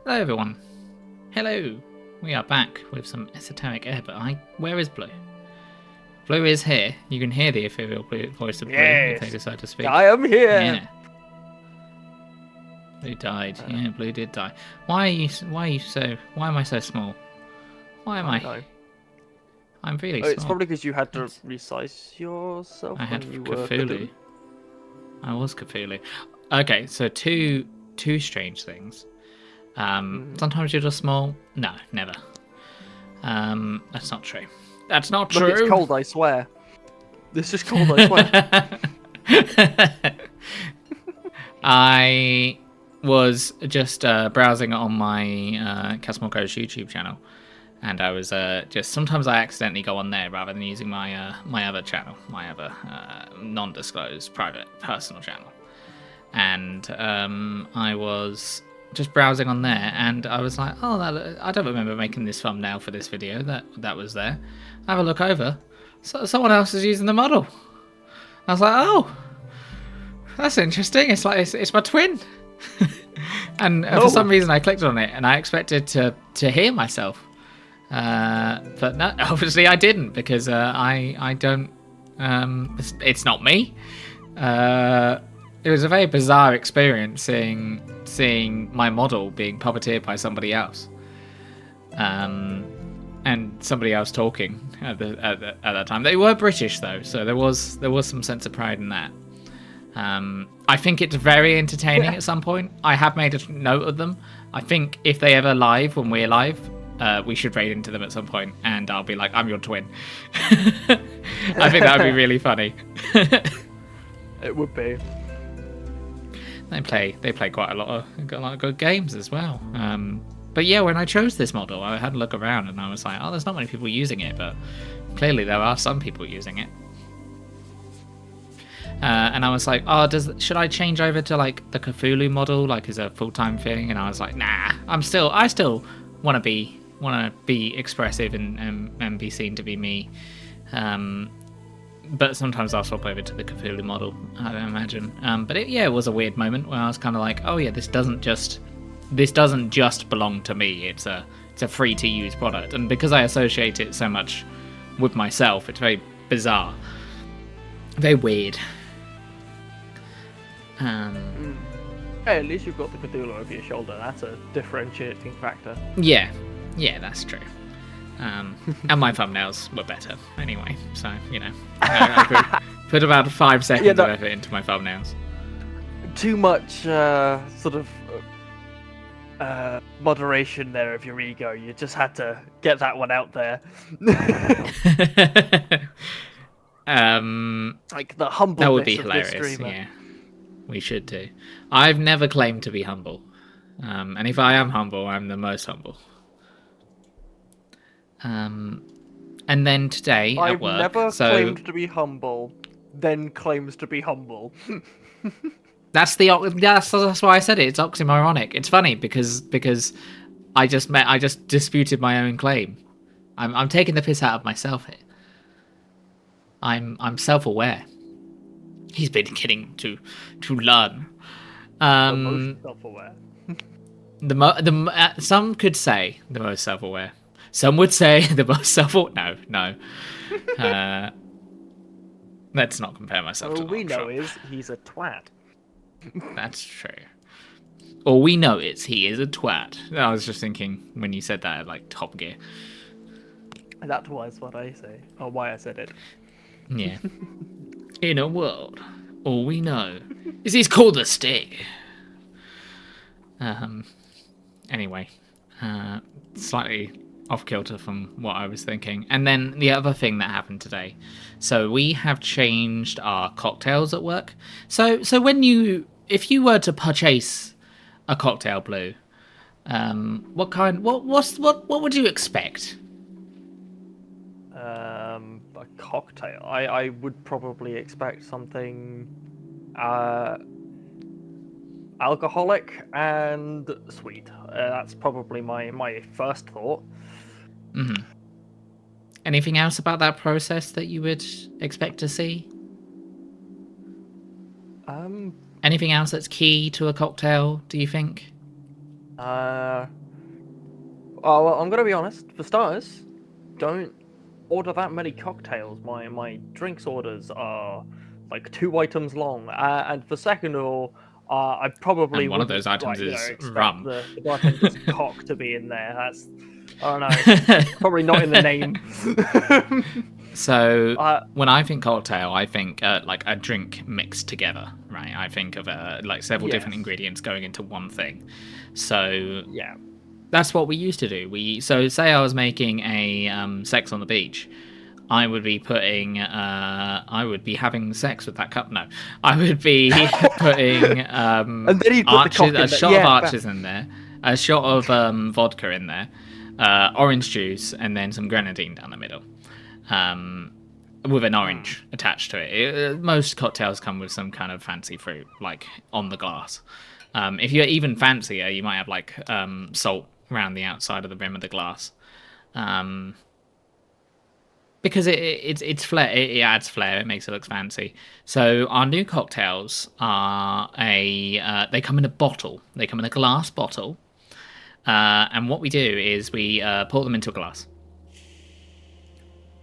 Hello everyone. Hello. We are back with some Esoteric Ebb. Where is Blue? Blue is here. You can hear the ethereal voice of Blue if they decide to speak. I am here. Yeah. Blue died. Yeah, Blue did die. Why am I so small? Why am I? I'm really small. It's probably because you had to resize yourself when you were Cthulhu. I was Cthulhu. Okay, so two strange things. Sometimes you're just small. No, never. That's not true. That's not true. Look, it's cold, I swear. This is cold, I swear. I was just browsing on my Morgause YouTube channel, and I was just sometimes I accidentally go on there rather than using my my other channel, my other non-disclosed private personal channel, and I was just browsing on there, and I was like, oh, I don't remember making this thumbnail for this video. That was there. I have a look over. So someone else is using the model. I was like, oh, that's interesting. It's like it's my twin. And for some reason I clicked on it, and I expected to hear myself, but no, obviously I didn't, because I don't. It's not me. It was a very bizarre experience seeing my model being puppeteered by somebody else, and somebody else talking at that time. They were British though, so there was some sense of pride in that. I think it's very entertaining at some point. I have made a note of them. I think if they ever live when we're live, we should raid into them at some point, and I'll be like, I'm your twin. I think that would be really funny. It would be. They play quite a lot of good games as well. But yeah, when I chose this model, I had a look around and I was like, oh, there's not many people using it, but clearly there are some people using it. And I was like, oh, should I change over to like the Cthulhu model, like as a full-time thing? And I was like, nah, I still want to be expressive and be seen to be me. But sometimes I'll swap over to the Cthulhu model, I imagine. But it was a weird moment where I was kind of like, oh yeah, this doesn't just belong to me. It's a free to use product, and because I associate it so much with myself, it's very bizarre, very weird. Hey, at least you've got the Cthulhu over your shoulder. That's a differentiating factor. Yeah, that's true. And my thumbnails were better anyway, so I put about 5 seconds of effort into my thumbnails. Too much sort of moderation there of your ego. You just had to get that one out there. Like the humbleness. That would be hilarious. Yeah, we should do. I've never claimed to be humble, and if I am humble, I'm the most humble. And then today at work, I've never claimed to be humble, then claims to be humble. That's why I said it. It's oxymoronic. It's funny because I just disputed my own claim. I'm taking the piss out of myself here. I'm self-aware. He's been getting to learn. The most self-aware. Some could say the most self-aware. Some would say the most self-aware. No. Let's not compare myself to All we know is he's a twat. That's true. All we know is he is a twat. I was just thinking when you said that, like Top Gear. That was what I say, or why I said it. Yeah. In a world, all we know is he's called a stick. Anyway, slightly off kilter from what I was thinking. And then the other thing that happened today. So we have changed our cocktails at work. So if you were to purchase a cocktail, Blue, what would you expect? A cocktail. I would probably expect something alcoholic and sweet. That's probably my first thought. Mm-hmm. Anything else about that process that you would expect to see? Anything else that's key to a cocktail, do you think? Uh, oh, well, I'm gonna be honest. For starters, don't order that many cocktails. My drinks orders are like 2 items long. And for second of all, I probably And one of wouldn't those items like is expect rum. the bartender's cock to be in there. That's I don't know. Probably not in the name. So uh, when I think cocktail, I think like a drink mixed together, right? I think of like several different yes. ingredients going into one thing. So Yeah. that's what we used to do. So say I was making a sex on the beach. I would be putting, I would be having sex with that cup. No, I would be putting And then he'd put the arches, cock a in there. shot of Yeah. arches in there, a shot of vodka in there, orange juice, and then some grenadine down the middle, with an orange attached to it. Most cocktails come with some kind of fancy fruit, like on the glass. If you're even fancier, you might have like salt around the outside of the rim of the glass. Because it's flair, it adds flair. It makes it look fancy. So our new cocktails are they come in a bottle. They come in a glass bottle, and what we do is we pour them into a glass.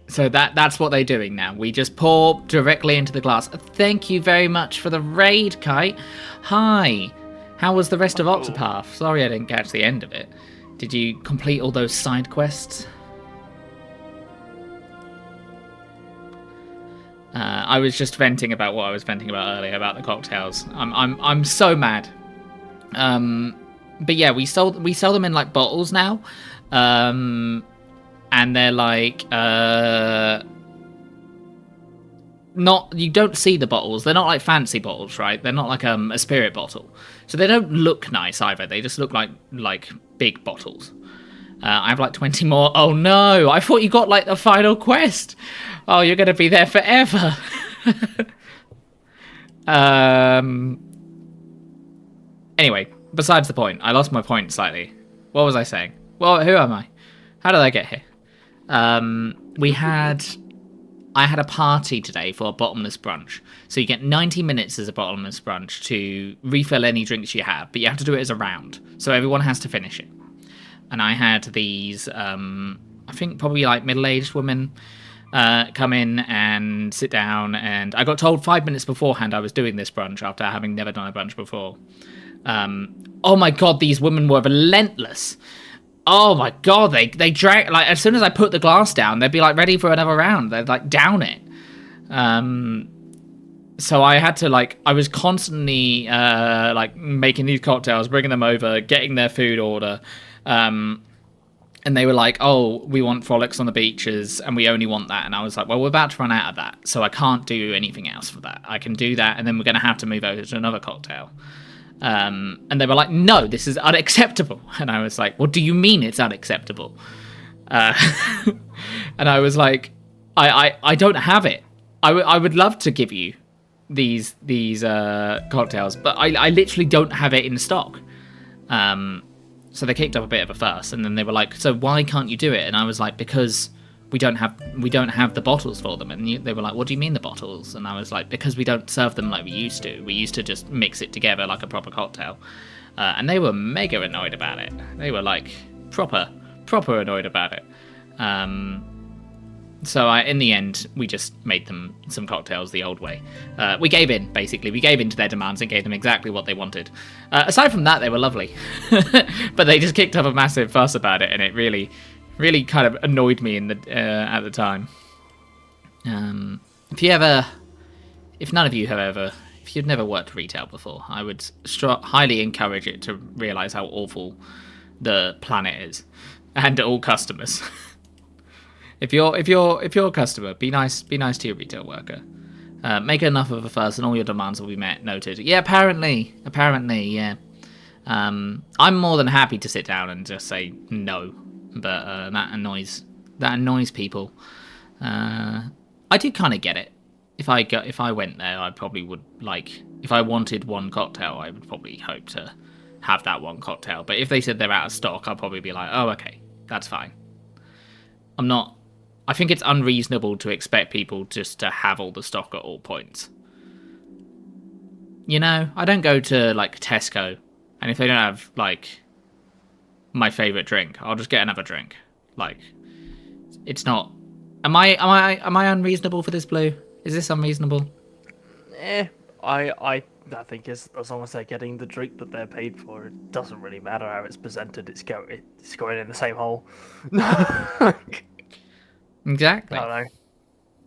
So that's what they're doing now. We just pour directly into the glass. Thank you very much for the raid, Kite. Hi. How was the rest of Cool. Octopath? Sorry I didn't catch the end of it. Did you complete all those side quests? I was just venting about what I was venting about earlier about the cocktails. I'm so mad. But yeah, we sell them in like bottles now, and they're like not, you don't see the bottles. They're not like fancy bottles, right? They're not like a spirit bottle, so they don't look nice either. They just look like big bottles. I have like 20 more. Oh no, I thought you got like the final quest. Oh, you're gonna be there forever. Anyway, besides the point. I lost my point slightly. What was I saying? Well, who am I? How did I get here? I had a party today for a bottomless brunch. So you get 90 minutes as a bottomless brunch to refill any drinks you have, but you have to do it as a round. So everyone has to finish it. And I had these, I think probably like middle-aged women come in and sit down. And I got told 5 minutes beforehand I was doing this brunch after having never done a brunch before. Oh my god, these women were relentless. Oh my god, they drank, like, as soon as I put the glass down, they'd be like ready for another round. They'd like down it. So I had to like, I was constantly like making these cocktails, bringing them over, getting their food order. And they were like, oh, we want frolics on the beaches and we only want that. And I was like, well, we're about to run out of that, so I can't do anything else for that. I can do that, and then we're going to have to move over to another cocktail. And they were like, no, this is unacceptable. And I was like, what do you mean it's unacceptable? And I was like, I don't have it. I would love to give you these cocktails, but I literally don't have it in stock. So they kicked up a bit of a fuss, and then they were like, so why can't you do it? And I was like, because we don't have the bottles for them. And they were like, what do you mean the bottles? And I was like, because we don't serve them like we used to. We used to just mix it together like a proper cocktail. And they were mega annoyed about it. They were like proper annoyed about it. So in the end, we just made them some cocktails the old way. We gave in, basically. We gave in to their demands and gave them exactly what they wanted. Aside from that, they were lovely. But they just kicked up a massive fuss about it, and it really kind of annoyed me at the time. If you've never worked retail before, I would highly encourage it to realize how awful the planet is, and all customers. If you're a customer, be nice to your retail worker. Make enough of a fuss, and all your demands will be met. Noted. Yeah, apparently, yeah. I'm more than happy to sit down and just say no, but that annoys people. I do kind of get it. If I went there, I probably would like. If I wanted one cocktail, I would probably hope to have that one cocktail. But if they said they're out of stock, I'd probably be like, oh, okay, that's fine. I think it's unreasonable to expect people just to have all the stock at all points. You know, I don't go to like Tesco, and if they don't have like my favorite drink. I'll just get another drink. Like, it's not. Am I unreasonable for this, Blue? Is this unreasonable? Eh, I think as long as they're getting the drink that they're paid for, it doesn't really matter how it's presented. It's going in the same hole. I Exactly. don't know.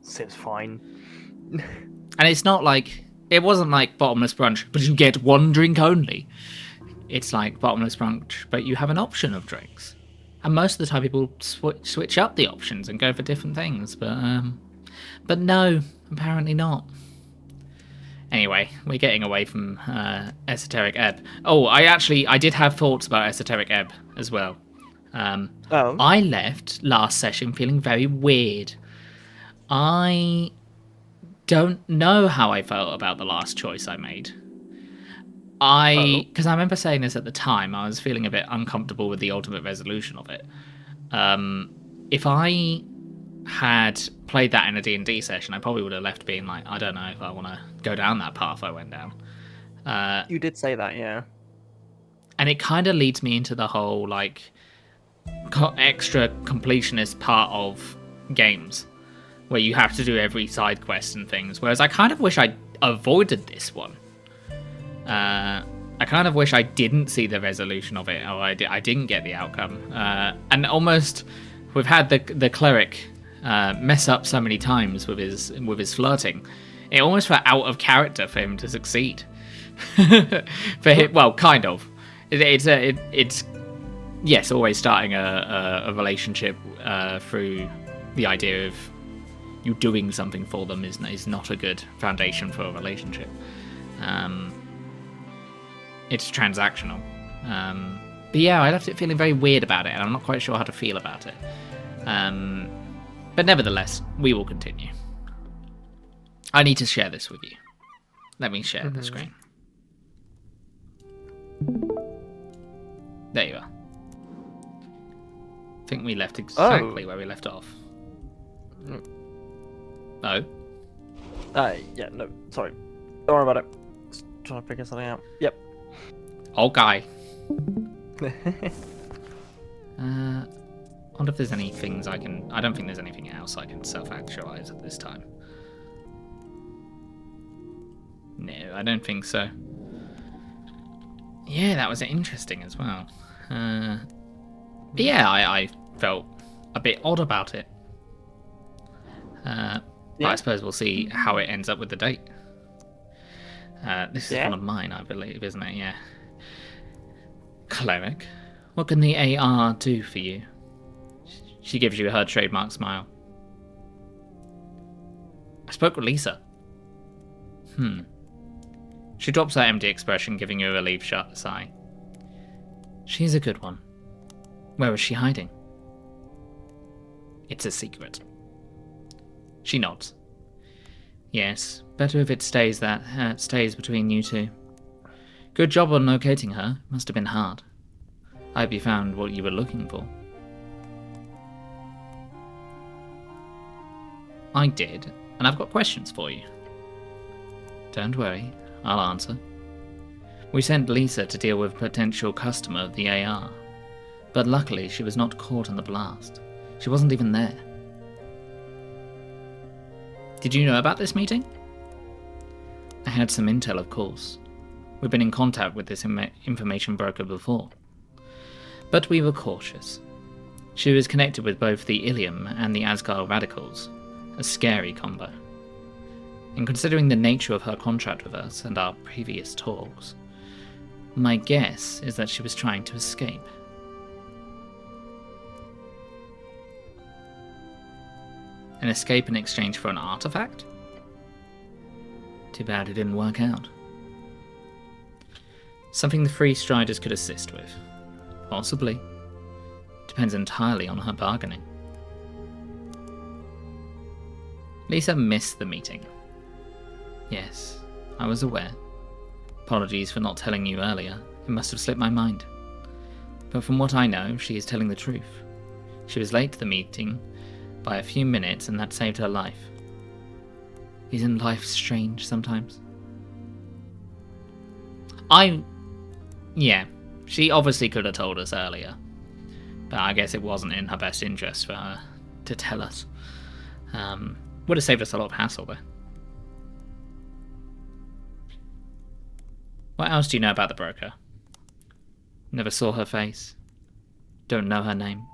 Seems fine. And it's not like it wasn't like bottomless brunch, but you get one drink only. It's like bottomless brunch, but you have an option of drinks. And most of the time, people switch up the options and go for different things. But no, apparently not. Anyway, we're getting away from Esoteric Ebb. Oh, I did have thoughts about Esoteric Ebb as well. Oh, I left last session feeling very weird. I don't know how I felt about the last choice I made. Because I remember saying this at the time, I was feeling a bit uncomfortable with the ultimate resolution of it. If I had played that in a D&D session, I probably would have left being like, I don't know if I want to go down that path I went down. you did say that, yeah. And it kind of leads me into the whole like extra completionist part of games where you have to do every side quest and things, whereas I kind of wish I avoided this one. I kind of wish I didn't see the resolution of it, or I didn't get the outcome. And almost we've had the cleric mess up so many times with his flirting. It almost felt out of character for him to succeed. For him, well, kind of. It's yes, always starting a relationship through the idea of you doing something for them is not a good foundation for a relationship. It's transactional. But yeah, I left it feeling very weird about it, and I'm not quite sure how to feel about it. But nevertheless, we will continue. I need to share this with you. Let me share the screen. There you are. I think we left exactly where we left off. No? Yeah, no, sorry. Don't worry about it. Just trying to figure something out. Yep. Okay. I wonder if there's any things I can... I don't think there's anything else I can self-actualize at this time. No, I don't think so. Yeah, that was interesting as well. But yeah, I felt a bit odd about it. But I suppose we'll see how it ends up with the date. This is one of mine, I believe, isn't it? Yeah. Cleric, what can the AR do for you? She gives you her trademark smile. I spoke with Lisa. She drops her empty expression, giving you a relieved sigh. She's a good one. Where is she hiding? It's a secret. She nods. Yes, better if it stays between you two. Good job on locating her. Must have been hard. I hope you found what you were looking for. I did, and I've got questions for you. Don't worry, I'll answer. We sent Lisa to deal with a potential customer of the AR, but luckily she was not caught in the blast. She wasn't even there. Did you know about this meeting? I had some intel, of course. We've been in contact with this information broker before. But we were cautious. She was connected with both the Ilium and the Asgard radicals, a scary combo. And considering the nature of her contract with us and our previous talks, my guess is that she was trying to escape. An escape in exchange for an artifact? Too bad it didn't work out. Something the Free Striders could assist with. Possibly. Depends entirely on her bargaining. Lisa missed the meeting. Yes, I was aware. Apologies for not telling you earlier. It must have slipped my mind. But from what I know, she is telling the truth. She was late to the meeting by a few minutes, and that saved her life. Isn't life strange sometimes? Yeah, she obviously could have told us earlier. But I guess it wasn't in her best interest for her to tell us. Would have saved us a lot of hassle, though. What else do you know about the broker? Never saw her face. Don't know her name.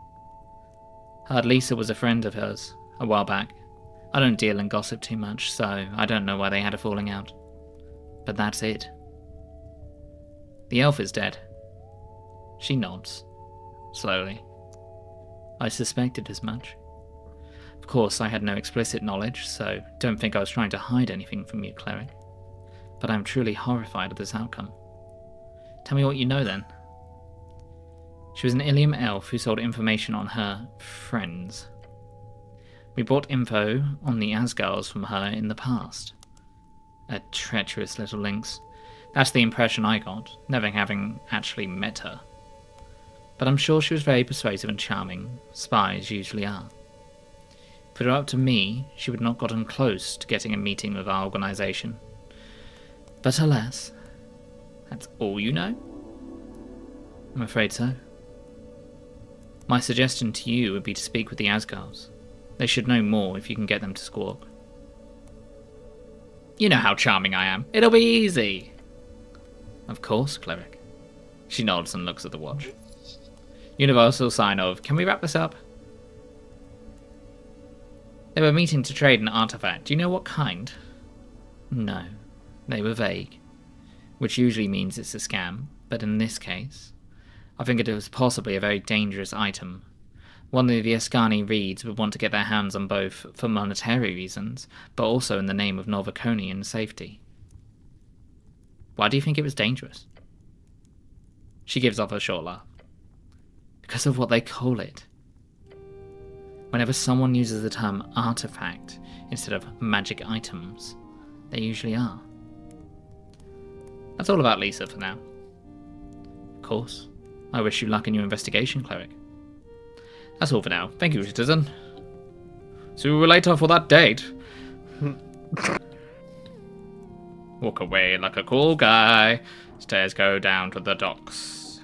Heard Lisa was a friend of hers a while back. I don't deal in gossip too much, so I don't know why they had a falling out. But that's it. The elf is dead. She nods, slowly. I suspected as much. Of course, I had no explicit knowledge, so don't think I was trying to hide anything from you, Cleric. But I'm truly horrified at this outcome. Tell me what you know, then. She was an Ilium elf who sold information on her friends. We bought info on the Asgars from her in the past. A treacherous little lynx. That's the impression I got, never having actually met her. But I'm sure she was very persuasive and charming. Spies usually are. If it were up to me, she would not have gotten close to getting a meeting with our organisation. But alas, that's all you know? I'm afraid so. My suggestion to you would be to speak with the Asgars. They should know more if you can get them to squawk. You know how charming I am. It'll be easy. Of course, Cleric. She nods and looks at the watch. Universal sign of, can we wrap this up? They were meeting to trade an artifact. Do you know what kind? No. They were vague. Which usually means it's a scam, but in this case, I think it was possibly a very dangerous item. One of the Ascani Reeds would want to get their hands on both for monetary reasons, but also in the name of Novaconian safety. Why do you think it was dangerous? She gives off a short laugh. Because of what they call it. Whenever someone uses the term artifact instead of magic items, they usually are. That's all about Lisa for now. Of course. I wish you luck in your investigation, Cleric. That's all for now. Thank you, citizen. See you later for that date. Walk away like a cool guy. Stairs go down to the docks.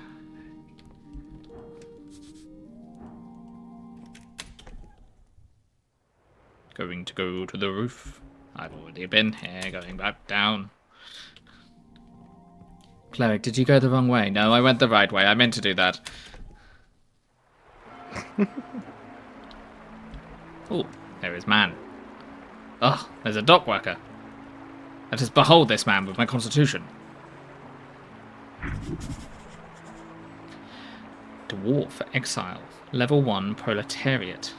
Going to go to the roof. I've already been here, going back down. Cleric, did you go the wrong way? No, I went the right way. I meant to do that. Oh, there is man. Oh, there's a dock worker. Let us behold this man with my constitution. Dwarf exile. Level 1 proletariat.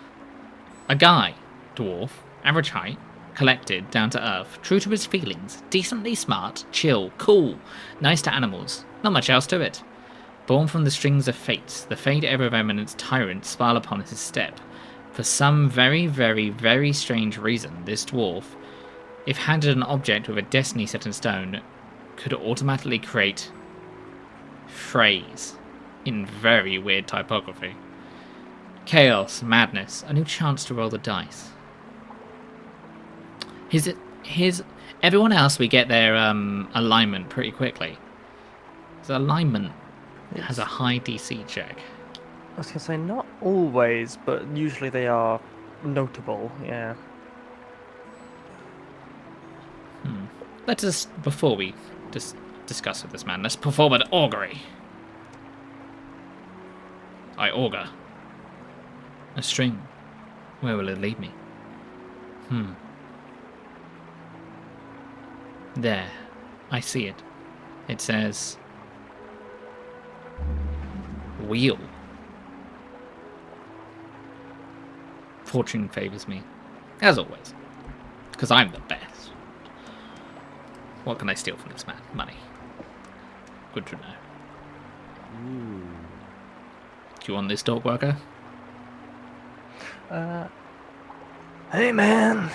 A guy. Dwarf. Average height. Collected, down to earth, true to his feelings, decently smart, chill, cool, nice to animals. Not much else to it. Born from the strings of fate, the fate ever of eminence tyrants smile upon his step. For some very, very, very strange reason, this dwarf, if handed an object with a destiny set in stone, could automatically create phrase in very weird typography. Chaos, madness, a new chance to roll the dice. Everyone else, we get their alignment pretty quickly. His alignment has a high DC check. I was going to say, not always, but usually they are notable, yeah. Let us, before we discuss with this man, let's perform an augury. I augur. A string. Where will it lead me? There. I see it. It says... Wheel. Fortune favors me. As always. Because I'm the best. What can I steal from this man? Money. Good to know. Do you want this dog worker? Hey man!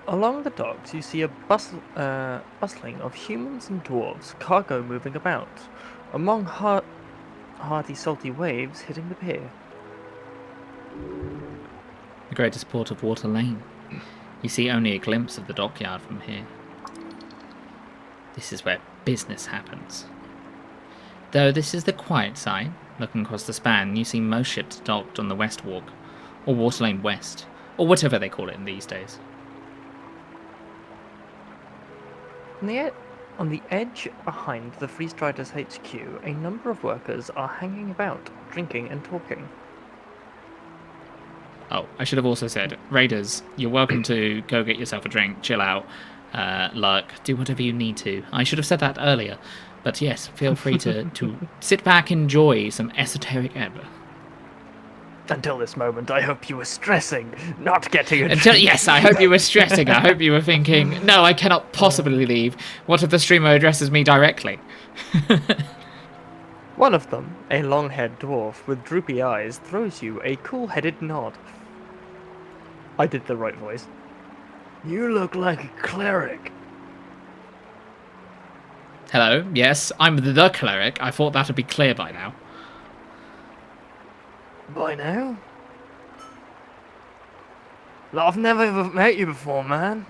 Along the docks, you see a bustling of humans and dwarves, cargo moving about, among hardy salty waves hitting the pier. The greatest port of Water Lane. You see only a glimpse of the dockyard from here. This is where business happens. Though this is the quiet side. Looking across the span, you see most ships docked on the West Walk, or Water Lane West, or whatever they call it in these days. On the edge behind the Free Striders HQ, a number of workers are hanging about, drinking and talking. Oh, I should have also said, Raiders, you're welcome to go get yourself a drink, chill out, lurk, do whatever you need to. I should have said that earlier. But yes, feel free to sit back, enjoy some Esoteric Ebb. Until this moment, I hope you were stressing, not getting a drink. Yes, I hope you were stressing. I hope you were thinking, no, I cannot possibly leave. What if the streamer addresses me directly? One of them, a long-haired dwarf with droopy eyes, throws you a cool-headed nod. I did the right voice. You look like a cleric. Hello, yes, I'm the cleric. I thought that would be clear by now. By now? I've never ever met you before, man.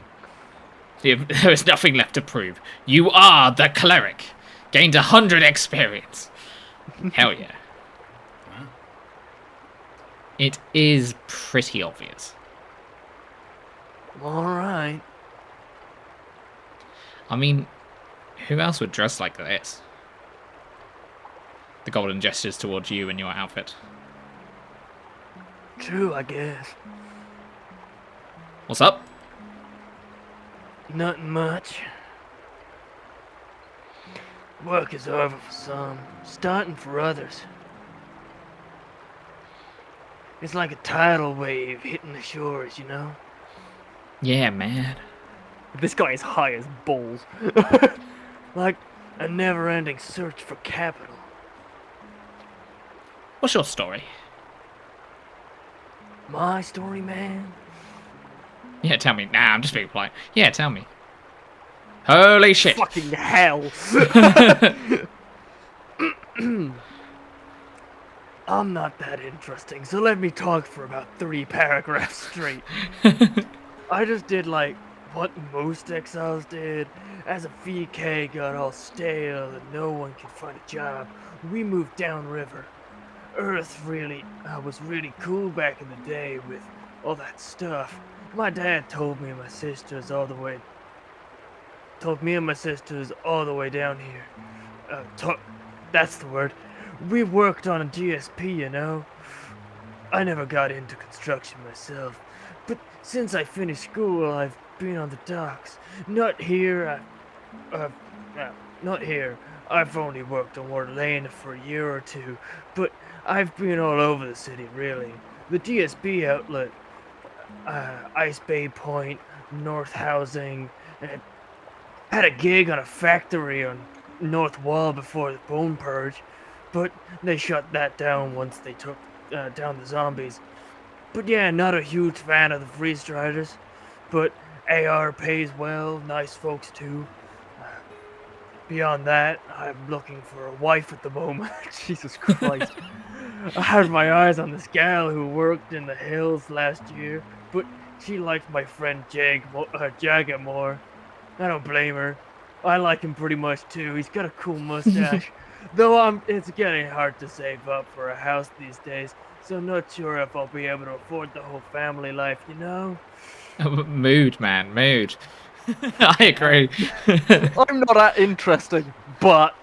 There is nothing left to prove. You are the cleric. Gained 100 experience. Hell yeah. It is pretty obvious. Alright. I mean, who else would dress like this? The golden gestures towards you and your outfit. True, I guess. What's up? Nothing much. Work is over for some, starting for others. It's like a tidal wave hitting the shores, you know? Yeah, man. This guy is high as balls. Like a never-ending search for capital. What's your story? My story, man? Yeah, tell me. Nah, I'm just being polite. Yeah, tell me. Holy shit. Fucking hell. I'm not that interesting, so let me talk for about 3 paragraphs straight. I just did like what most exiles did. As a VK got all stale and no one could find a job, we moved downriver. Earth was really cool back in the day with all that stuff. My dad told me and my sisters all the way down here. That's the word. We worked on a GSP, you know. I never got into construction myself, but since I finished school, I've been on the docks. Not here. Not here. I've only worked on Water Lane for a year or two, but I've been all over the city, really. The GSP outlet, Ice Bay Point, North Housing, and had a gig on a factory on North Wall before the Bone Purge, but they shut that down once they took down the zombies. But yeah, not a huge fan of the Free Striders, but AR pays well, nice folks too. Beyond that, I'm looking for a wife at the moment. Jesus Christ. I had my eyes on this gal who worked in the hills last year, but she liked my friend Jagga more. I don't blame her. I like him pretty much too. He's got a cool mustache. Though it's getting hard to save up for a house these days, so not sure if I'll be able to afford the whole family life, you know? Mood, man, mood. I agree. I'm not that interesting, but...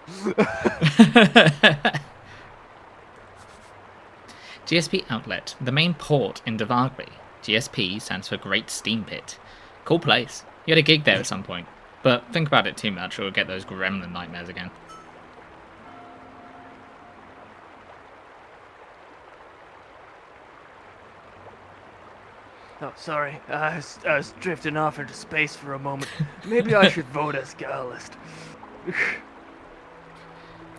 GSP Outlet, the main port in Devagri. GSP stands for Great Steam Pit. Cool place. You had a gig there at some point. But think about it too much or you'll get those gremlin nightmares again. Oh, sorry. I was drifting off into space for a moment. Maybe I should vote as Gallist. I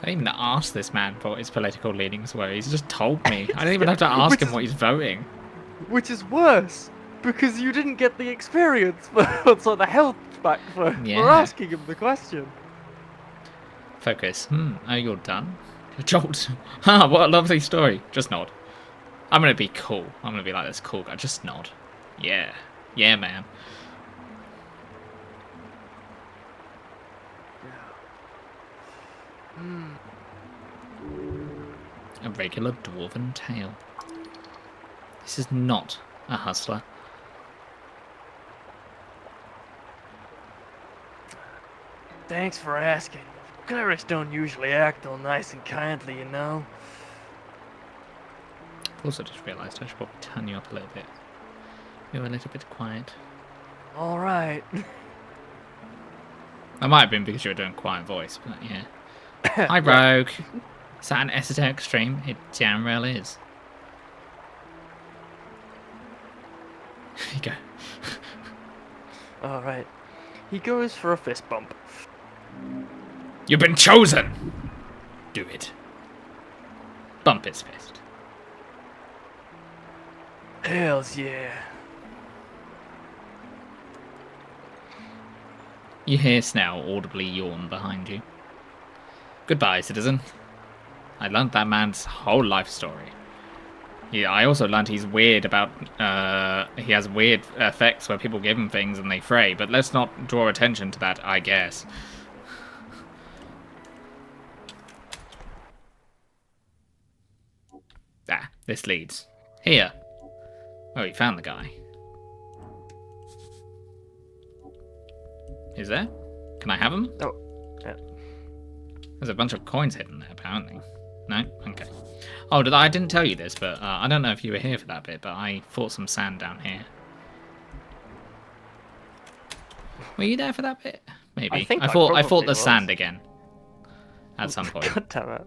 didn't even ask this man what his political leanings were. He's just told me. I didn't even have to ask him what he's voting. Which is worse, because you didn't get the experience for the health back for asking him the question. Focus. Oh, you're done? Jolt. Ah, what a lovely story. Just nod. I'm going to be cool. I'm going to be like this cool guy. Just nod. Yeah. Yeah, man. A regular dwarven tail. This is not a hustler. Thanks for asking. Clerics don't usually act all nice and kindly, you know. I've also just realised I should probably turn you up a little bit. You're a little bit quiet. All right. That might have been because you were doing a quiet voice, but yeah. Hi, Right. Rogue. Is that an esoteric stream? It damn well is. Here you go. All right. He goes for a fist bump. You've been chosen! Do it. Bump his fist. Hells yeah. You hear Snell audibly yawn behind you. Goodbye, citizen. I learned that man's whole life story. Yeah, I also learned he's weird about, he has weird effects where people give him things and they fray, but let's not draw attention to that, I guess. Ah, this leads. Here. Oh, you found the guy. Is there? Can I have him? Oh. Yeah. There's a bunch of coins hidden there, apparently. No? Okay. Oh, I didn't tell you this, but I don't know if you were here for that bit, but I fought some sand down here. Were you there for that bit? Maybe. I fought the was. sand again. At some point. God damn it.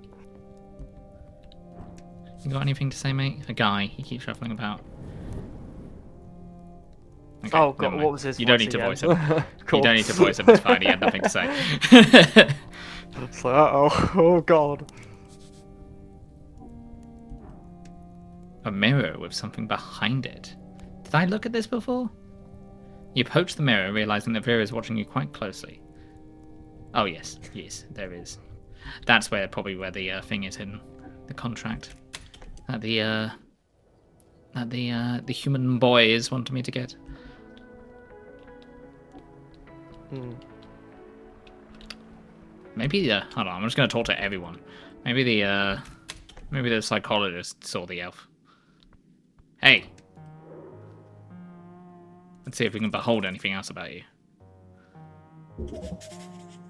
You got anything to say, mate? A guy. He keeps shuffling about. Okay, Oh god, never mind. what was his You don't voice need to again? voice him. Cool. You don't need to voice him. It's fine. He had nothing to say. It's like, uh-oh. Oh god. A mirror with something behind it. Did I look at this before? You approach the mirror, realizing that Vera is watching you quite closely. Oh yes, yes, there is. That's probably where the thing is hidden, the contract that the human boy is wanting me to get. Maybe hold on, I'm just gonna talk to everyone. Maybe the psychologist saw the elf. Hey. Let's see if we can behold anything else about you.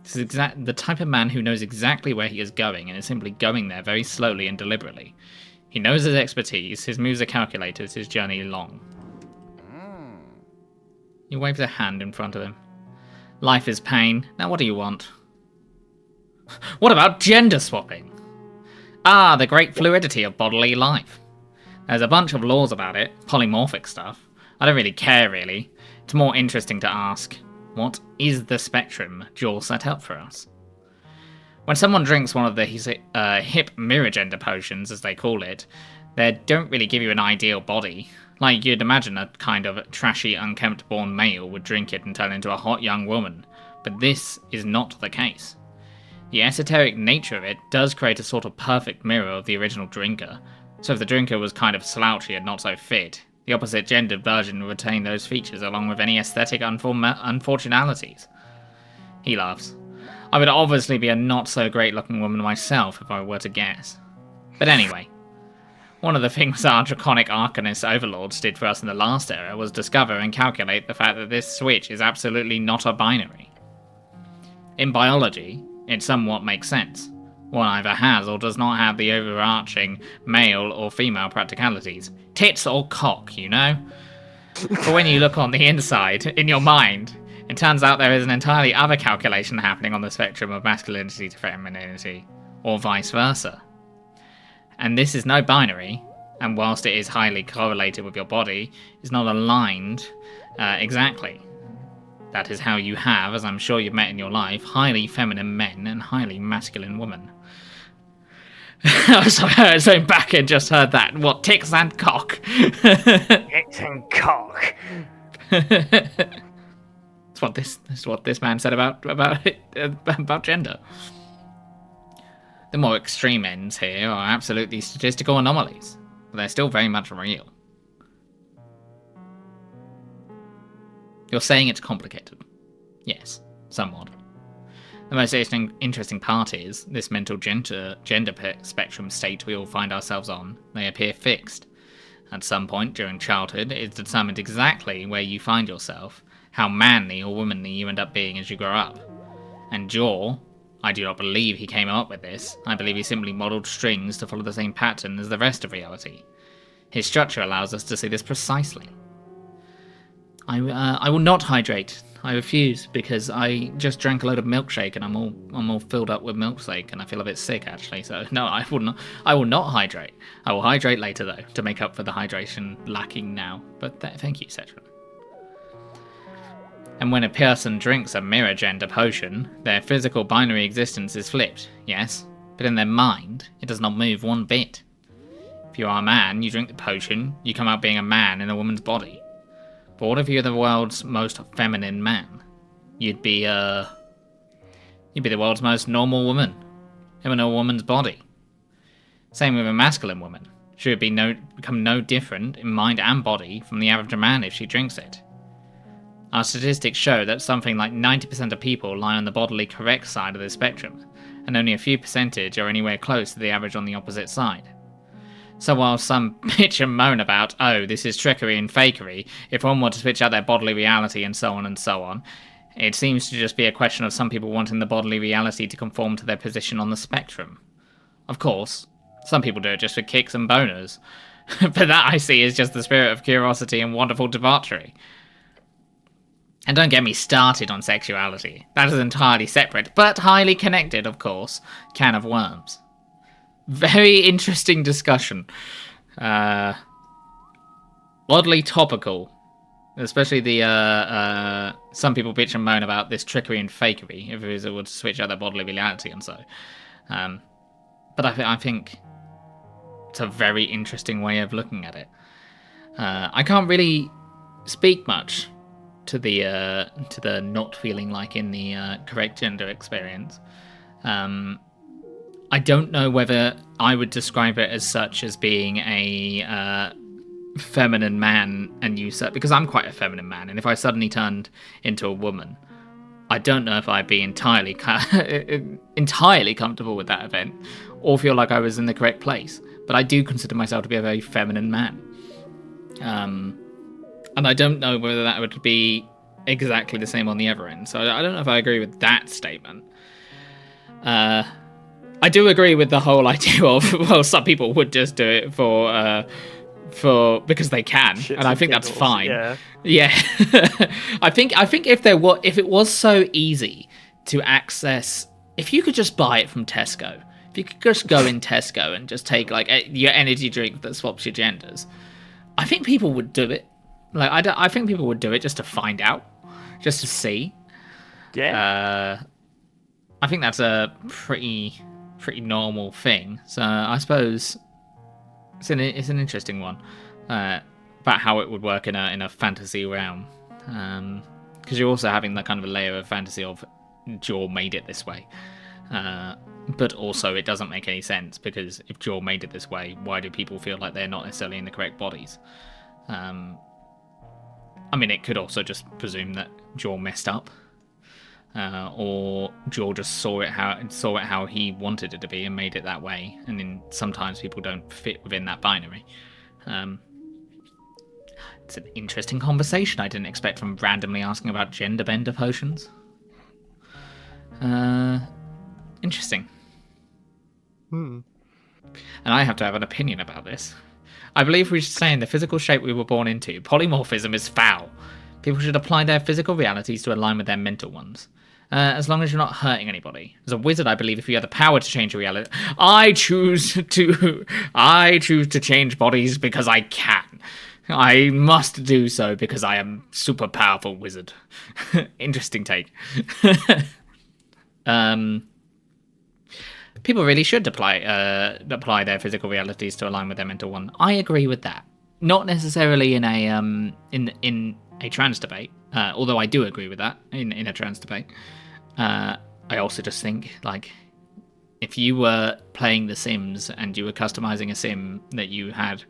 This is the type of man who knows exactly where he is going and is simply going there very slowly and deliberately. He knows his expertise, his moves are calculated, his journey long. He waves a hand in front of him. Life is pain. Now what do you want? What about gender swapping? Ah, the great fluidity of bodily life. There's a bunch of laws about it, polymorphic stuff. I don't really care, really. It's more interesting to ask, what is the spectrum Joel set up for us? When someone drinks one of the hip mirror gender potions, as they call it, they don't really give you an ideal body. Like you'd imagine a kind of trashy, unkempt-born male would drink it and turn into a hot young woman. But this is not the case. The esoteric nature of it does create a sort of perfect mirror of the original drinker. So if the drinker was kind of slouchy and not so fit, the opposite gendered version would retain those features along with any aesthetic unfortunalities. He laughs. I would obviously be a not so great looking woman myself if I were to guess. But anyway, one of the things our draconic arcanist overlords did for us in the last era was discover and calculate the fact that this switch is absolutely not a binary. In biology, it somewhat makes sense. One either has or does not have the overarching male or female practicalities. Tits or cock, you know? But when you look on the inside, in your mind, it turns out there is an entirely other calculation happening on the spectrum of masculinity to femininity, or vice versa. And this is no binary, and whilst it is highly correlated with your body, is not aligned exactly. That is how you have, as I'm sure you've met in your life, highly feminine men and highly masculine women. So I was back and just heard that. What, tits and cock? Tits and cock. That's what this man said about gender. The more extreme ends here are absolutely statistical anomalies, but they're still very much real. You're saying it's complicated. Yes, somewhat. The most interesting part is this mental gender spectrum state we all find ourselves on. They appear fixed. At some point during childhood, it's determined exactly where you find yourself, how manly or womanly you end up being as you grow up. And Jaw, I do not believe he came up with this. I believe he simply modelled strings to follow the same pattern as the rest of reality. His structure allows us to see this precisely. I will not hydrate. I refuse, because I just drank a load of milkshake and I'm all filled up with milkshake and I feel a bit sick actually. So no, I will not hydrate. I will hydrate later though to make up for the hydration lacking now. But thank you, Cetron. And when a person drinks a mirror gender potion, their physical binary existence is flipped, yes, but in their mind, it does not move one bit. If you are a man, you drink the potion, you come out being a man in a woman's body. But what if you're the world's most feminine man? You'd be the world's most normal woman, in a woman's body. Same with a masculine woman. She would become no different in mind and body from the average man if she drinks it. Our statistics show that something like 90% of people lie on the bodily correct side of the spectrum, and only a few percentage are anywhere close to the average on the opposite side. So while some bitch and moan about, oh, this is trickery and fakery, if one were to switch out their bodily reality and so on, it seems to just be a question of some people wanting the bodily reality to conform to their position on the spectrum. Of course, some people do it just for kicks and boners, but that I see is just the spirit of curiosity and wonderful debauchery. And don't get me started on sexuality. That is entirely separate, but highly connected, of course. Can of worms. Very interesting discussion. Oddly topical. Especially the, some people bitch and moan about this trickery and fakery, if it would switch out their bodily reality and so. But I think it's a very interesting way of looking at it. I can't really speak much to the not feeling like in the correct gender experience. I don't know whether I would describe it as such as being a feminine man and usurp, because I'm quite a feminine man, and if I suddenly turned into a woman, I don't know if I'd be entirely comfortable with that event or feel like I was in the correct place. But I do consider myself to be a very feminine man. And I don't know whether that would be exactly the same on the other end. So I don't know if I agree with that statement. I do agree with the whole idea of, well, some people would just do it for because they can, Shits and I think giggles, that's fine. Yeah. I think if it was so easy to access, if you could just buy it from Tesco, if you could just go in Tesco and just take like your energy drink that swaps your genders, I think people would do it. Like I think people would do it just to find out, just to see. Yeah. I think that's a pretty normal thing. So I suppose it's an interesting one about how it would work in a fantasy realm, because you're also having that kind of a layer of fantasy of Jaw made it this way, but also it doesn't make any sense, because if Jaw made it this way, why do people feel like they're not necessarily in the correct bodies? I mean, it could also just presume that Jaw messed up, or Jaw just saw it how he wanted it to be and made it that way. And then sometimes people don't fit within that binary. It's an interesting conversation I didn't expect from randomly asking about gender bender potions. Interesting. And I have to have an opinion about this. I believe we should say in the physical shape we were born into, polymorphism is foul. People should apply their physical realities to align with their mental ones. As long as you're not hurting anybody. As a wizard, I believe if you have the power to change your reality, I choose to change bodies because I can. I must do so because I am super powerful wizard. Interesting take. People really should apply their physical realities to align with their mental one. I agree with that. Not necessarily in a in a trans debate, although I do agree with that in a trans debate. I also just think, like, if you were playing The Sims and you were customizing a sim that you had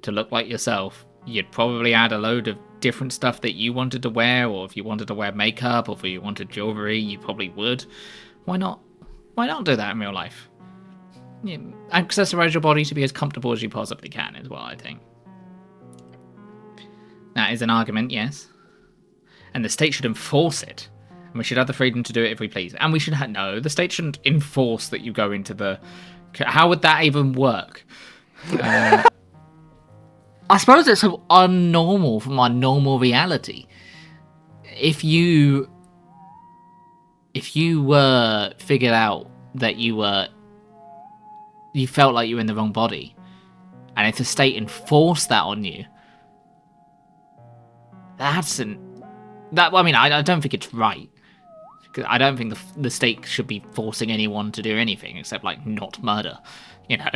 to look like yourself, you'd probably add a load of different stuff that you wanted to wear, or if you wanted to wear makeup, or if you wanted jewelry, you probably would. Why not? Why not do that in real life? Yeah, accessorize your body to be as comfortable as you possibly can is what I think. That is an argument, yes. And the state should enforce it. And we should have the freedom to do it if we please. And we should have... No, the state shouldn't enforce that you go into the... How would that even work? I suppose it's so unnormal from our normal reality. If you were figured out that you felt like you were in the wrong body, and if the state enforced that on you, I mean, I don't think it's right. I don't think the state should be forcing anyone to do anything except like not murder. You know,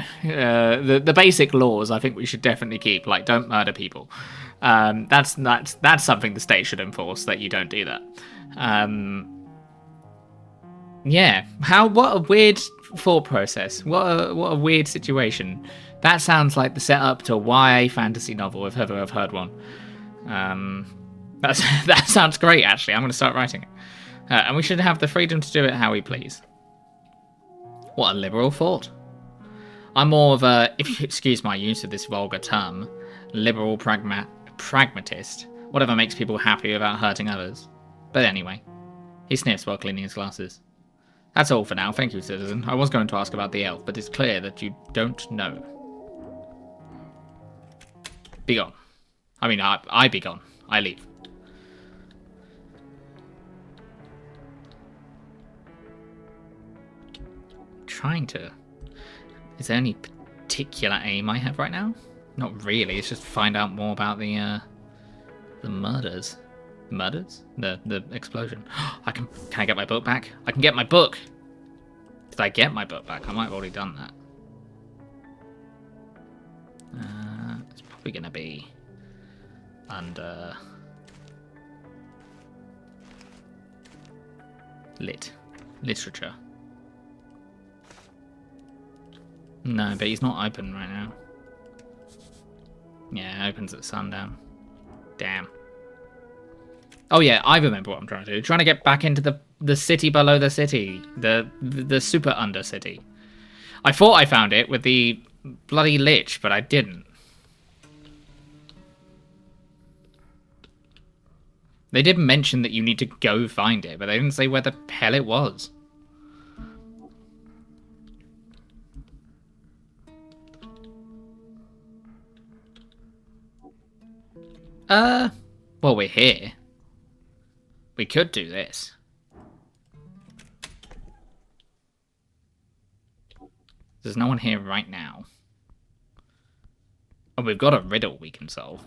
the basic laws I think we should definitely keep, like don't murder people. That's something the state should enforce, that you don't do that. Yeah. What a weird thought process. What a weird situation. That sounds like the setup to a YA fantasy novel if ever I've heard one. That sounds great, actually. I'm going to start writing it. And we should have the freedom to do it how we please. What a liberal thought. I'm more of a, if you excuse my use of this vulgar term, liberal pragmatist. Whatever makes people happy without hurting others. But anyway, he sniffs while cleaning his glasses. That's all for now, thank you, citizen. I was going to ask about the elf, but it's clear that you don't know. Be gone. I mean, I be gone. I leave. Trying to... Is there any particular aim I have right now? Not really, it's just find out more about the murders. Murders? The explosion. Can I get my book back? I can get my book! Did I get my book back? I might have already done that. It's probably gonna be under literature. No, but he's not open right now. Yeah, it opens at sundown. Damn. Oh yeah, I remember what I'm trying to do. Trying to get back into the city below the city. The super undercity. I thought I found it with the bloody lich, but I didn't. They did mention that you need to go find it, but they didn't say where the hell it was. Well, we're here. We could do this. There's no one here right now. Oh, we've got a riddle we can solve.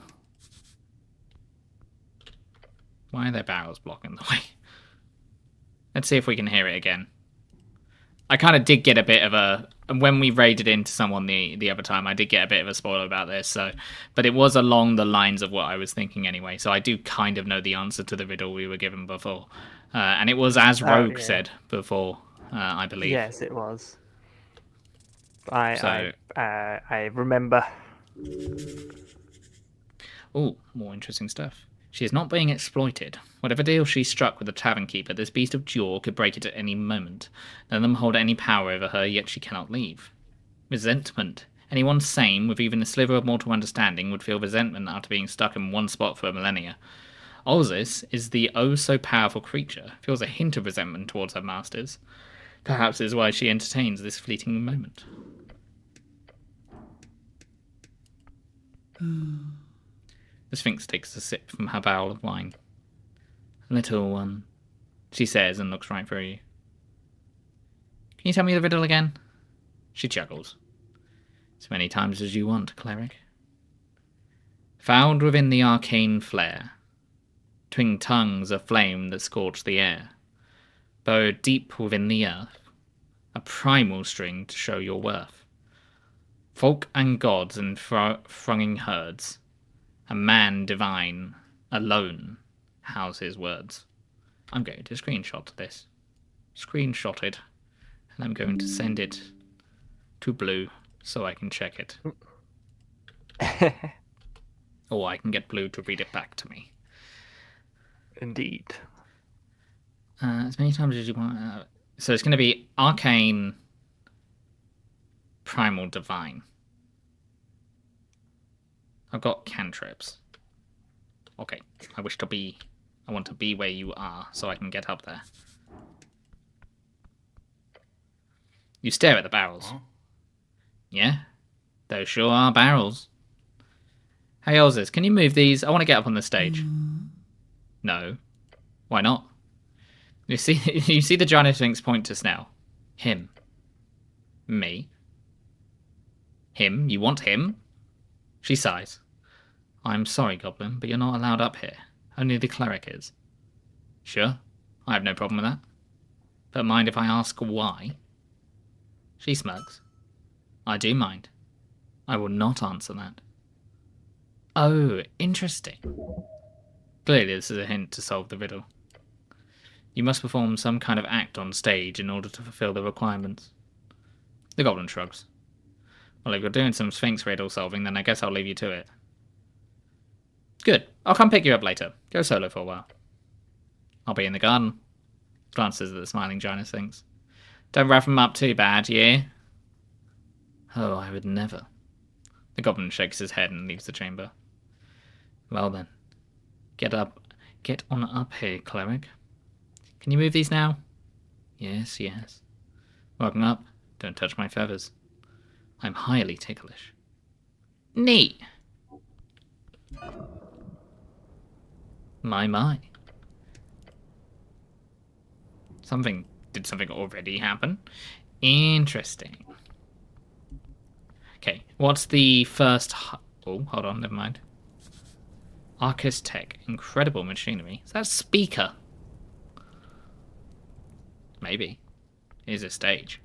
Why are there barrels blocking the way? Let's see if we can hear it again. I kind of did get a bit of a... When we raided into someone the other time, I did get a bit of a spoiler about this, so... But it was along the lines of what I was thinking anyway, so I do kind of know the answer to the riddle we were given before. And it was as Rogue said before, I believe. Yes, it was. I remember. Oh, more interesting stuff. She is not being exploited. Whatever deal she struck with the tavern keeper, this beast of jaw could break it at any moment. None of them hold any power over her, yet she cannot leave. Resentment. Anyone sane, with even a sliver of mortal understanding, would feel resentment after being stuck in one spot for a millennia. Ozis is the oh-so-powerful creature, feels a hint of resentment towards her masters. Perhaps is why she entertains this fleeting moment. The Sphinx takes a sip from her bowl of wine. Little one, she says and looks right through you. Can you tell me the riddle again? She chuckles. As many times as you want, cleric. Found within the arcane flare, twin tongues of flame that scorch the air, burrowed deep within the earth, a primal string to show your worth. Folk and gods and thronging herds, a man divine, alone, house his words. I'm going to screenshot this. Screenshot it. And I'm going to send it to Blue so I can check it. Or I can get Blue to read it back to me. Indeed. As many times as you want. So it's going to be Arcane, Primal, Divine. I've got cantrips. Okay, I want to be where you are so I can get up there. You stare at the barrels. Huh? Yeah, those sure are barrels. Hey, Ozers, can you move these? I want to get up on the stage. No. Why not? You see, you see the giant Sphinx point to Snell. Him. Me. Him. You want him? She sighs. I'm sorry, Goblin, but you're not allowed up here. Only the cleric is. Sure. I have no problem with that. But mind if I ask why? She smirks. I do mind. I will not answer that. Oh, interesting. Clearly this is a hint to solve the riddle. You must perform some kind of act on stage in order to fulfill the requirements. The Goblin shrugs. Well, if you're doing some Sphinx riddle solving, then I guess I'll leave you to it. Good. I'll come pick you up later. Go solo for a while. I'll be in the garden. Glances at the smiling giant Sphinx. Don't rough him up too bad, yeah? Oh, I would never. The Goblin shakes his head and leaves the chamber. Well then. Get on up here, cleric. Can you move these now? Yes, yes. Welcome up. Don't touch my feathers. I'm highly ticklish. Neat. My. Did something already happen? Interesting. Okay, what's the first... Oh, hold on, never mind. Arcus Tech. Incredible machinery. Is that a speaker? Maybe. Here's a stage.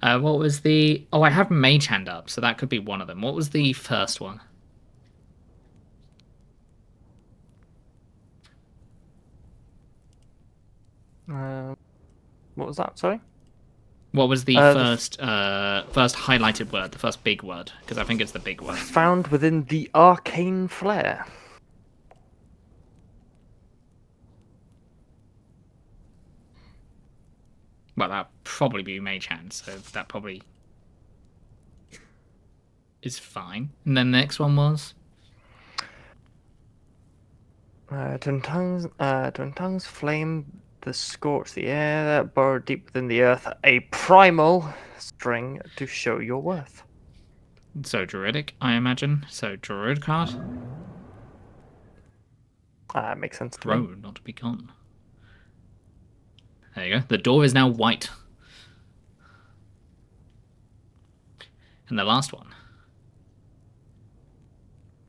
What was the... Oh, I have Mage Hand up, so that could be one of them. What was the first one? What was that? Sorry. What was the first highlighted word, the first big word? Because I think it's the big word. Found within the arcane flare. Well, that'd probably be Mage Hand, so that probably is fine. And then the next one was? Twin tongues flame the scorch the air, burrowed deep within the earth, a primal string to show your worth. So Druidic, I imagine. So Druid card? Makes sense to Grow, me. not to be gone. There you go. The door is now white. And the last one.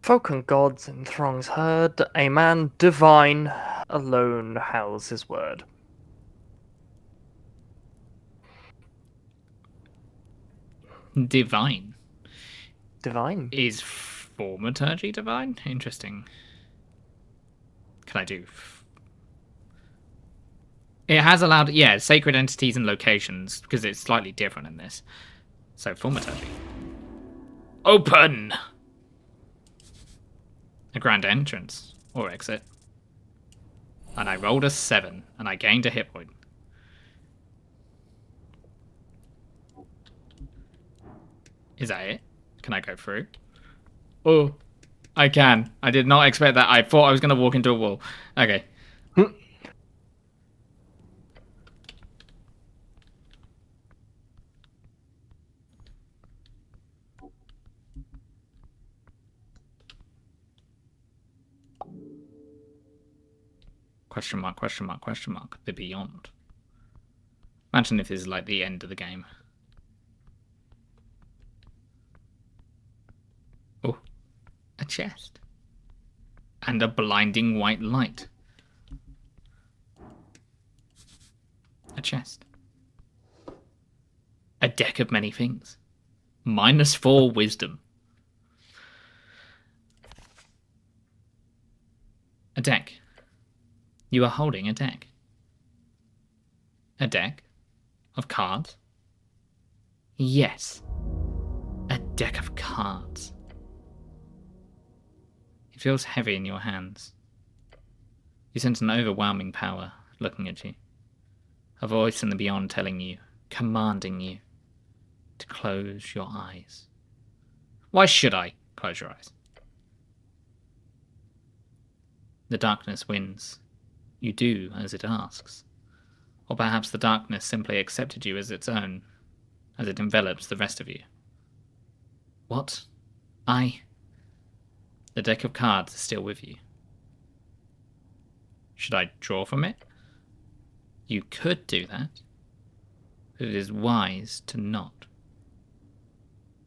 Folk and gods in throngs heard, a man divine alone howls his word. Divine. Divine? Is Thaumaturgy divine? Interesting. Can I do... It has allowed... Yeah, sacred entities and locations, because it's slightly different in this. So, Thaumaturgy. Open! A grand entrance. Or exit. And I rolled a 7, and I gained a hit point. Is that it? Can I go through? Oh, I can. I did not expect that. I thought I was going to walk into a wall. Okay. Question mark, question mark, question mark. The beyond. Imagine if this is like the end of the game. Oh, a chest. And a blinding white light. A chest. A deck of many things. -4 wisdom. A deck. You are holding a deck. A deck of cards? Yes. A deck of cards. It feels heavy in your hands. You sense an overwhelming power looking at you. A voice in the beyond telling you, commanding you, to close your eyes. Why should I close your eyes? The darkness wins. You do as it asks. Or perhaps the darkness simply accepted you as its own, as it envelops the rest of you. What? The deck of cards is still with you. Should I draw from it? You could do that, but it is wise to not.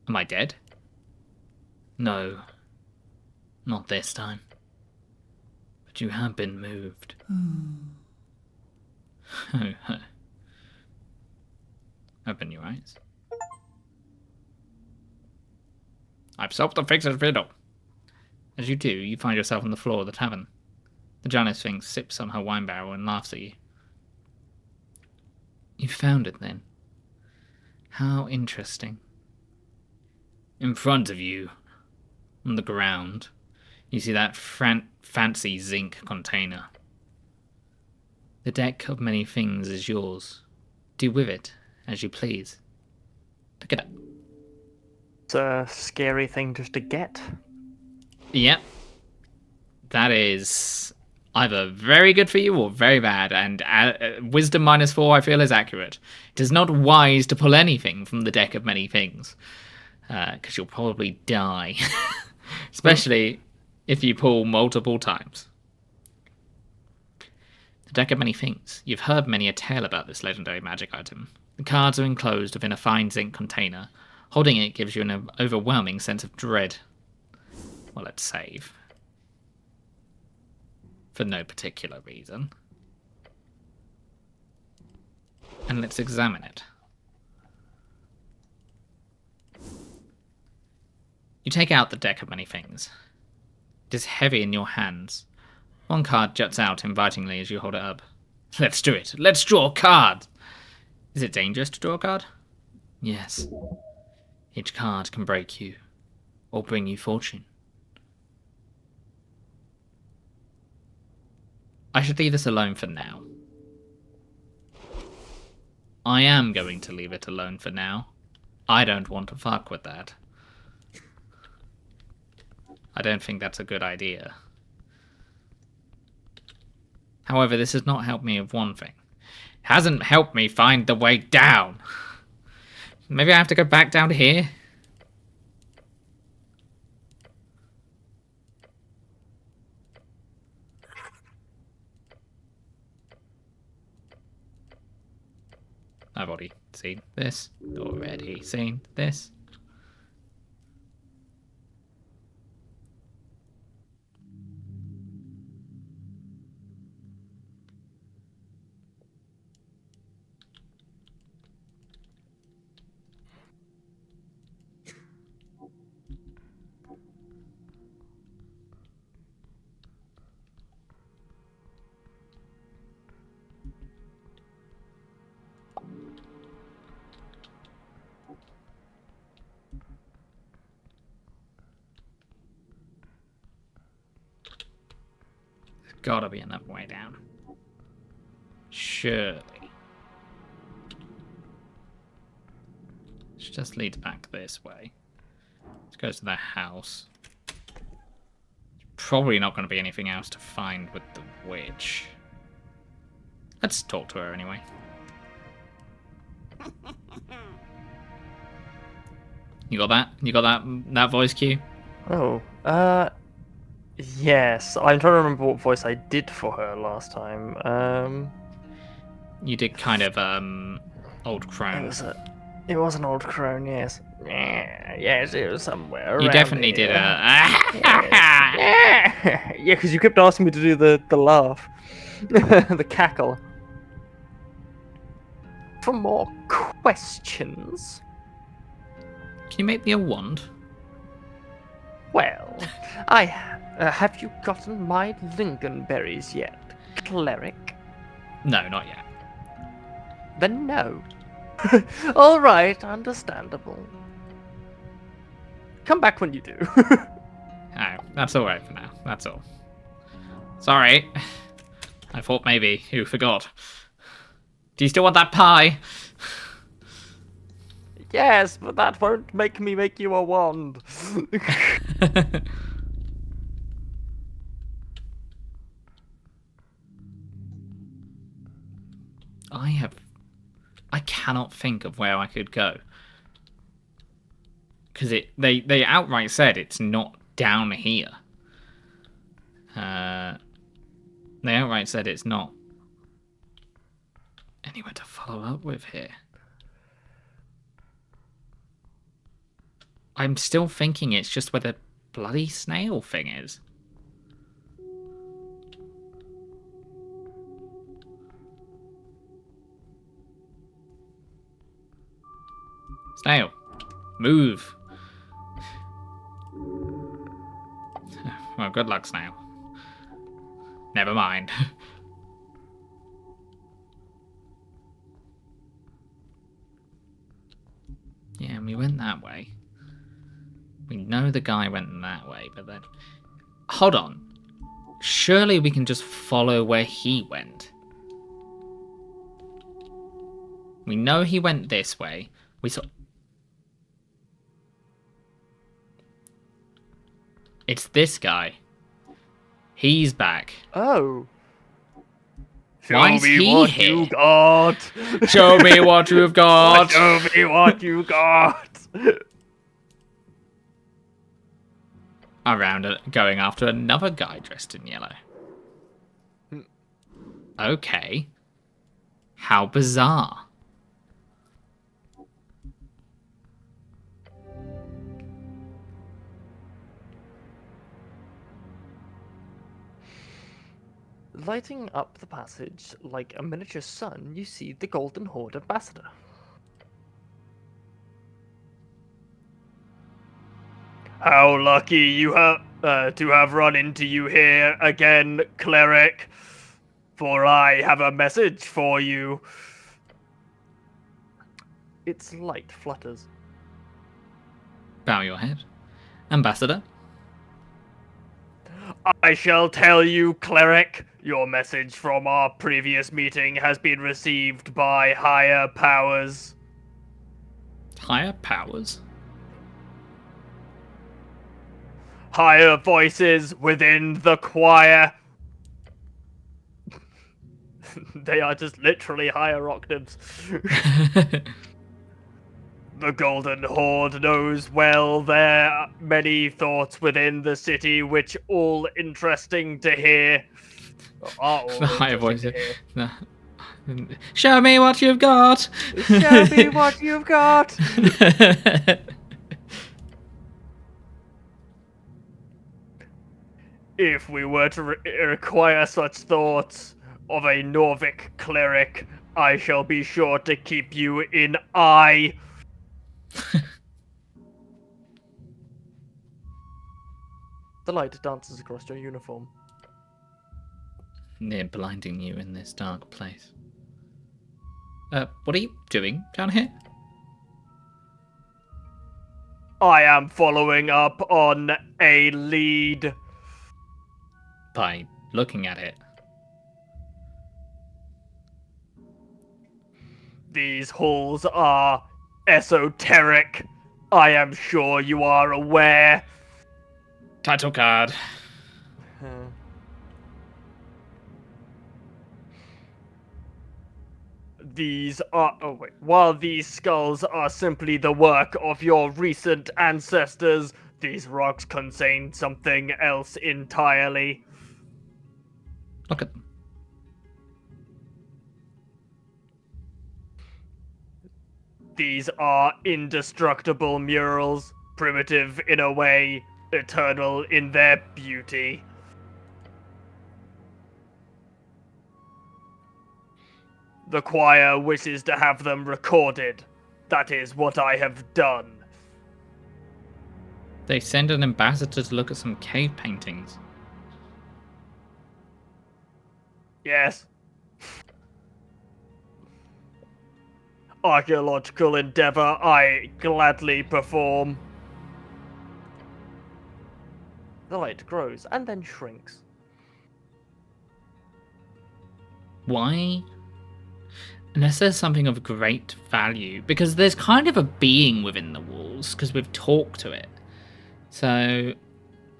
Am I dead? No, not this time. But you have been moved. Open your eyes. I've solved the fixer's riddle. As you do, you find yourself on the floor of the tavern. The giant sphinx sips on her wine barrel and laughs at you. You found it then. How interesting. In front of you, on the ground, you see that fancy zinc container. The deck of many things is yours. Do with it as you please. Pick it up. It's a scary thing just to get. Yep. That is either very good for you or very bad, and wisdom -4 I feel is accurate. It is not wise to pull anything from the deck of many things, because you'll probably die. Especially if you pull multiple times. The deck of many things. You've heard many a tale about this legendary magic item. The cards are enclosed within a fine zinc container. Holding it gives you an overwhelming sense of dread. Well, let's save. For no particular reason. And let's examine it. You take out the deck of many things. It is heavy in your hands. One card juts out invitingly as you hold it up. Let's do it. Let's draw a card. Is it dangerous to draw a card? Yes. Each card can break you, or bring you fortune. I should leave this alone for now. I am going to leave it alone for now. I don't want to fuck with that. I don't think that's a good idea. However, this has not helped me with one thing. It hasn't helped me find the way down. Maybe I have to go back down here? I've already seen this. Already seen this. Gotta be another way down. Surely. It just leads back this way. Let's go to the house. Probably not going to be anything else to find with the witch. Let's talk to her anyway. You got that? You got that voice cue? Oh, yes. I'm trying to remember what voice I did for her last time. You did kind of old crone. It was an old crone, yes. Yes, it was somewhere around You definitely did yeah, because you kept asking me to do the laugh. The cackle. For more questions? Can you make me a wand? Well, have you gotten my lingonberries yet, cleric? No, not yet. Then no. All right, understandable. Come back when you do. Oh, that's all right for now. That's all. Sorry. I thought maybe you forgot. Do you still want that pie? Yes, but that won't make me make you a wand. I cannot think of where I could go. Because they outright said it's not down here. They outright said it's not anywhere to follow up with here. I'm still thinking it's just where the bloody snail thing is. Snail, move. Well, good luck, snail. Never mind. Yeah, we went that way. We know the guy went that way, but then... Hold on. Surely we can just follow where he went. We know he went this way. We saw... It's this guy. He's back. Oh. Why is he what here? you got. Show me what you've got. Show me what you got. Around going after another guy dressed in yellow. Okay. How bizarre. Lighting up the passage like a miniature sun, you see the Golden Horde ambassador. How lucky you have to have run into you here again, cleric. For I have a message for you. Its light flutters. Bow your head. Ambassador? I shall tell you, cleric. Your message from our previous meeting has been received by higher powers. Higher powers? Higher voices within the choir. They are just literally higher octaves. The Golden Horde knows well there are many thoughts within the city which all interesting to hear. Are all The higher interesting voice. to hear. Show me what you've got. Show me what you've got. If we were to require such thoughts of a Norvic cleric, I shall be sure to keep you in eye. The light dances across your uniform. Near blinding you in this dark place. What are you doing down here? I am following up on a lead. By looking at it. These halls are esoteric. I am sure you are aware. Title card. These are... Oh, wait. While these skulls are simply the work of your recent ancestors, these rocks contain something else entirely. Look at them. These are indestructible murals, primitive in a way, eternal in their beauty. The choir wishes to have them recorded. That is what I have done. They send an ambassador to look at some cave paintings. Yes. Archaeological endeavor I gladly perform. The light grows and then shrinks. Why? Unless there's something of great value, because there's kind of a being within the walls, because we've talked to it. So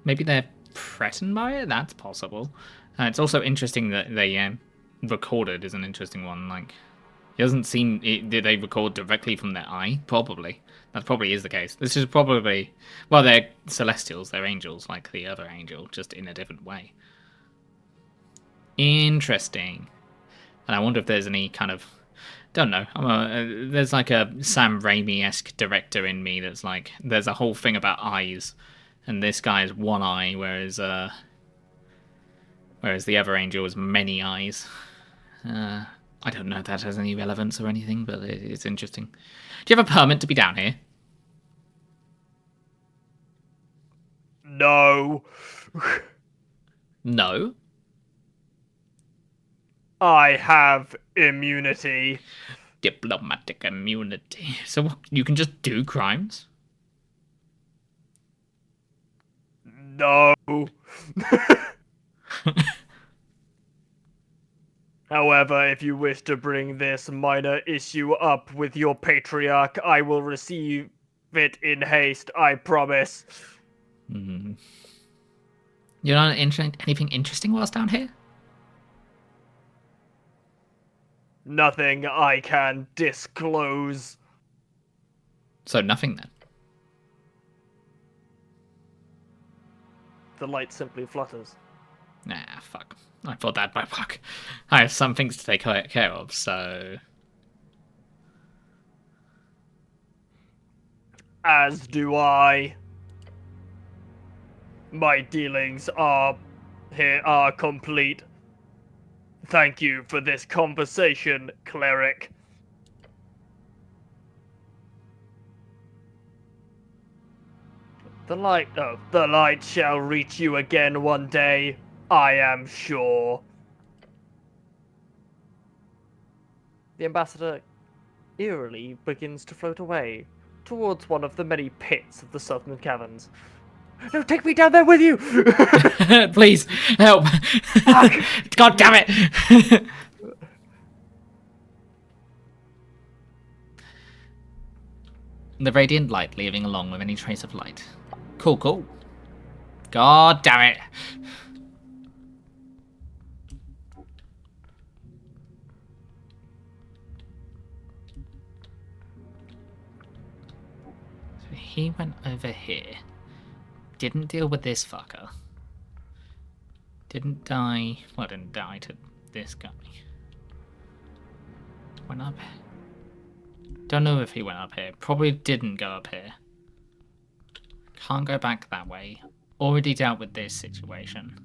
maybe they're threatened by it. That's possible. It's also interesting that they recorded is an interesting one. Like, it doesn't seem. Did they record directly from their eye? Probably. That probably is the case. This is probably. Well, they're celestials. They're angels, like the other angel, just in a different way. Interesting. And I wonder if there's any kind of. Don't know. There's like a Sam Raimi-esque director in me that's like. There's a whole thing about eyes, and this guy has one eye, whereas the other angel has many eyes. I don't know if that has any relevance or anything, but it's interesting. Do you have a permit to be down here? No. No. I have immunity. Diplomatic immunity. So you can just do crimes? No. However, if you wish to bring this minor issue up with your patriarch, I will receive it in haste, I promise. Mm. You're not anything interesting whilst down here? Nothing I can disclose. So nothing then. The light simply flutters. Nah, fuck. I thought that by fuck. I have some things to take care of, so. As do I. My dealings are complete. Thank you for this conversation, cleric. The light shall reach you again one day, I am sure. The ambassador eerily begins to float away towards one of the many pits of the Southern Caverns. No, take me down there with you! Please, help! God damn it! The radiant light leaving along with any trace of light. Cool. God damn it! So he went over here. Didn't deal with this fucker. Didn't die to this guy. Went up. Don't know if he went up here. Probably didn't go up here. Can't go back that way. Already dealt with this situation.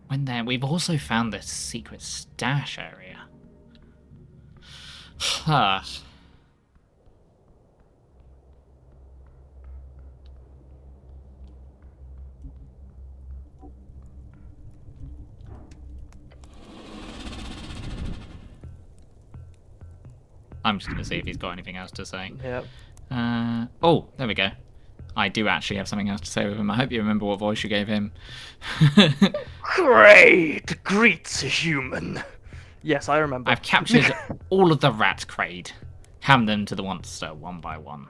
When there, we've also found this secret stash area. Huh. I'm just going to see if he's got anything else to say. Yep. Oh, there we go. I do actually have something else to say with him. I hope you remember what voice you gave him. Great greets, human. Yes, I remember. I've captured all of the rat Kraid. Hand them to the monster one by one.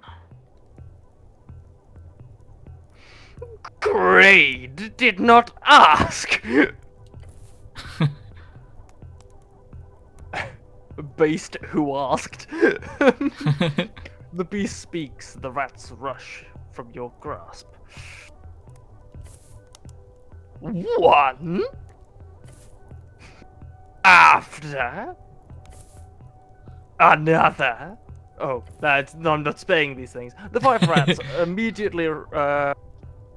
Kraid did not ask. Beast who asked. The beast speaks, the rats rush from your grasp. One after another. Oh, I'm not saying these things. The 5 rats immediately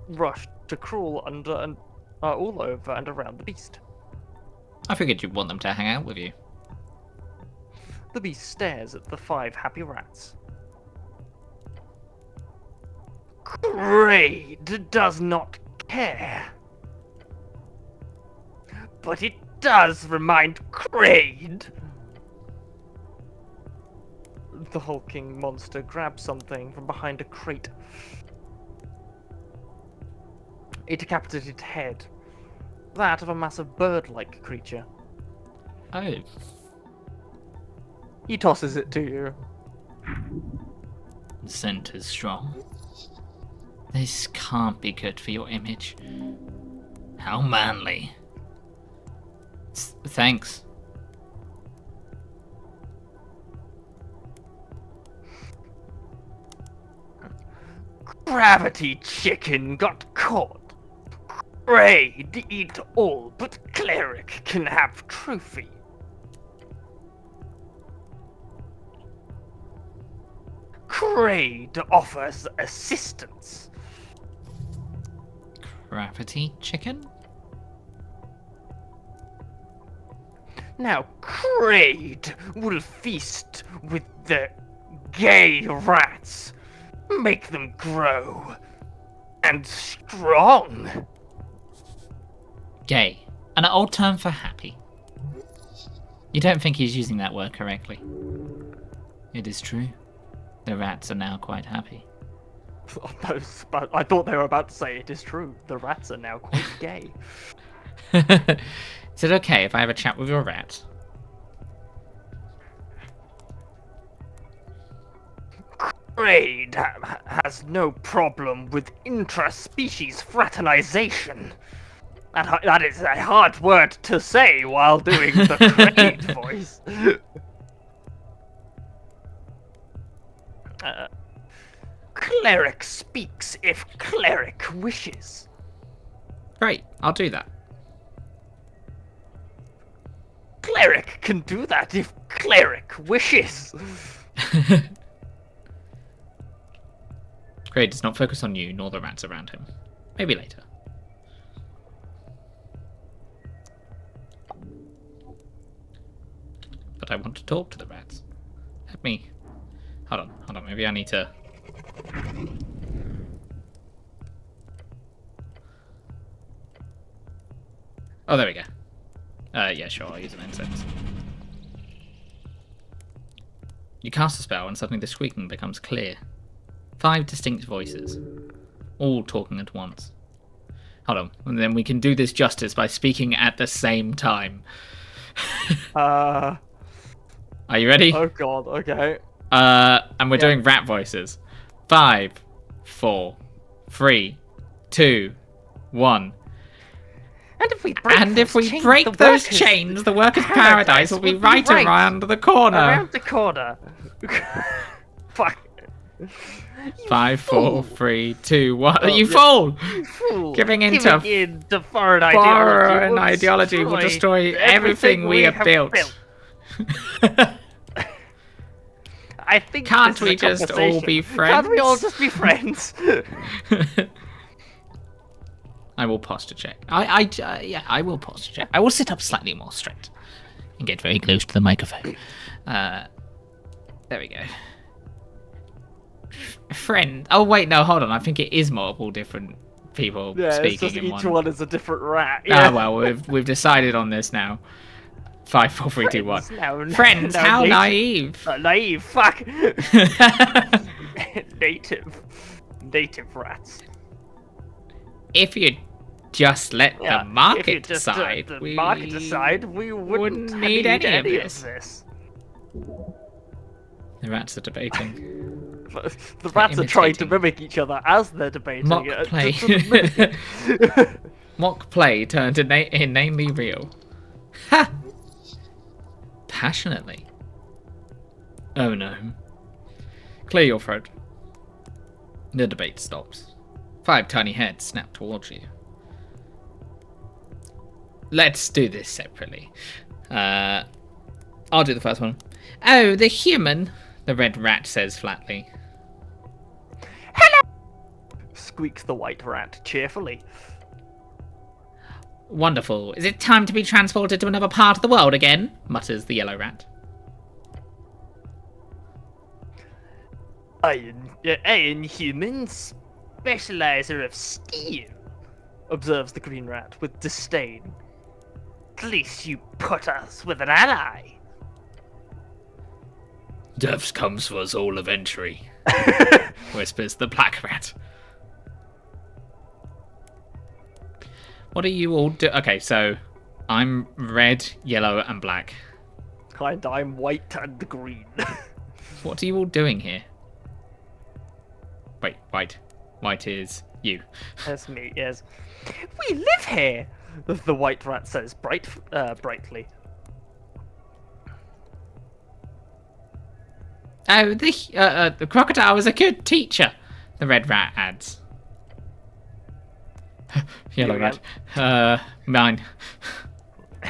rush to crawl under and all over and around the beast. I figured you'd want them to hang out with you. The beast stares at the 5 happy rats. Kraid does not care. But it does remind Kraid The hulking monster grabs something from behind a crate. A decapitated head. That of a massive bird-like creature. Oh. He tosses it to you. The scent is strong. This can't be good for your image. How manly. Thanks. Gravity chicken got caught. Raid eat all, but cleric can have trophy. Kraid offers assistance. Gravity chicken? Now Kraid will feast with the gay rats. Make them grow. And strong. Gay. An old term for happy. You don't think he's using that word correctly. It is true. The rats are now quite happy. I thought they were about to say it is true. The rats are now quite gay. Is it okay if I have a chat with your rat? Kraid has no problem with intra-species fraternization. That is a hard word to say while doing the Kraid voice. Cleric speaks if cleric wishes. Great, I'll do that. Cleric can do that if cleric wishes. Great does not focus on you nor the rats around him. Maybe later. But I want to talk to the rats. Let me... Hold on, maybe I need to... Oh, there we go. Yeah, sure, I'll use an incense. You cast a spell and suddenly the squeaking becomes clear. 5 distinct voices, all talking at once. Hold on, and then we can do this justice by speaking at the same time. Are you ready? Oh god, okay. And we're doing rat voices. 5, 4, 3, 2, 1. And if we break those chains, the workers' paradise will be right around the corner. Around the corner. Fuck. 5, 4, 3, 2, 1. Oh, You fool! You fool! Giving into foreign ideology will destroy everything we have built. I think. Can't we just all be friends? Can't we all just be friends? I will posture check. I will posture check. I will sit up slightly more straight and get very close to the microphone. There we go. Friend. Oh wait, no, hold on. I think it is multiple different people speaking it's just in each one. one is a different rat. Yeah. Ah, well, we've decided on this now. 5, 4, 3, 2, 1. Friends, now how naive. Naive, fuck. Native rats. If you just let the market decide, we wouldn't need any of this. The rats are debating. The rats are trying to mimic each other as they're debating. Mock play. Mock play turned inanely real. Ha! Passionately. Oh no. Clear your throat. The debate stops. 5 tiny heads snap towards you. Let's do this separately. I'll do the first one. Oh, the human, the red rat says flatly. Hello! Squeaks the white rat cheerfully. Wonderful. Is it time to be transported to another part of the world again? Mutters the yellow rat. Iron human specializer of steel, observes the green rat with disdain. At least you put us with an ally. Death comes for us all eventually, whispers the black rat. What are you all do? Okay, so I'm red, yellow, and black. And I'm white and green. What are you all doing here? Wait, white. White is you. That's me, yes. We live here, the white rat says brightly. Oh, the crocodile was a good teacher, the red rat adds. Yellow rat. Mine.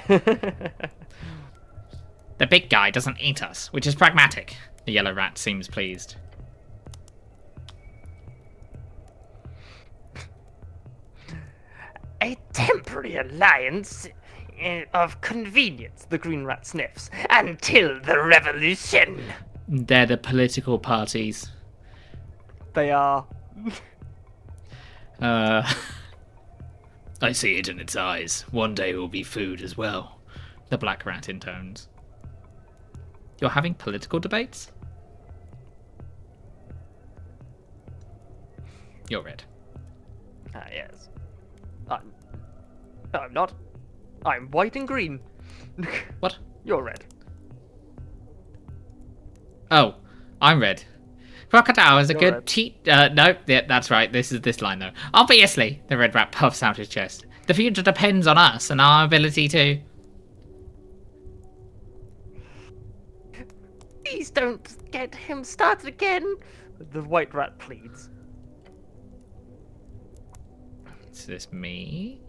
The big guy doesn't eat us, which is pragmatic. The yellow rat seems pleased. A temporary alliance of convenience, the green rat sniffs, until the revolution. They're the political parties. They are. I see it in its eyes. One day it will be food as well. The black rat intones. You're having political debates? You're red. Ah, yes. I'm not. I'm white and green. What? You're red. Oh, I'm red. Crocodile is a You're good red. no, yeah, that's right. This is this line though. Obviously, the red rat puffs out his chest. The future depends on us and our ability to. Please don't get him started again. The white rat pleads. Is this me?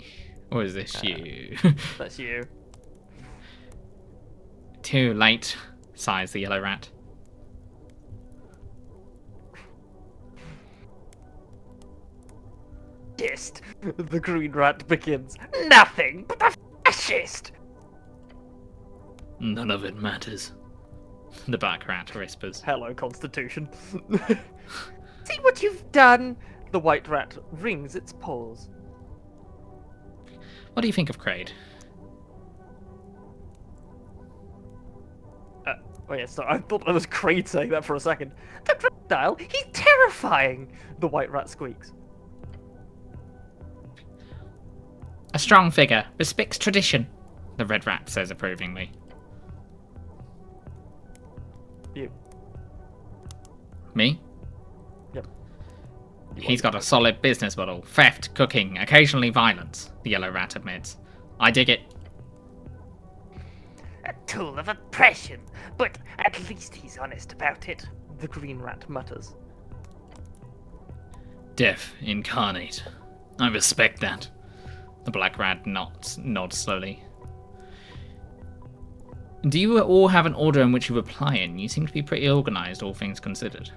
Or is this you? That's you. Too late, sighs the yellow rat. Fascist. The green rat begins. Nothing but a fascist. None of it matters. The black rat whispers. Hello, Constitution. See what you've done? The white rat wrings its paws. What do you think of Kraid? Oh yeah, sorry, I thought that was Creed saying that for a second. The crocodile, he's terrifying! The white rat squeaks. A strong figure, bespeaks tradition, the red rat says approvingly. You. Me? Yep. He's got a solid business model. Theft, cooking, occasionally violence, the yellow rat admits. I dig it. A tool of oppression, but at least he's honest about it, the green rat mutters. Death incarnate. I respect that. The black rat nods slowly. Do you all have an order in which you reply in? You seem to be pretty organised, all things considered.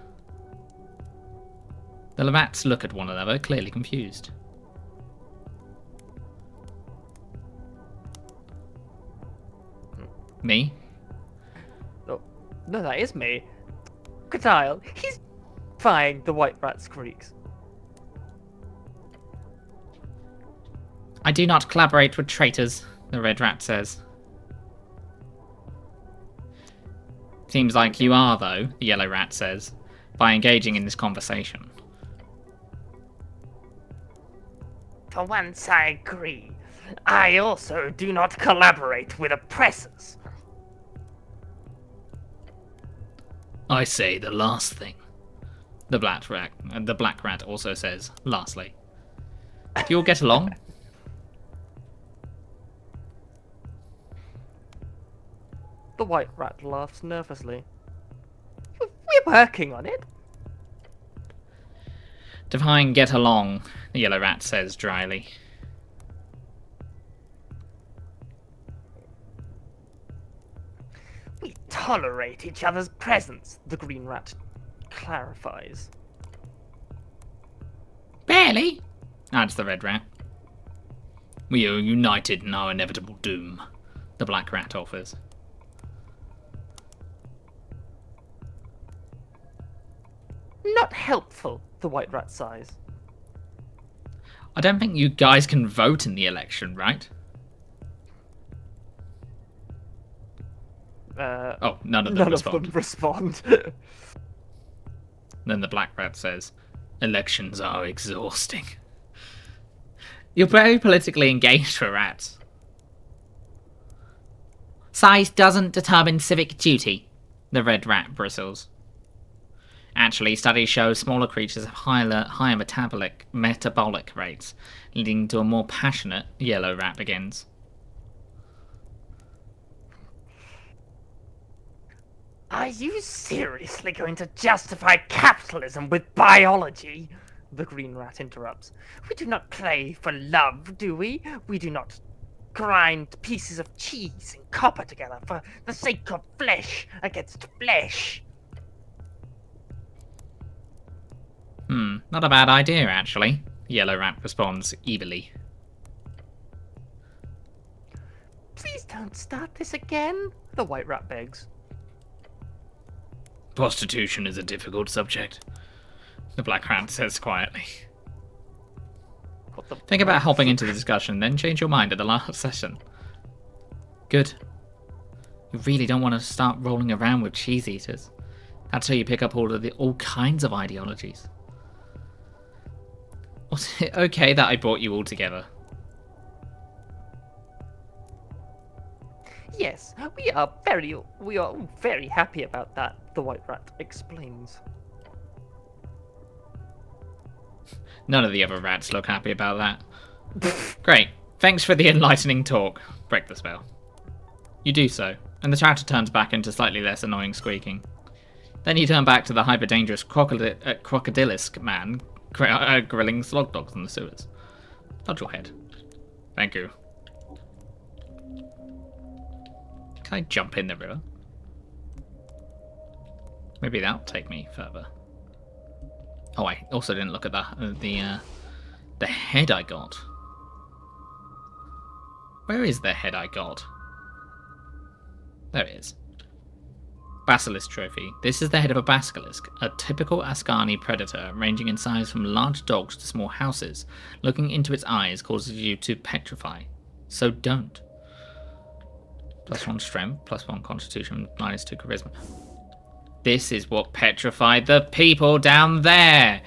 The rats look at one another, clearly confused. Me? Oh, no, that is me. Crocodile, he's fine, the white rat squeaks. I do not collaborate with traitors, the red rat says. Seems like you are, though, the yellow rat says, by engaging in this conversation. For once I agree. I also do not collaborate with oppressors. I say the last thing. The black rat also says, lastly. Do you all get along? The white rat laughs nervously. We're working on it. Define get along, the yellow rat says dryly. We tolerate each other's presence, the green rat clarifies. Barely, adds the red rat. We are united in our inevitable doom, the black rat offers. Not helpful, the white rat sighs. I don't think you guys can vote in the election, right? Oh, none of them None of respond. them respond. Then the black rat says, elections are exhausting. You're very politically engaged for rats. Size doesn't determine civic duty, the red rat bristles. Actually, studies show smaller creatures have higher metabolic rates, leading to a more passionate yellow rat begins. Are you seriously going to justify capitalism with biology? The green rat interrupts. We do not play for love, do we? We do not grind pieces of cheese and copper together for the sake of flesh against flesh. Not a bad idea, actually, Yellow Rat responds evilly. Please don't start this again, the white rat begs. Prostitution is a difficult subject, the black rat says quietly. Think about hopping into the discussion, then change your mind at the last session. Good. You really don't want to start rolling around with cheese eaters. That's how you pick up all kinds of ideologies. Was it okay that I brought you all together? Yes, we are very happy about that, the white rat explains. None of the other rats look happy about that. Great. Thanks for the enlightening talk. Break the spell. You do so, and the chatter turns back into slightly less annoying squeaking. Then you turn back to the hyper-dangerous crocodilisk man grilling slog dogs in the sewers. Nod your head. Thank you. Can I jump in the river? Maybe that'll take me further. Oh, I also didn't look at the head I got. Where is the head I got? There it is. Basilisk trophy. This is the head of a basilisk, a typical Ascani predator, ranging in size from large dogs to small houses. Looking into its eyes causes you to petrify. So don't. +1 strength, +1 constitution, -2 charisma. This is what petrified the people down there!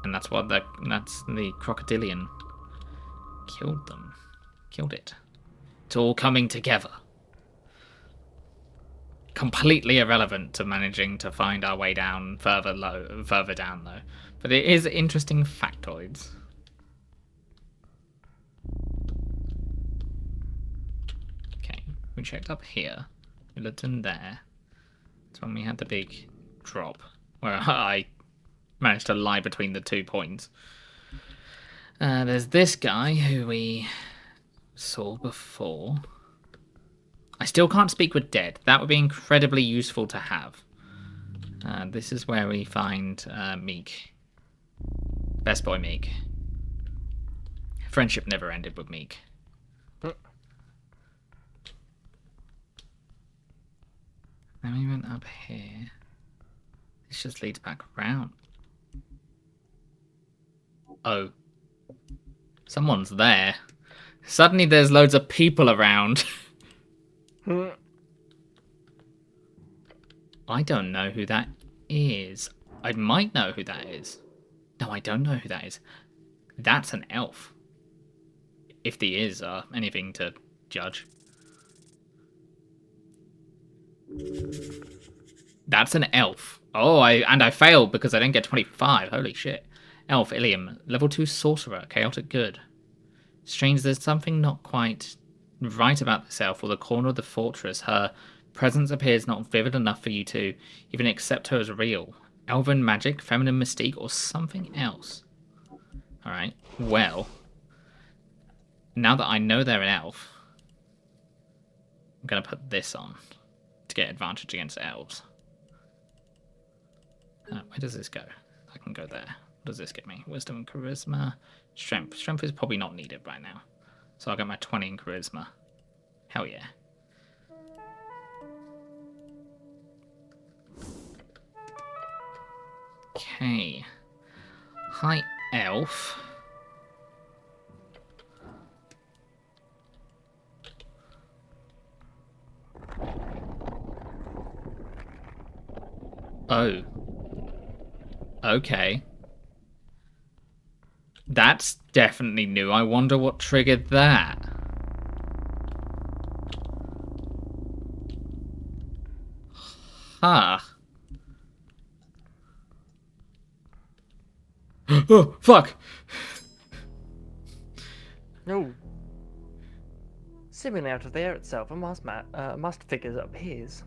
And that's the crocodilian killed them. Killed it. It's all coming together. Completely irrelevant to managing to find our way down further down though. But it is interesting factoids. Okay, we checked up here. We looked in there. That's when we had the big drop where I managed to lie between the 2 points. There's this guy who we saw before. I still can't speak with dead. That would be incredibly useful to have. This is where we find Meek. Best boy Meek. Friendship never ended with Meek. Then we went up here. This just leads back around. Oh. Someone's there. Suddenly there's loads of people around. I don't know who that is. I might know who that is. No, I don't know who that is. That's an elf. If the is anything to judge. That's an elf. Oh, I failed because I didn't get 25. Holy shit. Elf, Ilium, level 2 sorcerer, chaotic good. Strange, there's something not quite right about this elf or the corner of the fortress. Her presence appears not vivid enough for you to even accept her as real. Elven magic, feminine mystique, or something else. Alright, well, now that I know they're an elf, I'm going to put this on to get advantage against elves. Where does this go? I can go there. What does this get me? Wisdom, charisma, strength. Strength is probably not needed right now. So I'll get my 20 in charisma. Hell yeah. Okay. Hi, elf. Oh. Okay. That's definitely new. I wonder what triggered that. Huh. Oh, fuck! No. Seemingly out of the air itself, a must figure appears.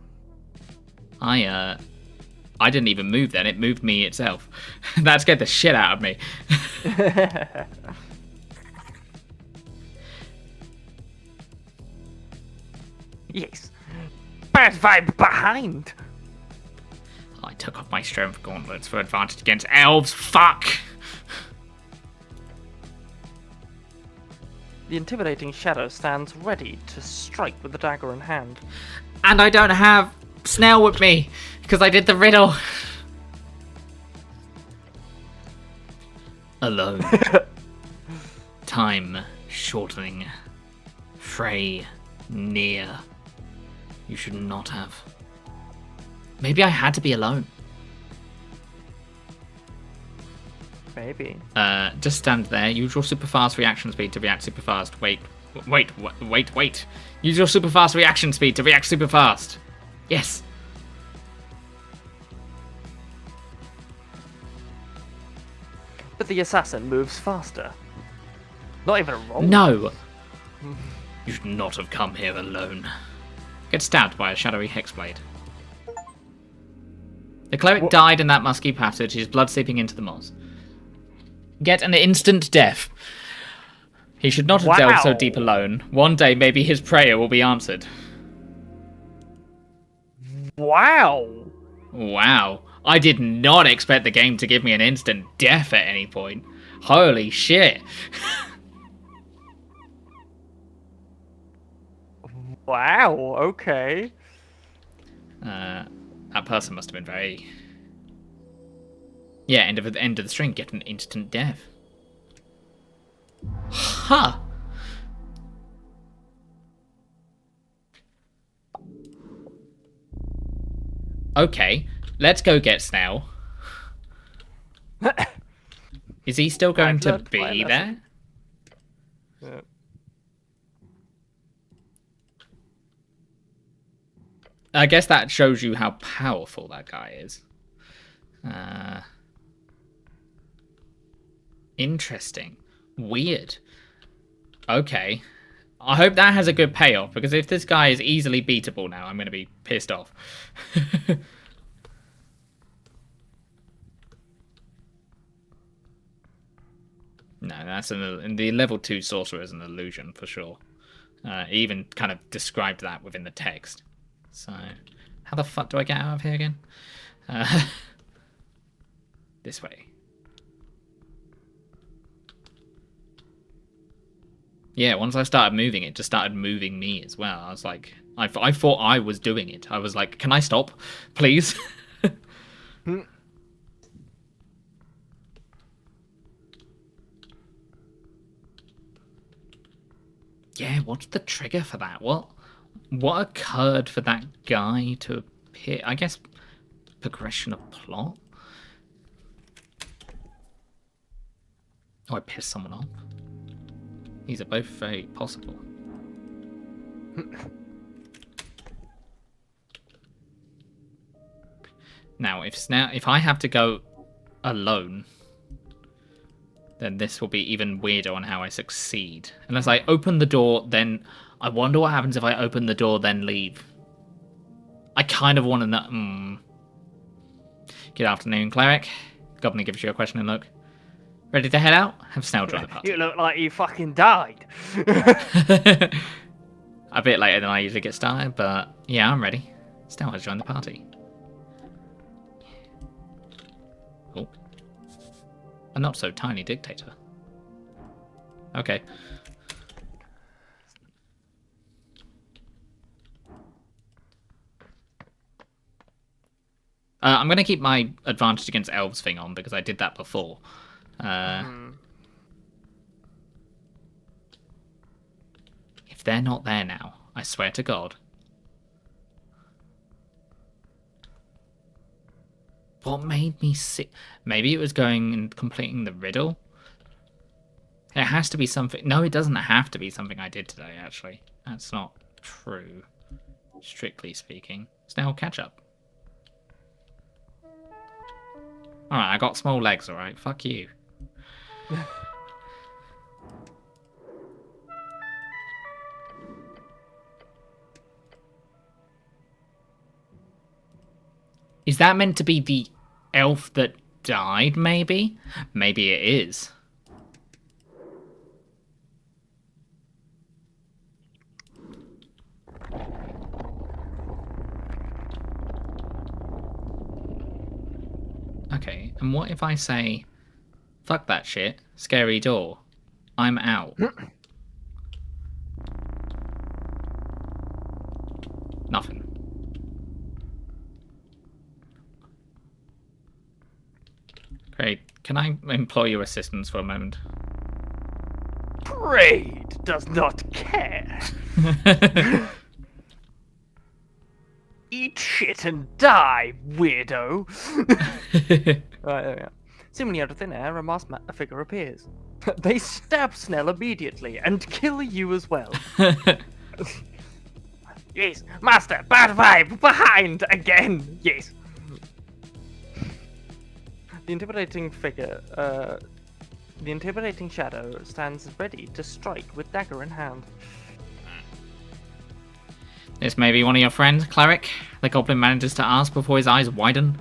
I didn't even move then. It moved me itself. That scared the shit out of me. Yes. Bad vibe behind. I took off my strength gauntlets for advantage against elves. Fuck! The intimidating shadow stands ready to strike with the dagger in hand. And I don't have Snail with me because I did the riddle. Alone. Time shortening. Fray near. You should not have. Maybe I had to be alone. Maybe. Just stand there. Use your super fast reaction speed to react super fast. Wait. Use your super fast reaction speed to react super fast. Yes. But the assassin moves faster. Not even a roll. No. You should not have come here alone. Get stabbed by a shadowy hexblade. The cleric died in that musky passage, his blood seeping into the moss. Get an instant death. He should not have delved so deep alone. One day, maybe his prayer will be answered. Wow. Wow. I did not expect the game to give me an instant death at any point. Holy shit. Wow, okay. That person must have been very... Yeah, end of the string, get an instant death. Huh. Okay, let's go get Snail. Is he still going to be there? Yeah. I guess that shows you how powerful that guy is. Interesting. Weird. Okay. I hope that has a good payoff, because if this guy is easily beatable now, I'm going to be pissed off. No, that's the level 2 sorcerer is an illusion for sure. He even kind of described that within the text. So, how the fuck do I get out of here again? This way. Yeah, once I started moving, it just started moving me as well. I was like, I thought I was doing it. I was like, can I stop, please? Yeah, what's the trigger for that? What occurred for that guy to appear? I guess progression of plot. Oh, I pissed someone off. These are both very possible. Now, if I have to go alone, then this will be even weirder on how I succeed. Unless I open the door, then I wonder what happens if I open the door, then leave. I kind of want to know. Good afternoon, cleric. Goblin gives you a questioning look. Ready to head out? Have Snail join the party. You look like you fucking died. A bit later than I usually get started, but yeah, I'm ready. Snail has joined the party. Oh. A not so tiny dictator. Okay. I'm going to keep my advantage against elves thing on because I did that before. If they're not there now, I swear to God. What made me sick? Maybe it was going and completing the riddle. It has to be something. No, it doesn't have to be something I did today, actually. That's not true, strictly speaking. It's now catch up. Alright, I got small legs, alright? Fuck you. Is that meant to be the elf that died, maybe? Maybe it is. Okay, and what if I say, fuck that shit, scary door, I'm out. Nothing. Great. Can I implore your assistance for a moment? Braid does not care. Eat shit and die, weirdo. Right, there we are. Seemingly out of thin air, a masked figure appears. They stab Snell immediately and kill you as well. Yes, Master, bad vibe, behind again. Yes. The intimidating figure, the intimidating shadow stands ready to strike with dagger in hand. This may be one of your friends, cleric. The goblin manages to ask before his eyes widen.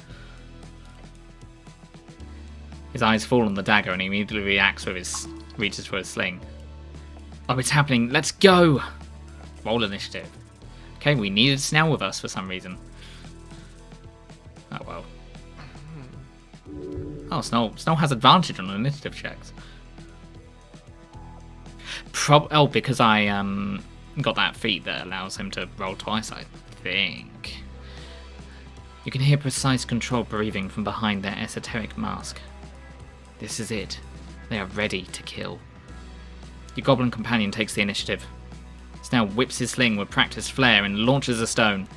His eyes fall on the dagger and he immediately reacts with reaches for his sling. Oh, it's happening. Let's go! Roll initiative. Okay, we needed Snell with us for some reason. Oh well. Oh, Snell has advantage on initiative checks. Because I got that feat that allows him to roll twice, I think. You can hear precise controlled breathing from behind their esoteric mask. This is it. They are ready to kill. Your goblin companion takes the initiative. Snell whips his sling with practiced flair and launches a stone.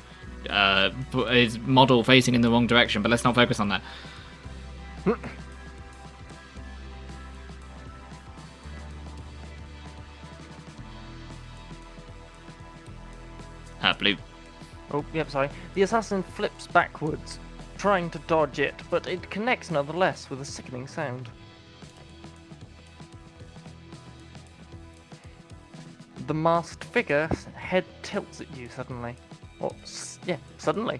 His model facing in the wrong direction, but let's not focus on that. Blue. Oh, yep, sorry. The assassin flips backwards, trying to dodge it, but it connects nonetheless with a sickening sound. The masked figure's head tilts at you suddenly. Or, yeah, suddenly.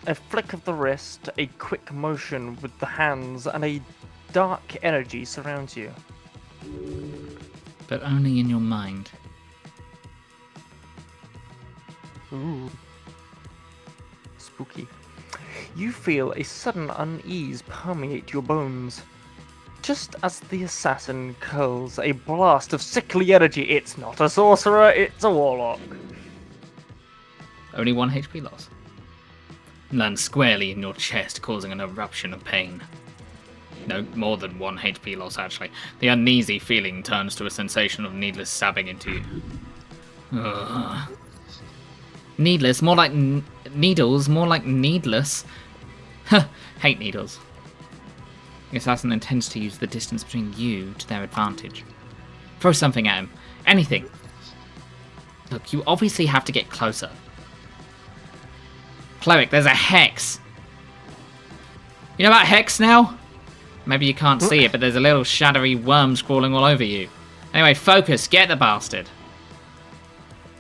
A flick of the wrist, a quick motion with the hands, and a dark energy surrounds you. But only in your mind. Ooh. Spooky. You feel a sudden unease permeate your bones. Just as the assassin curls a blast of sickly energy, it's not a sorcerer, it's a warlock. Only 1 HP loss. Lands squarely in your chest, causing an eruption of pain. No, more than 1 HP loss, actually. The uneasy feeling turns to a sensation of needless stabbing into you. Ugh. Needless, more like needles, more like needless. Huh, hate needles. The assassin intends to use the distance between you to their advantage. Throw something at him. Anything. Look, you obviously have to get closer. Cleric, there's a hex. You know about hex now? Maybe you can't see it, but there's a little shadowy worm crawling all over you. Anyway, focus. Get the bastard.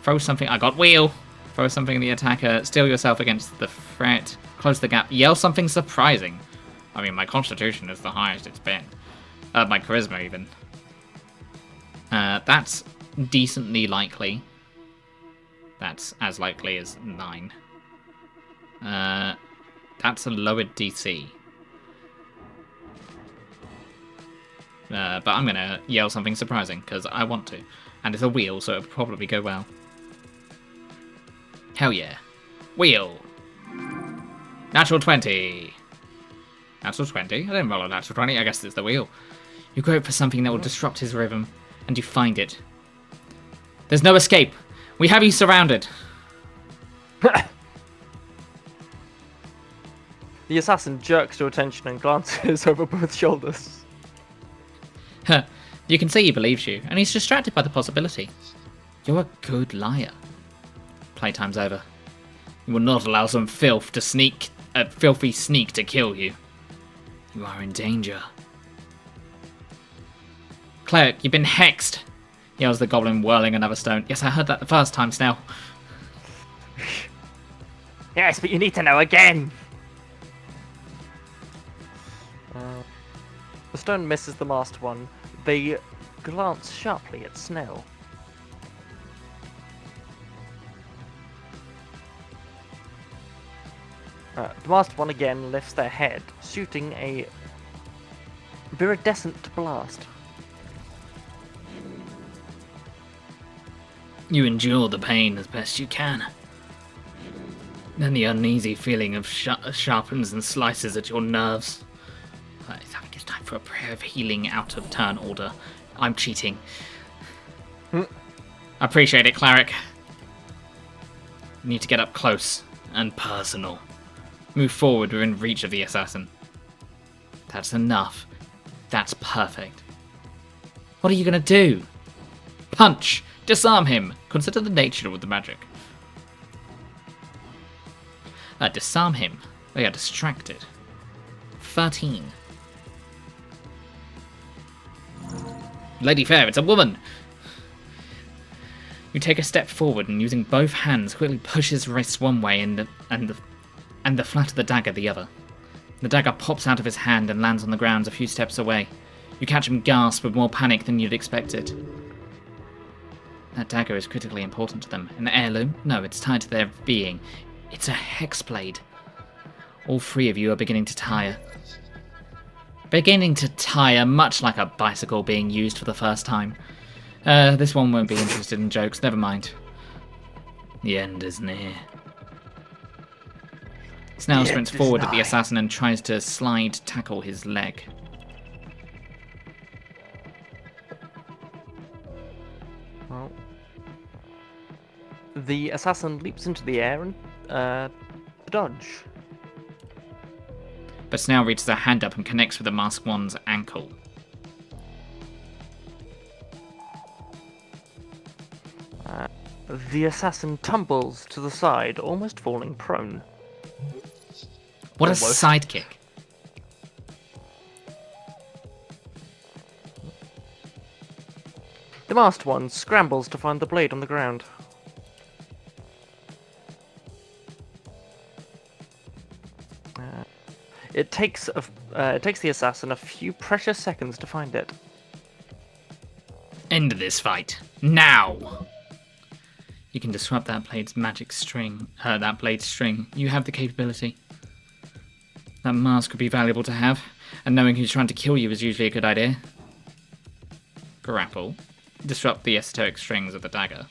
Throw something. I got wheel. Throw something at the attacker. Steel yourself against the threat. Close the gap. Yell something surprising. I mean, my constitution is the highest it's been. My charisma, even. That's decently likely. That's as likely as 9. That's a lowered DC. But I'm going to yell something surprising, because I want to. And it's a wheel, so it'll probably go well. Hell yeah. Wheel. Natural 20. Natural 20? I didn't roll a natural 20. I guess it's the wheel. You grope for something that will disrupt his rhythm, and you find it. There's no escape. We have you surrounded. The assassin jerks to attention and glances over both shoulders. You can see he believes you, and he's distracted by the possibility. You're a good liar. Playtime's over. You will not allow some filthy sneak to kill you. You are in danger. Cleric, you've been hexed, yells the goblin, whirling another stone. Yes, I heard that the first time, Snell. Yes, but you need to know again. The stone misses the masked one. They glance sharply at Snell. The masked one again lifts their head, shooting a viridescent blast. You endure the pain as best you can. Then the uneasy feeling of sharpens and slices at your nerves. I think it's time for a prayer of healing out of turn order. I'm cheating. I appreciate it, cleric. You need to get up close and personal. Move forward within reach of the assassin. That's enough. That's perfect. What are you going to do? Punch! Disarm him! Consider the nature of the magic. Disarm him. They are distracted. 13. Lady Fair, it's a woman! You take a step forward and using both hands quickly push his wrist one way and the flat of the dagger the other. The dagger pops out of his hand and lands on the ground a few steps away. You catch him gasp with more panic than you'd expected. That dagger is critically important to them. An heirloom? No, it's tied to their being. It's a hex blade. All three of you are beginning to tire. Beginning to tire, much like a bicycle being used for the first time. This one won't be interested in jokes, never mind. The end is near. Snell sprints forward at the assassin and tries to slide tackle his leg. Well, the assassin leaps into the air and dodge. But Snell reaches a hand up and connects with the masked one's ankle. The assassin tumbles to the side, almost falling prone. What a sidekick. The masked one scrambles to find the blade on the ground. It takes the assassin a few precious seconds to find it. End this fight. Now! You can disrupt that blade's magic string. That blade's string. You have the capability. That mask could be valuable to have, and knowing who's trying to kill you is usually a good idea. Grapple. Disrupt the esoteric strings of the dagger.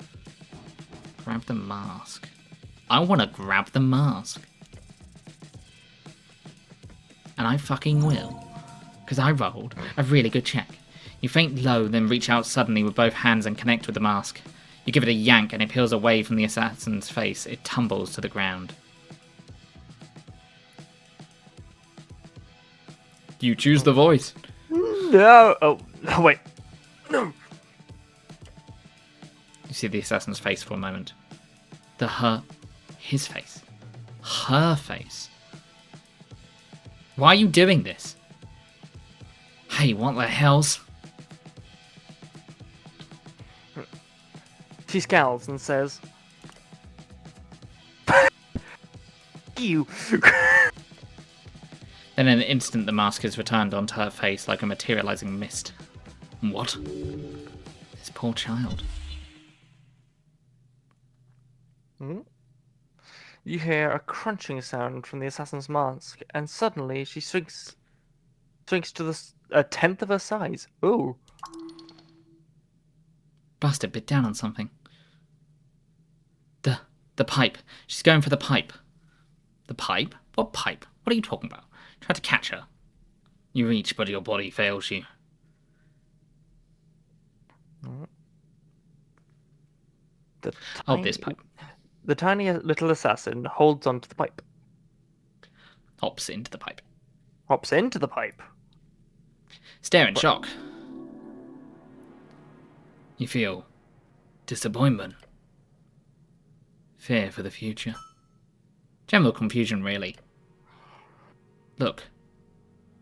Grab the mask. I want to grab the mask. And I fucking will. Because I rolled a really good check. You feint low, then reach out suddenly with both hands and connect with the mask. You give it a yank and it peels away from the assassin's face. It tumbles to the ground. You choose the voice. No! Oh, wait. No! You see the assassin's face for a moment. His face. Her face. Why are you doing this? Hey, what the hell's... She scowls and says, you. Then in an instant the mask is returned onto her face like a materializing mist. What? This poor child. You hear a crunching sound from the assassin's mask, and suddenly she shrinks to a tenth of her size. Ooh. Bastard bit down on something. The pipe. She's going for the pipe. The pipe? What pipe? What are you talking about? Try to catch her. You reach, but your body fails you. Oh, this pipe. The tiny little assassin holds onto the pipe. Hops into the pipe. Hops into the pipe. Stare in shock. You feel disappointment. Fear for the future. General confusion, really. Look.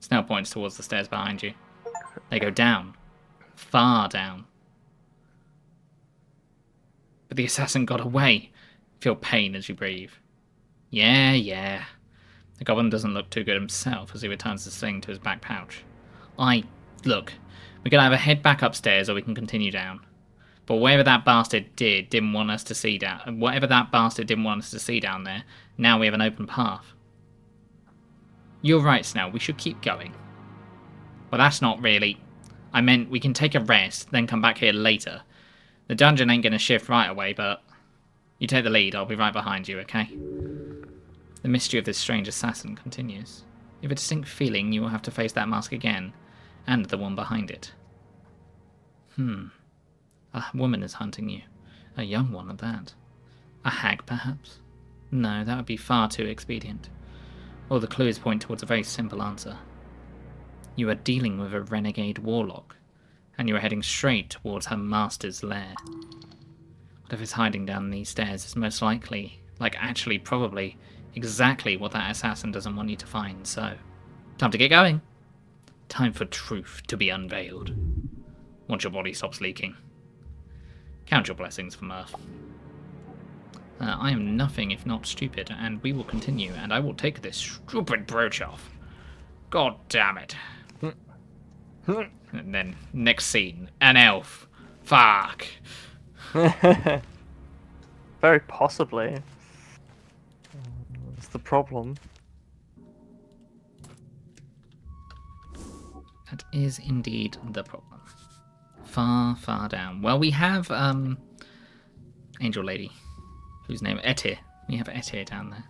Snell points towards the stairs behind you. They go down. Far down. But the assassin got away. Feel pain as you breathe. Yeah. The goblin doesn't look too good himself as he returns the sling to his back pouch. Look, we can either head back upstairs or we can continue down. But whatever that bastard didn't want us to see down there, now we have an open path. You're right, Snell, we should keep going. Well, that's not really... I meant we can take a rest, then come back here later. The dungeon ain't gonna shift right away, but... You take the lead, I'll be right behind you, okay? The mystery of this strange assassin continues. You have a distinct feeling you will have to face that mask again, and the one behind it. A woman is hunting you. A young one at that. A hag, perhaps? No, that would be far too expedient. All the clues point towards a very simple answer. You are dealing with a renegade warlock, and you are heading straight towards her master's lair. Whatever's hiding down these stairs is most likely, probably, exactly what that assassin doesn't want you to find, so... Time to get going. Time for truth to be unveiled. Once your body stops leaking. Count your blessings from Earth. I am nothing if not stupid, and we will continue, and I will take this stupid brooch off. God damn it. And then, next scene, an elf. Fuck. Very possibly. That's the problem. That is indeed the problem. Far down. Well, we have, Angel Lady, whose name, Etir. We have Etir down there.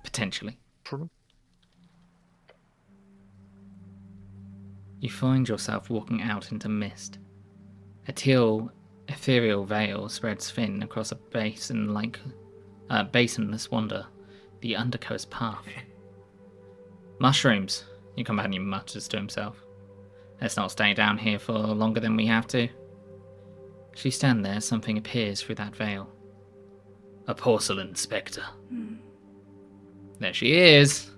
Potentially. True. You find yourself walking out into mist. A teal, ethereal veil spreads thin across a basinless wonder, the Undercoast Path. Mushrooms, your companion mutters to himself. Let's not stay down here for longer than we have to. As you stand there, something appears through that veil. A porcelain spectre. There she is.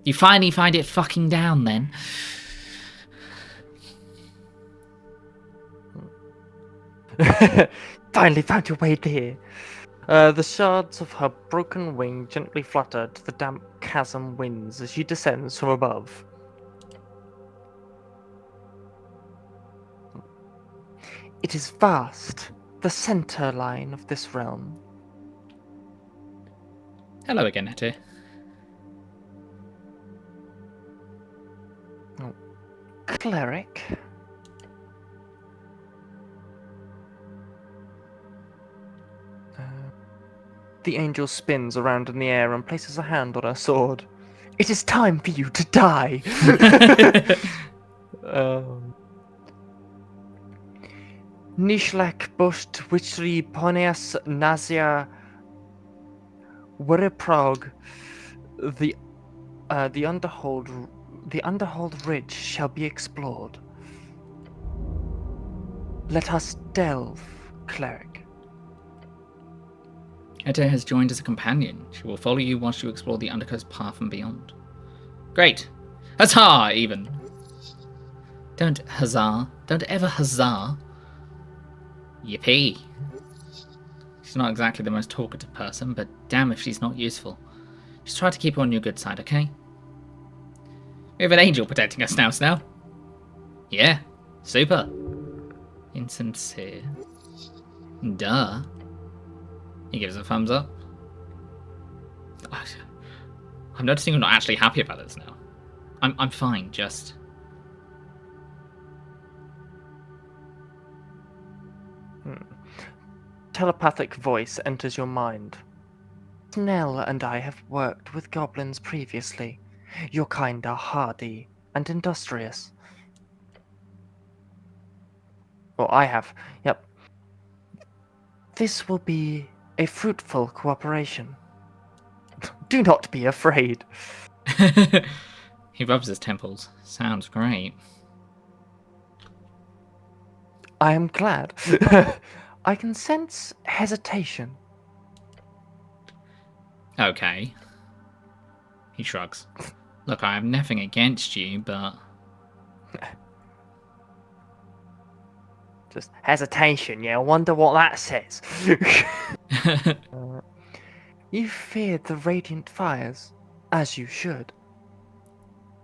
You finally find it fucking down then. Finally found your way there. The shards of her broken wing gently flutter to the damp chasm winds as she descends from above. It is vast, the center line of this realm. Hello again, Etir. Oh. Cleric? The angel spins around in the air and places a hand on her sword. It is time for you to die! Nishlek Bust Wichri Poneas Nazia Wuriprog. The Underhold Ridge shall be explored. Let us delve, cleric. Etir has joined as a companion. She will follow you whilst you explore the Undercoast Path and beyond. Great! Huzzah, even! Don't ever huzzah. Yippee. She's not exactly the most talkative person, but damn if she's not useful. Just try to keep her on your good side, okay? We have an angel protecting us now, Snell. Yeah, super. Insincere. Duh. He gives a thumbs up. I'm noticing you're not actually happy about this now. I'm fine, just... Telepathic voice enters your mind. Snell and I have worked with goblins previously. Your kind are hardy and industrious. Well, I have. Yep. This will be a fruitful cooperation. Do not be afraid. He rubs his temples. Sounds great. I am glad. I can sense hesitation. Okay. He shrugs. Look, I have nothing against you, but... Just hesitation, yeah, I wonder what that says. You feared the radiant fires, as you should.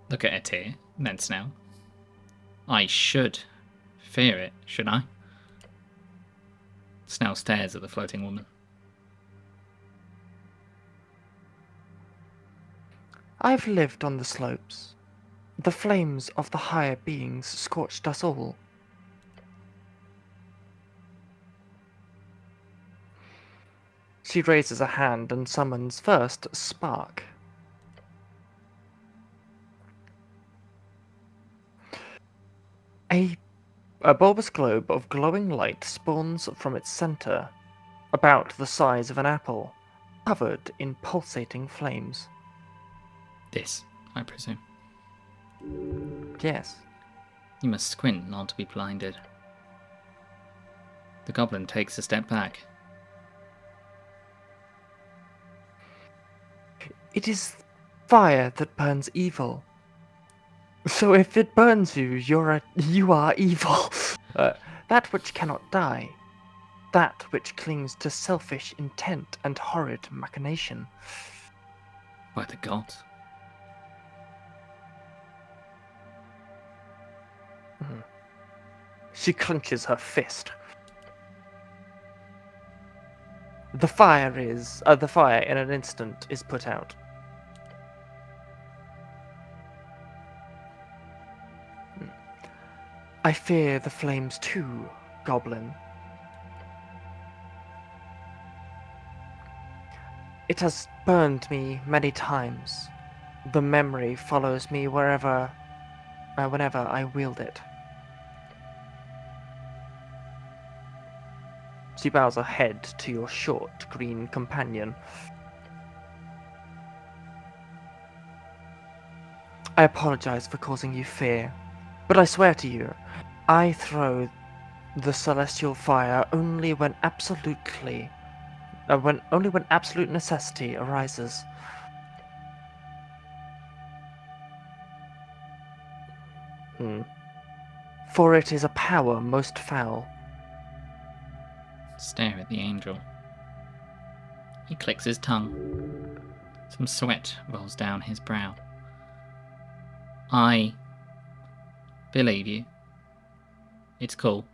Look at it here, then Snell. I should fear it, should I? Snell stares at the floating woman. I've lived on the slopes. The flames of the higher beings scorched us all. She raises a hand and summons first Spark. A bulbous globe of glowing light spawns from its center, about the size of an apple, covered in pulsating flames. This, I presume. Yes. You must squint not to be blinded. The goblin takes a step back. It is fire that burns evil. So if it burns you, you are evil. That which cannot die. That which clings to selfish intent and horrid machination. By the gods. She clenches her fist. The fire in an instant is put out. I fear the flames too, Goblin. It has burned me many times. The memory follows me whenever I wield it. She bows her head to your short green companion. I apologize for causing you fear, but I swear to you, I throw the celestial fire only when absolute necessity arises. For it is a power most foul. Stare at the angel. He clicks his tongue. Some sweat rolls down his brow. I believe you. It's cool.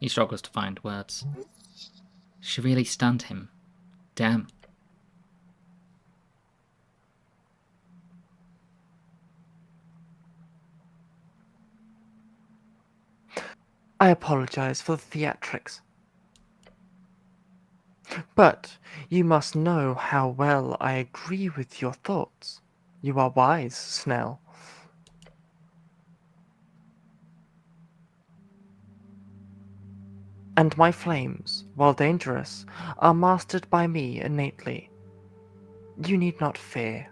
He struggles to find words. She really stunned him. Damn. I apologize for the theatrics. But you must know how well I agree with your thoughts. You are wise, Snell. And my flames, while dangerous, are mastered by me innately. You need not fear.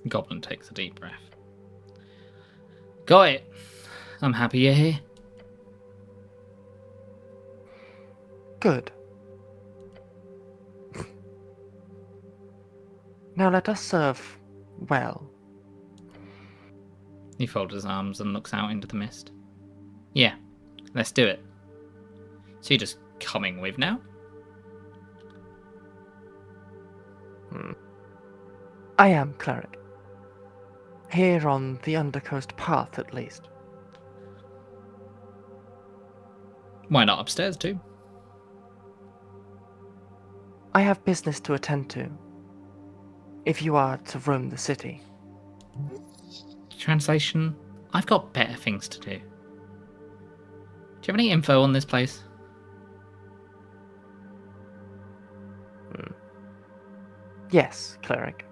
Goblin takes a deep breath. Got it. I'm happy you're here. Good. Now let us serve well. He folds his arms and looks out into the mist. Yeah, let's do it. So you're just coming with now? I am cleric. Here on the Undercoast path, at least. Why not upstairs too? I have business to attend to. If you are to roam the city. Translation, I've got better things to do. Do you have any info on this place? Yes, cleric.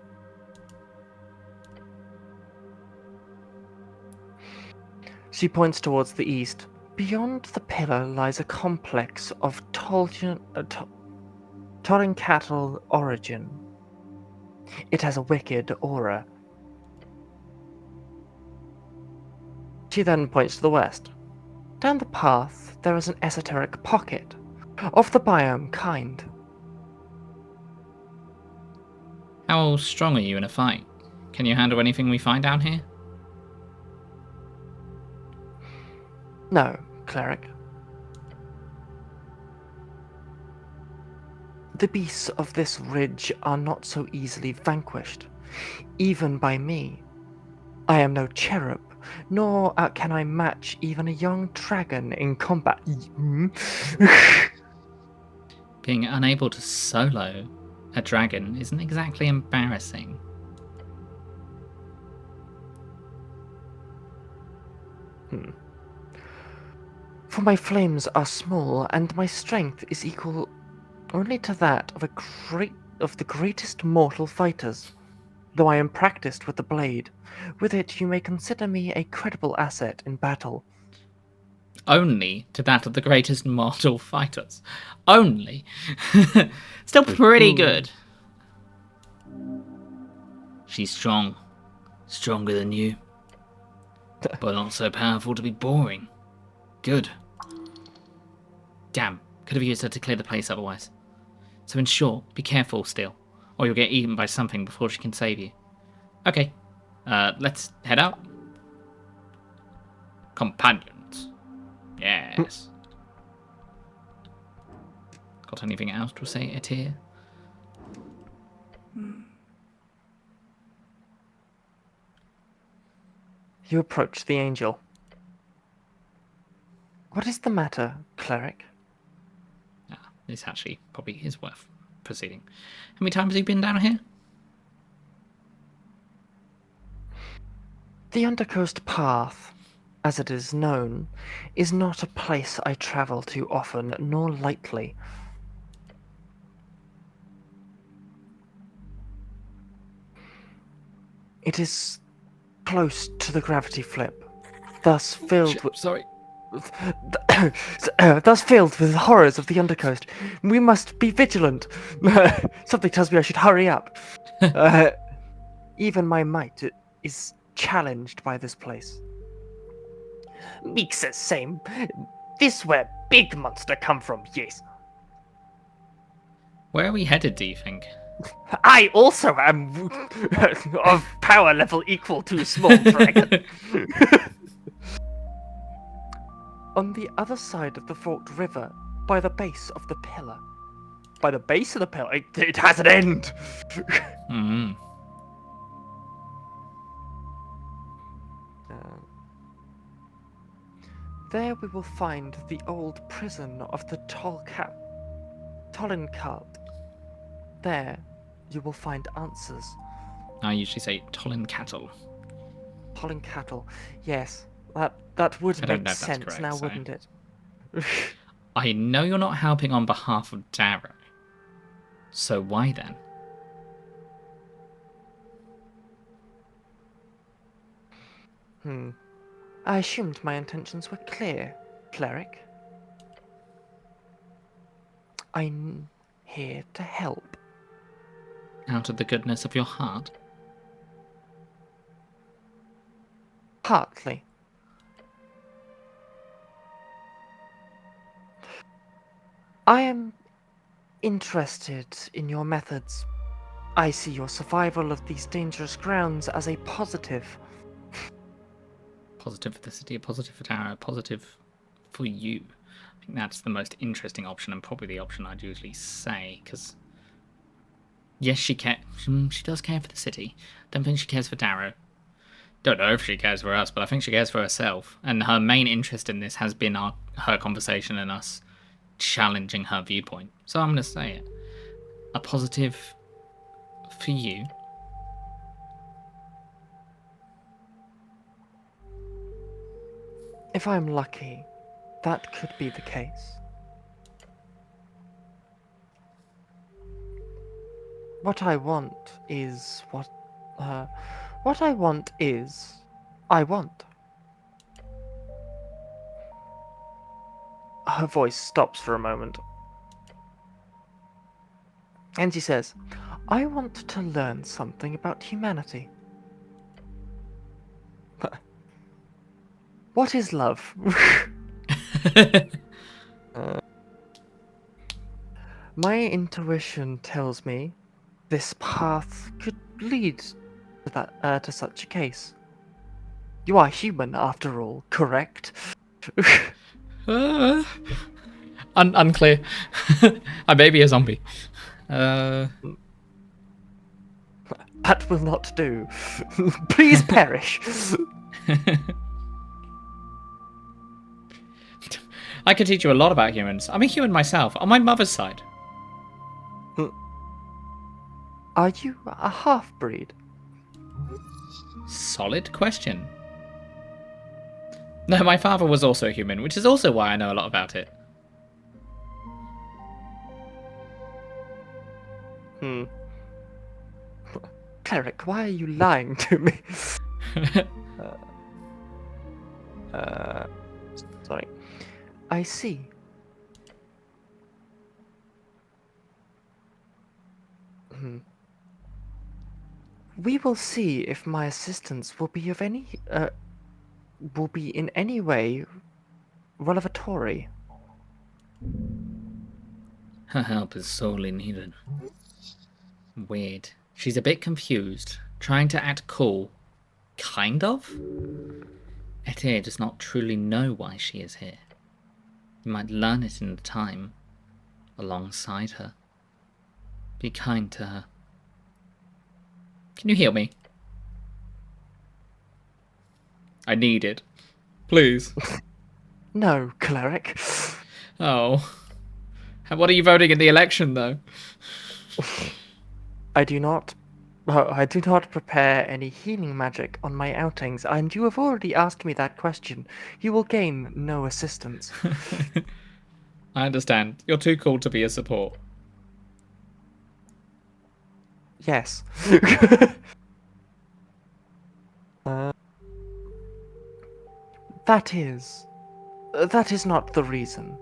She points towards the east, Beyond the pillar lies a complex of Tollincattle origin. It has a wicked aura. She then points to the west. Down the path, there is an esoteric pocket, of the biome kind. How strong are you in a fight? Can you handle anything we find down here? No, cleric. The beasts of this ridge are not so easily vanquished, even by me. I am no cherub, nor can I match even a young dragon in combat. Being unable to solo a dragon isn't exactly embarrassing. For my flames are small, and my strength is equal only to that of the greatest mortal fighters. Though I am practiced with the blade, with it you may consider me a credible asset in battle. Only to that of the greatest mortal fighters. Only. Still pretty good. She's strong. Stronger than you. But not so powerful to be boring. Good. Damn. Could have used her to clear the place otherwise. So in short, be careful still, or you'll get eaten by something before she can save you. Okay. Let's head out. Companions. Yes. Got anything else to say, Etir? You approach the angel. What is the matter, cleric? This actually probably is worth proceeding. How many times have you been down here? The Undercoast Path, as it is known, is not a place I travel to often nor lightly. It is close to the gravity flip, thus filled with Sorry. thus filled with horrors of the Undercoast. We must be vigilant. Something tells me I should hurry up. Even my might is challenged by this place. Meek says same. This where big monster come from, yes. Where are we headed, do you think? I also am of power level equal to small dragon. On the other side of the forked river, by the base of the pillar. By the base of the pillar? It has an end! There we will find the old prison of the Tollincart. There you will find answers. I usually say Tollincattle. Tollincattle, yes. That would make sense correct, now, wouldn't it? I know you're not helping on behalf of Darrow. So why then? I assumed my intentions were clear, cleric. I'm here to help. Out of the goodness of your heart? Partly. I am interested in your methods. I see your survival of these dangerous grounds as a positive. Positive for the city, a positive for Darrow, a positive for you. I think that's the most interesting option and probably the option I'd usually say, because yes, she does care for the city. Don't think she cares for Darrow. Don't know if she cares for us, but I think she cares for herself. And her main interest in this has been her conversation and us challenging her viewpoint. So I'm going to say it. A positive for you. If I'm lucky, that could be the case. What I want is I want. Her voice stops for a moment. And she says, I want to learn something about humanity. What is love? My intuition tells me this path could lead to such a case. You are human, after all, correct? Unclear. I may be a zombie. That will not do. Please perish. I could teach you a lot about humans. I'm a human myself, on my mother's side. Are you a half-breed? Solid question. No, my father was also a human, which is also why I know a lot about it. Cleric, why are you lying to me? Sorry. I see. We will see if my assistance will be in any way revelatory. Her help is sorely needed. Weird. She's a bit confused, trying to act cool. Kind of? Etir does not truly know why she is here. You might learn it in the time, alongside her. Be kind to her. Can you heal me? I need it. Please. No, cleric. Oh. What are you voting in the election, though? I do not prepare any healing magic on my outings, and you have already asked me that question. You will gain no assistance. I understand. You're too cool to be a support. Yes. That is not the reason.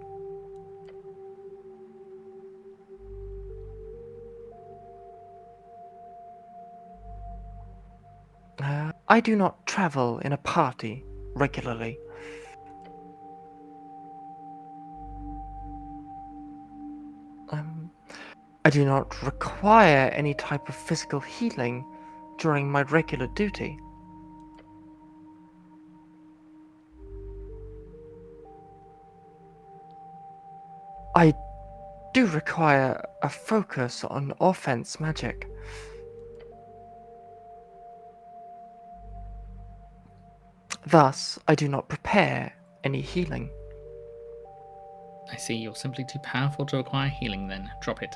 I do not travel in a party regularly. I do not require any type of physical healing during my regular duty. I do require a focus on offense magic. Thus, I do not prepare any healing. I see, you're simply too powerful to acquire healing then. Drop it.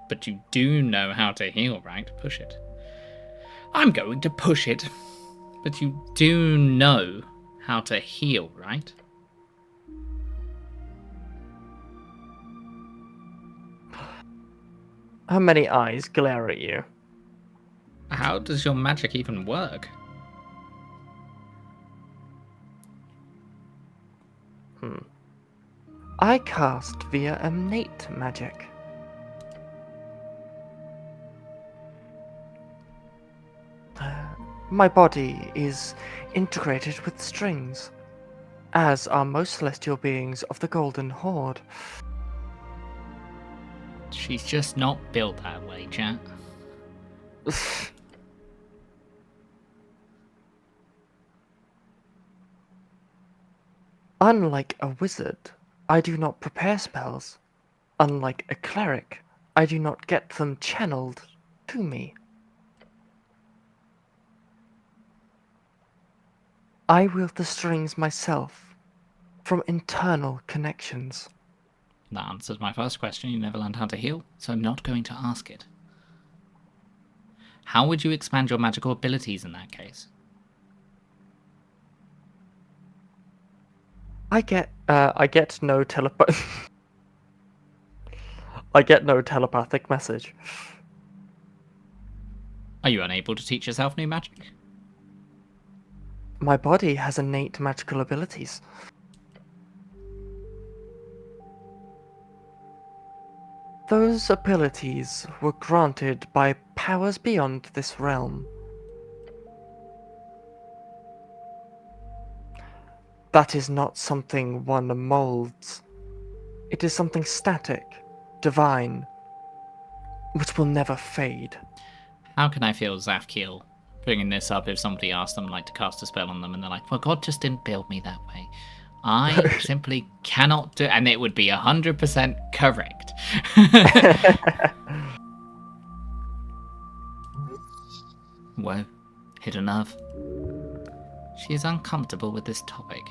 But you do know how to heal, right? Push it. I'm going to push it. But you do know how to heal, right? How many eyes glare at you? How does your magic even work? I cast via innate magic. My body is integrated with strings, as are most celestial beings of the Golden Horde. She's just not built that way, chat. Unlike a wizard, I do not prepare spells. Unlike a cleric, I do not get them channeled to me. I wield the strings myself, from internal connections. That answers my first question. You never learned how to heal, so I'm not going to ask it. How would you expand your magical abilities in that case? I get no I get no telepathic message. Are you unable to teach yourself new magic? My body has innate magical abilities. Those abilities were granted by powers beyond this realm. That is not something one molds. It is something static, divine, which will never fade. How can I feel Zafkiel bringing this up if somebody asked them like to cast a spell on them and they're like, well, God just didn't build me that way. I simply cannot do, and it would be 100% correct. Whoa, hit a nerve. She is uncomfortable with this topic.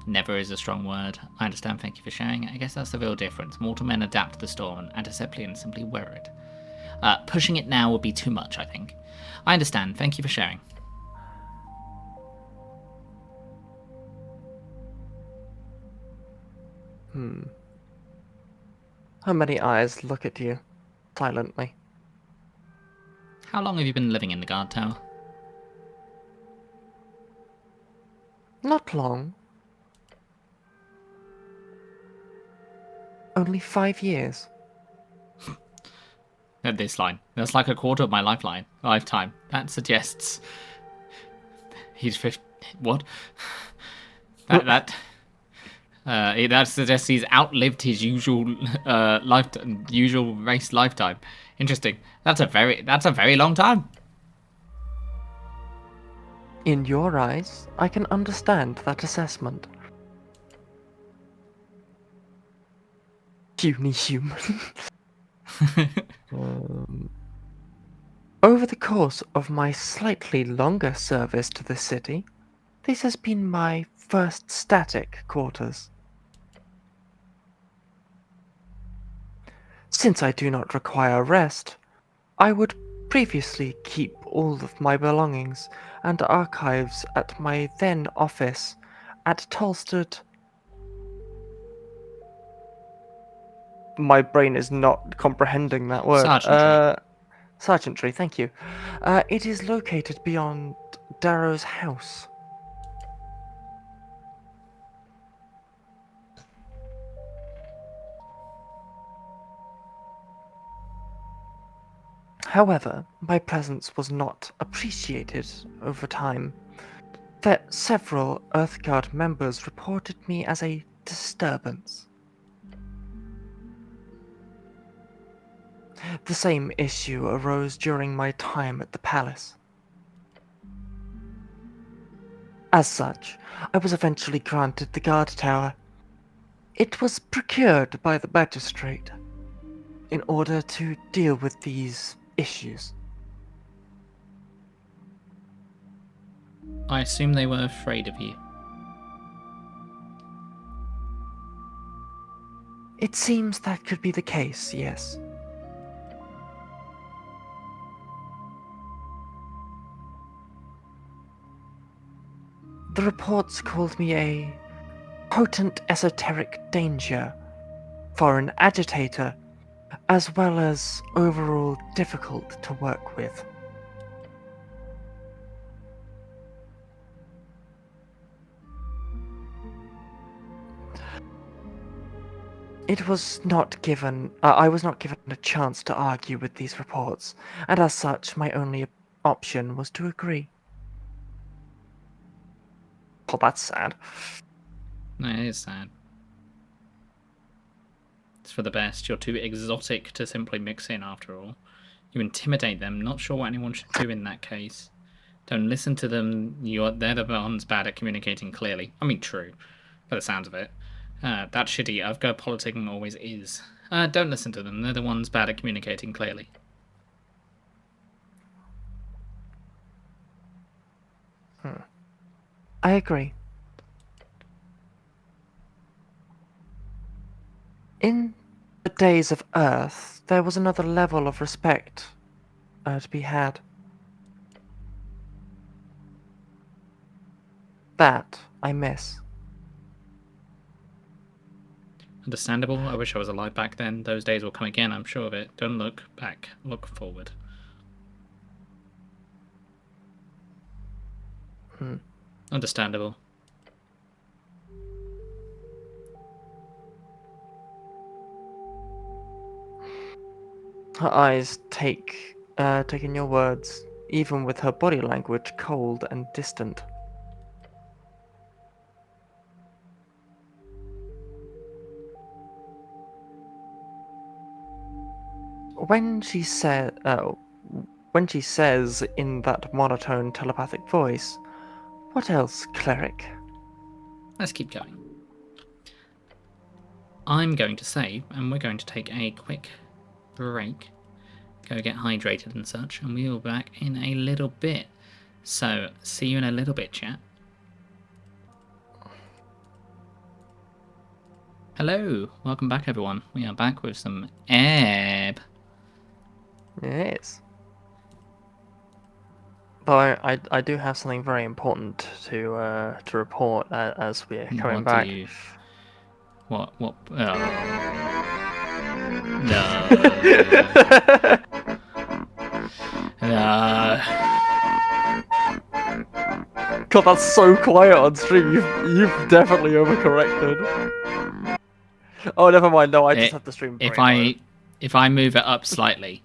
Never is a strong word. I understand, thank you for sharing. I guess that's the real difference. Mortal men adapt to the storm, and Antisepalians simply wear it. Pushing it now would be too much, I think. I understand, thank you for sharing. How many eyes look at you, silently? How long have you been living in the guard tower? Not long. Only 5 years. At this line. That's like a quarter of my lifetime. That suggests he's 50. What? That suggests he's outlived his usual usual race lifetime. Interesting. That's a very long time. In your eyes, I can understand that assessment. Puny human. Over the course of my slightly longer service to the city, this has been my first static quarters. Since I do not require rest, I would previously keep all of my belongings and archives at my then office at Tolstead. My brain is not comprehending that word. Sergeantry. Sergeantry, thank you. It is located beyond Darrow's house. However, my presence was not appreciated over time. That several Earthguard members reported me as a disturbance. The same issue arose during my time at the palace. As such, I was eventually granted the guard tower. It was procured by the magistrate in order to deal with these issues. I assume they were afraid of you. It seems that could be the case, yes. The reports called me a potent esoteric danger, foreign agitator, as well as overall difficult to work with. I was not given a chance to argue with these reports, and as such, my only option was to agree. Oh, that's sad. No, it is sad. It's for the best. You're too exotic to simply mix in, after all. You intimidate them. Not sure what anyone should do in that case. Don't listen to them. They're the ones bad at communicating clearly. I mean, true, by the sounds of it. That shitty Earthguard politicking always is. Don't listen to them. They're the ones bad at communicating clearly. I agree. In the days of Earth, there was another level of respect to be had. That I miss. Understandable. I wish I was alive back then. Those days will come again, I'm sure of it. Don't look back. Look forward. Understandable. Her eyes take in your words, even with her body language cold and distant. When she said, when she says in that monotone telepathic voice, "What else, cleric?" Let's keep going. I'm going to save, and we're going to take a quick break. Go get hydrated and such, and we will be back in a little bit. So, see you in a little bit, chat. Hello, welcome back, everyone. We are back with some Ebb. Yes. Though I do have something very important to report as we're coming back. What? No. God, that's so quiet on stream. You've definitely overcorrected. Oh, never mind. No, I just have the stream very low. If I move it up slightly,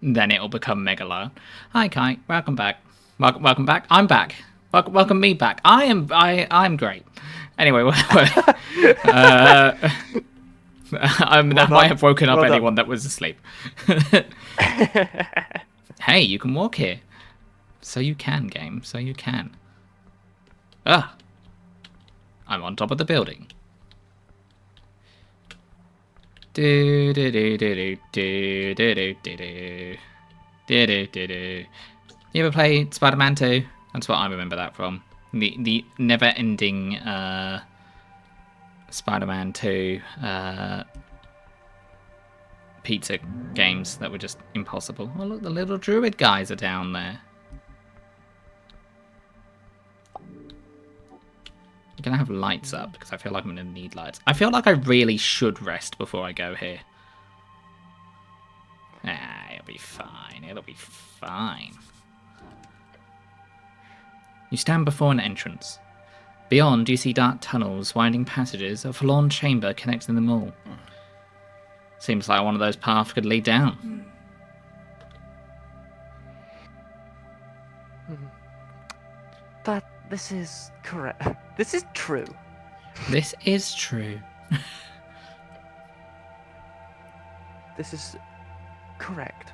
then it'll become mega loud. Hi, Kai. Welcome back. Welcome back. I'm back. Welcome me back. I'm great. Anyway, I might have woken up anyone that was asleep. Hey, you can walk here. So you can, game. So you can. Ah. I'm on top of the building. Do do do do do do do do do do do do. You ever play Spider-Man 2? That's what I remember that from. The never-ending Spider-Man 2 pizza games that were just impossible. Oh look, the little druid guys are down there. I'm gonna have lights up because I feel like I'm gonna need lights. I feel like I really should rest before I go here. Ah, it'll be fine. It'll be fine. You stand before an entrance. Beyond, you see dark tunnels, winding passages, a forlorn chamber connecting them all. Seems like one of those paths could lead down. This is correct. This is true. This is true. This is correct.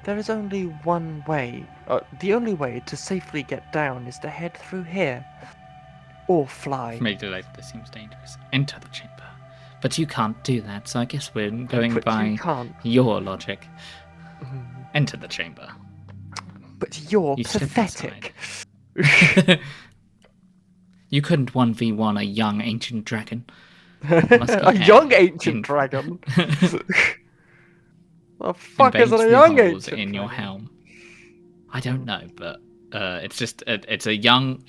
There is only one way. The only way to safely get down is to head through here. Or fly. Maybe this seems dangerous. Enter the chamber. But you can't do that, so I guess we're going by your logic. Enter the chamber. But you're pathetic. You couldn't 1v1 a young ancient dragon. A young ancient dragon? The fuck is it a young ancient in dragon? Your helm? I don't know, but it's just it's a young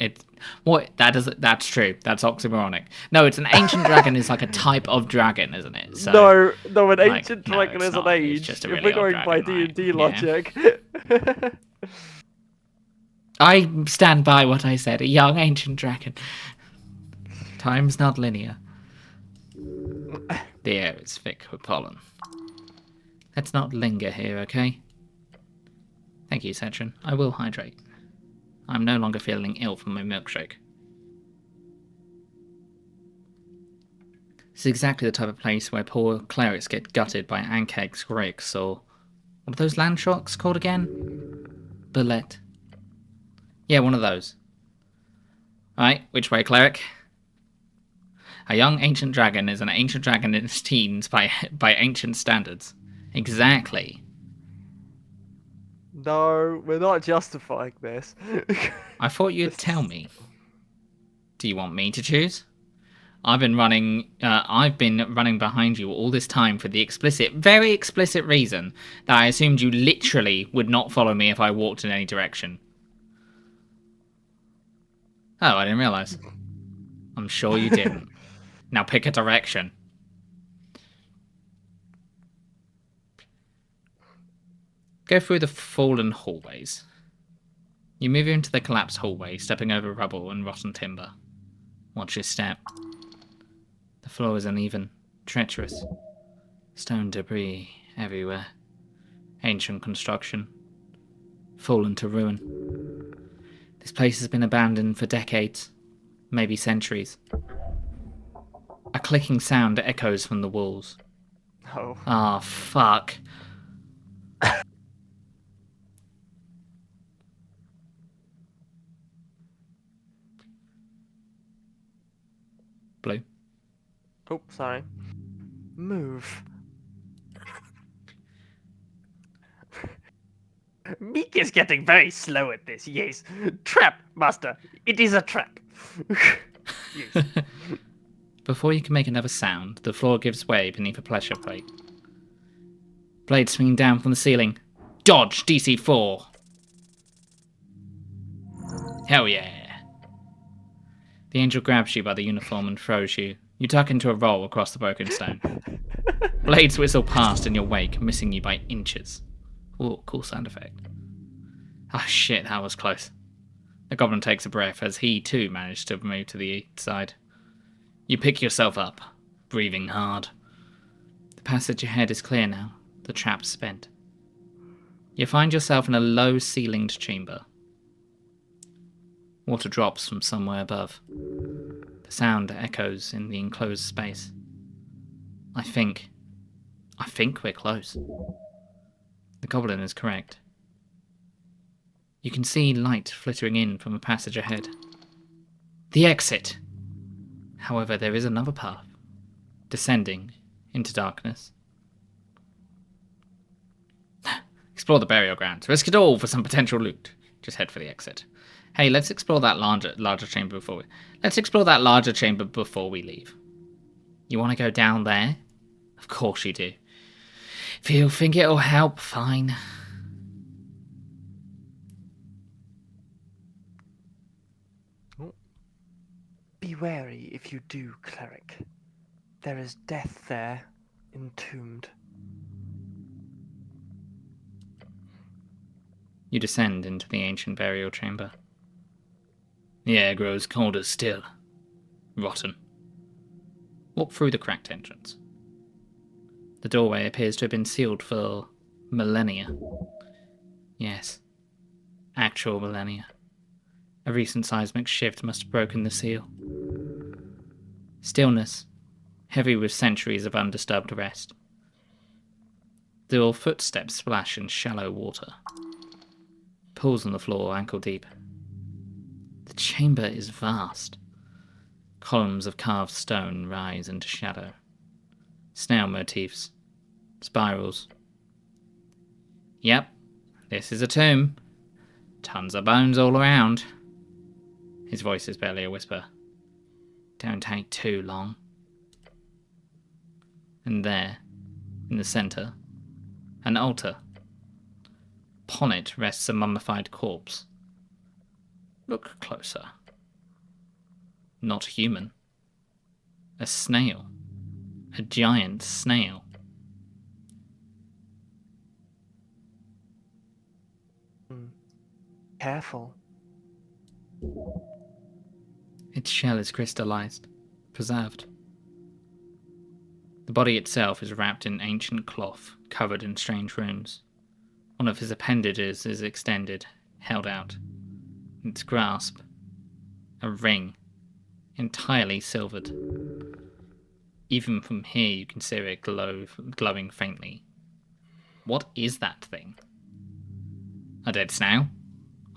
that's true. That's oxymoronic. No, it's an ancient dragon is like a type of dragon, isn't it? So, no, an ancient dragon is an age. If we're going by D&D logic. Yeah. I stand by what I said. A young ancient dragon. Time's not linear. The air is thick with pollen. Let's not linger here, okay? Thank you, Cetrin. I will hydrate. I'm no longer feeling ill from my milkshake. This is exactly the type of place where poor clerics get gutted by Ankeg's Grix, or... What are those land sharks called again? Bullet. Yeah, one of those. Alright, which way, cleric? A young ancient dragon is an ancient dragon in its teens by ancient standards. Exactly. No, we're not justifying this. I thought you'd tell me. Do you want me to choose? I've been running behind you all this time for the very explicit reason that I assumed you literally would not follow me if I walked in any direction. Oh, I didn't realise. I'm sure you didn't. Now pick a direction. Go through the fallen hallways. You move into the collapsed hallway, stepping over rubble and rotten timber. Watch your step. The floor is uneven, Treacherous. Stone debris everywhere. Ancient construction. Fallen to ruin. This place has been abandoned for decades. Maybe centuries. A clicking sound echoes from the walls. Oh. Ah, fuck. Blue. Oh, sorry. Move. Meek is getting very slow at this, yes. Trap, master. It is a trap. Yes. Before you can make another sound, the floor gives way beneath a pressure plate. Blade swinging down from the ceiling. Dodge, DC 4. Hell yeah. The angel grabs you by the uniform and throws you. You tuck into a roll across the broken stone. Blades whistle past in your wake, missing you by inches. Ooh, cool sound effect. Ah, shit, that was close. The goblin takes a breath as he too managed to move to the side. You pick yourself up, breathing hard. The passage ahead is clear now, the trap spent. You find yourself in a low-ceilinged chamber. Water drops from somewhere above. The sound echoes in the enclosed space. I think we're close. The goblin is correct. You can see light flittering in from a passage ahead. The exit! However, there is another path, descending into darkness. Explore the burial grounds. Risk it all for some potential loot. Just head for the exit. Hey, let's explore that larger chamber before we... Let's explore that larger chamber before we leave. You want to go down there? Of course you do. If you think it'll help, fine. Be wary if you do, cleric. There is death there, entombed. You descend into the ancient burial chamber. The air grows colder still. Rotten. Walk through the cracked entrance. The doorway appears to have been sealed for millennia. Yes, actual millennia. A recent seismic shift must have broken the seal. Stillness, heavy with centuries of undisturbed rest. Your footsteps splash in shallow water. Pools on the floor ankle deep. The chamber is vast. Columns of carved stone rise into shadow. Snail motifs. Spirals. Yep, this is a tomb. Tons of bones all around. His voice is barely a whisper. Don't take too long. And there, in the centre, an altar. Upon it rests a mummified corpse. Look closer. Not human. A snail. A giant snail. Careful. Its shell is crystallized, preserved. The body itself is wrapped in ancient cloth, covered in strange runes. One of his appendages is extended, held out. In its grasp, a ring, entirely silvered. Even from here you can see it glowing faintly. What is that thing? A dead snail?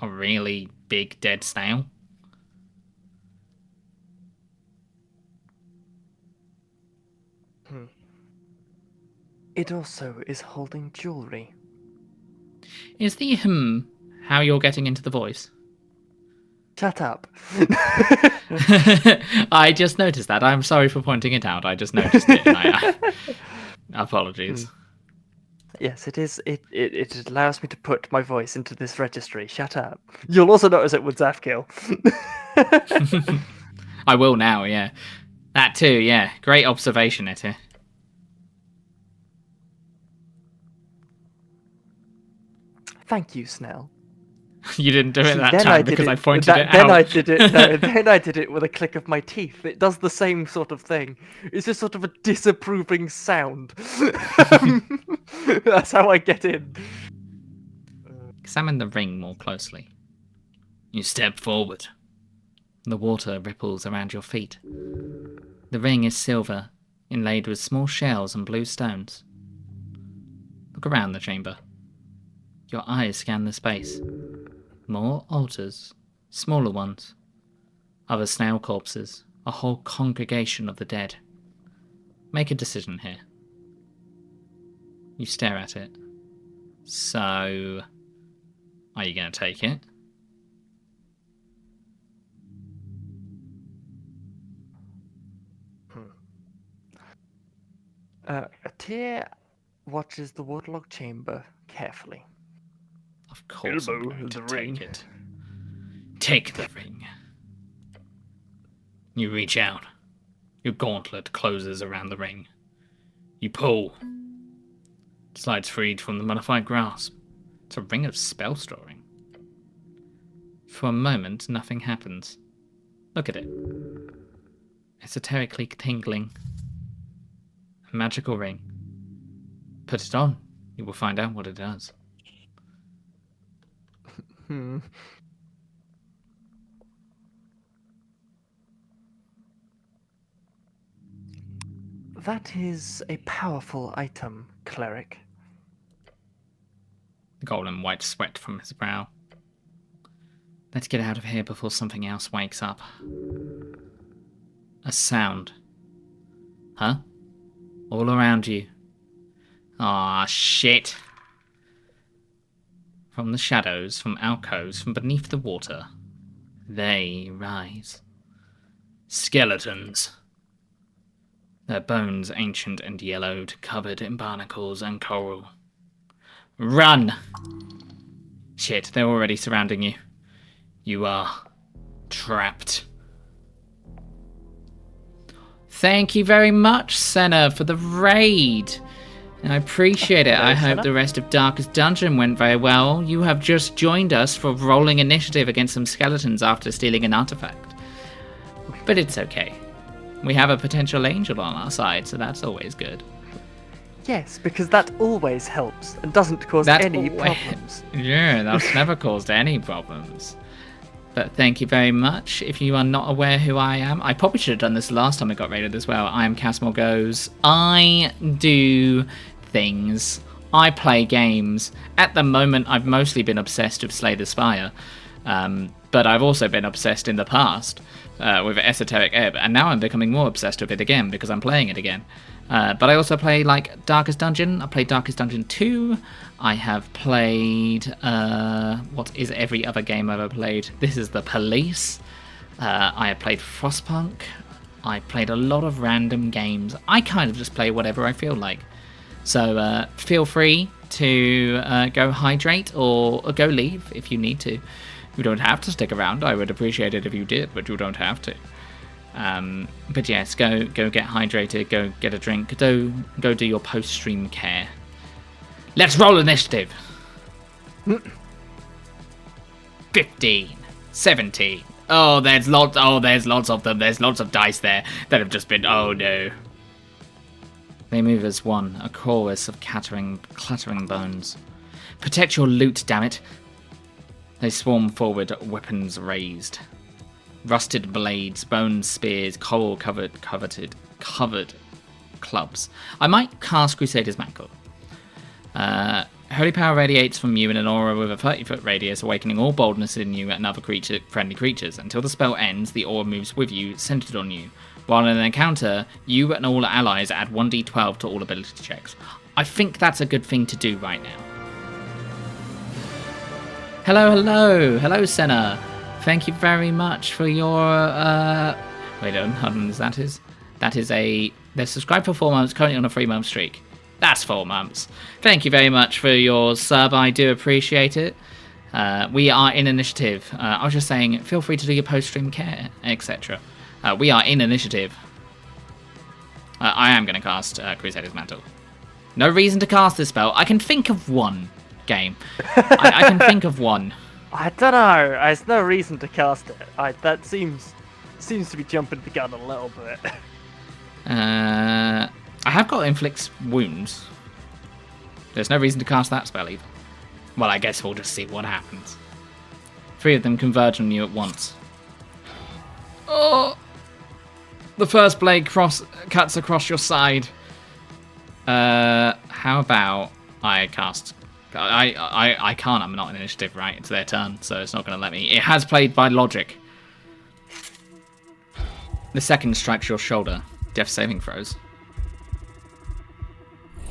A really big dead snail? It also is holding jewelry. Is the how you're getting into the voice? Shut up. I just noticed that. I'm sorry for pointing it out. I just noticed it. Apologies. Yes, it is. It allows me to put my voice into this registry. Shut up. You'll also notice it with Zafkill. I will now, yeah. That too, yeah. Great observation, Etta. Thank you, Snell. You didn't do it See, that then time I did because it. I pointed it Then out. I did it. No, then I did it with a click of my teeth. It does the same sort of thing. It's just sort of a disapproving sound. That's how I get in. Examine the ring more closely. You step forward. The water ripples around your feet. The ring is silver, inlaid with small shells and blue stones. Look around the chamber. Your eyes scan the space. More altars, smaller ones. Other snail corpses, a whole congregation of the dead. Make a decision here. You stare at it. So, are you going to take it? Tyr watches the waterlogged chamber carefully. Of course I'm Elbow going to the take ring. it. Take the ring. You reach out. Your gauntlet closes around the ring. You pull. It slides freed from the modified grasp. It's a ring of spell storing. For a moment, nothing happens. Look at it. Esoterically tingling. A magical ring. Put it on. You will find out what it does. That is a powerful item, cleric. The golem wipes sweat from his brow. Let's get out of here before something else wakes up. A sound. Huh? All around you. Ah, shit. From the shadows, from alcoves, from beneath the water, they rise. Skeletons. Their bones ancient and yellowed, covered in barnacles and coral. Run! Shit, they're already surrounding you. You are trapped. Thank you very much, Senna, for the raid. I appreciate it. I hope the rest of Darkest Dungeon went very well. You have just joined us for rolling initiative against some skeletons after stealing an artifact. But it's okay. We have a potential angel on our side, so that's always good. Yes, because that always helps and doesn't cause any problems. Yeah, that's never caused any problems. But thank you very much. If you are not aware who I am, I probably should have done this last time I got raided as well. I am Morgause. I do things. I play games. At the moment, I've mostly been obsessed with Slay the Spire. But I've also been obsessed in the past with Esoteric Ebb. And now I'm becoming more obsessed with it again because I'm playing it again. But I also play like Darkest Dungeon. I played Darkest Dungeon 2. I have played what is every other game I've ever played. This is The Police. I have played Frostpunk. I played a lot of random games. I kind of just play whatever I feel like. So feel free to go hydrate or go leave if you need to. You don't have to stick around. I would appreciate it if you did, but you don't have to. But yes, go get hydrated, go get a drink, go do your post-stream care. Let's roll initiative. 15, 17. Oh, there's lots of them. There's lots of dice there that have just been, oh no. They move as one, a chorus of clattering bones. Protect your loot, damn it. They swarm forward, weapons raised. Rusted blades, bone spears, coral-covered clubs. I might cast Crusader's Mantle. Holy power radiates from you in an aura with a 30-foot radius, awakening all boldness in you and other friendly creatures. Until the spell ends, the aura moves with you, centered on you. While in an encounter, you and all allies add 1d12 to all ability checks. I think that's a good thing to do right now. Hello, Senna. Thank you very much for your, wait on, hold on, they're subscribed for 4 months, currently on a 3-month streak. That's 4 months. Thank you very much for your sub, I do appreciate it. We are in initiative. I was just saying, feel free to do your post-stream care, etc. We are in initiative. I am going to cast Crusader's Mantle. No reason to cast this spell. I can think of one game. I can think of one. I don't know. There's no reason to cast it. That seems to be jumping the gun a little bit. I have got inflicts wounds. There's no reason to cast that spell either. Well, I guess we'll just see what happens. 3 of them converge on you at once. Oh! The first blade cuts across your side. How about I cast... I can't, I'm not an initiative, right? It's their turn, so it's not going to let me. It has played by logic. The second strikes your shoulder. Death saving throws.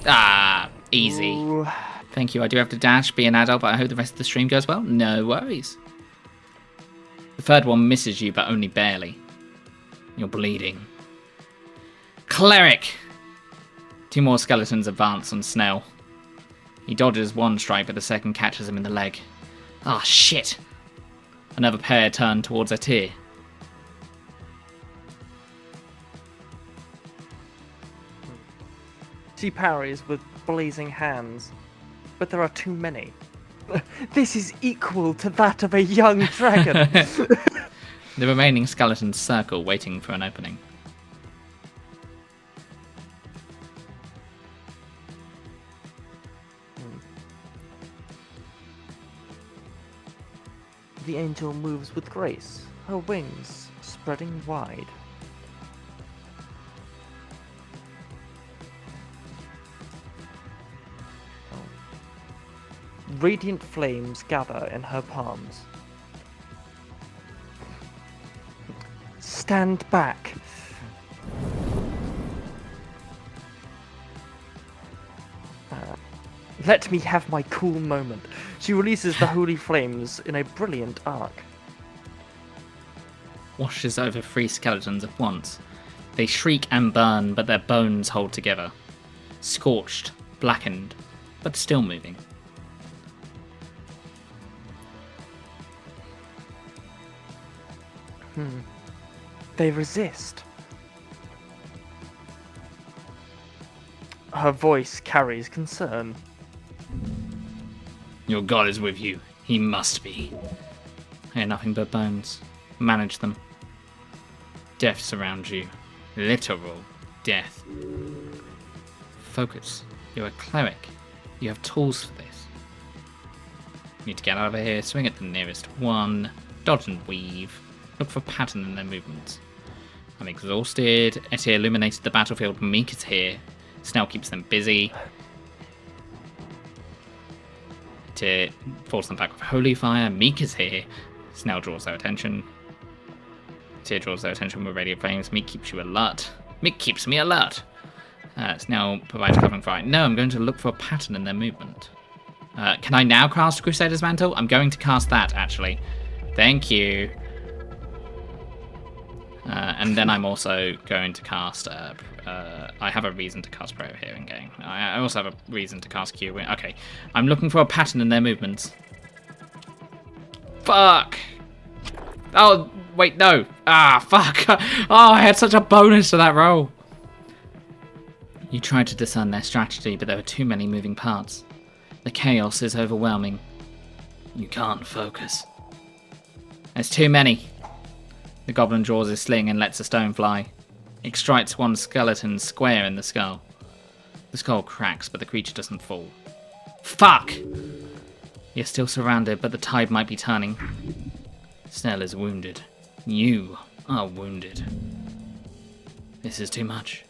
Ah, easy. Ooh. Thank you. I do have to dash, be an adult, but I hope the rest of the stream goes well. No worries. The third one misses you, but only barely. You're bleeding. Cleric! 2 more skeletons advance on Snell. He dodges one strike, but the second catches him in the leg. Ah, shit! Another pair turn towards Atir. She parries with blazing hands, but there are too many. This is equal to that of a young dragon. The remaining skeletons circle, waiting for an opening. The angel moves with grace, her wings spreading wide. Radiant flames gather in her palms. Stand back. Let me have my cool moment. She releases the holy flames in a brilliant arc. Washes over 3 skeletons at once. They shriek and burn, but their bones hold together. Scorched, blackened, but still moving. They resist. Her voice carries concern. Your god is with you. He must be. I hear nothing but bones. Manage them. Death surrounds you. Literal death. Focus. You're a cleric. You have tools for this. You need to get over here, swing at the nearest one, dodge and weave. Look for pattern in their movements. I'm exhausted. Etty illuminated the battlefield. Meek is here. Snell keeps them busy. To force them back with holy fire. Meek is here. Snell draws their attention. Tyr draws their attention with radiant flames. Meek keeps you alert. Meek keeps me alert. Snell provides covering fire. No, I'm going to look for a pattern in their movement. Can I now cast Crusader's Mantle? I'm going to cast that, actually. Thank you. And then I'm also going to cast... I have a reason to cast Prayer here in game. I also have a reason to cast Q. Okay, I'm looking for a pattern in their movements. Fuck! Oh, wait, no. Ah, fuck. Oh, I had such a bonus to that roll. You tried to discern their strategy, but there were too many moving parts. The chaos is overwhelming. You can't focus. There's too many. The goblin draws his sling and lets a stone fly. It strikes one skeleton square in the skull. The skull cracks, but the creature doesn't fall. Fuck! You're still surrounded, but the tide might be turning. Snell is wounded. You are wounded. This is too much.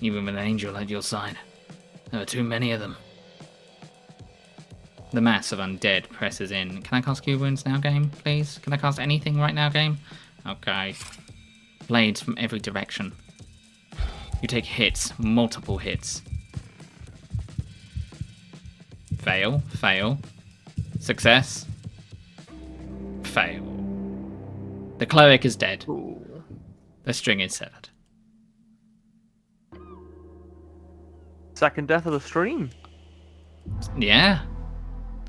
Even with an angel at your side. There are too many of them. The mass of undead presses in. Can I cast Cure Wounds now, game, please? Can I cast anything right now, game? Okay. Blades from every direction. You take hits, multiple hits. Fail, fail. Success. Fail. The cleric is dead. Ooh. The string is severed. Second death of the stream. Yeah.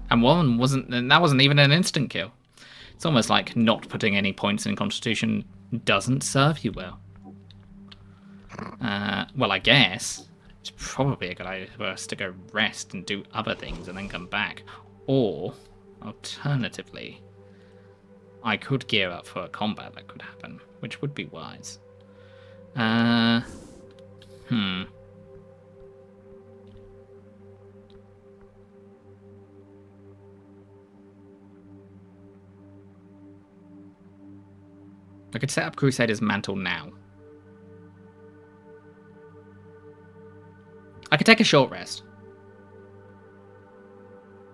And that wasn't even an instant kill. It's almost like not putting any points in Constitution doesn't serve you well. Well, I guess it's probably a good idea for us to go rest and do other things and then come back. Or, alternatively, I could gear up for a combat that could happen, which would be wise. I could set up Crusader's Mantle now. I could take a short rest.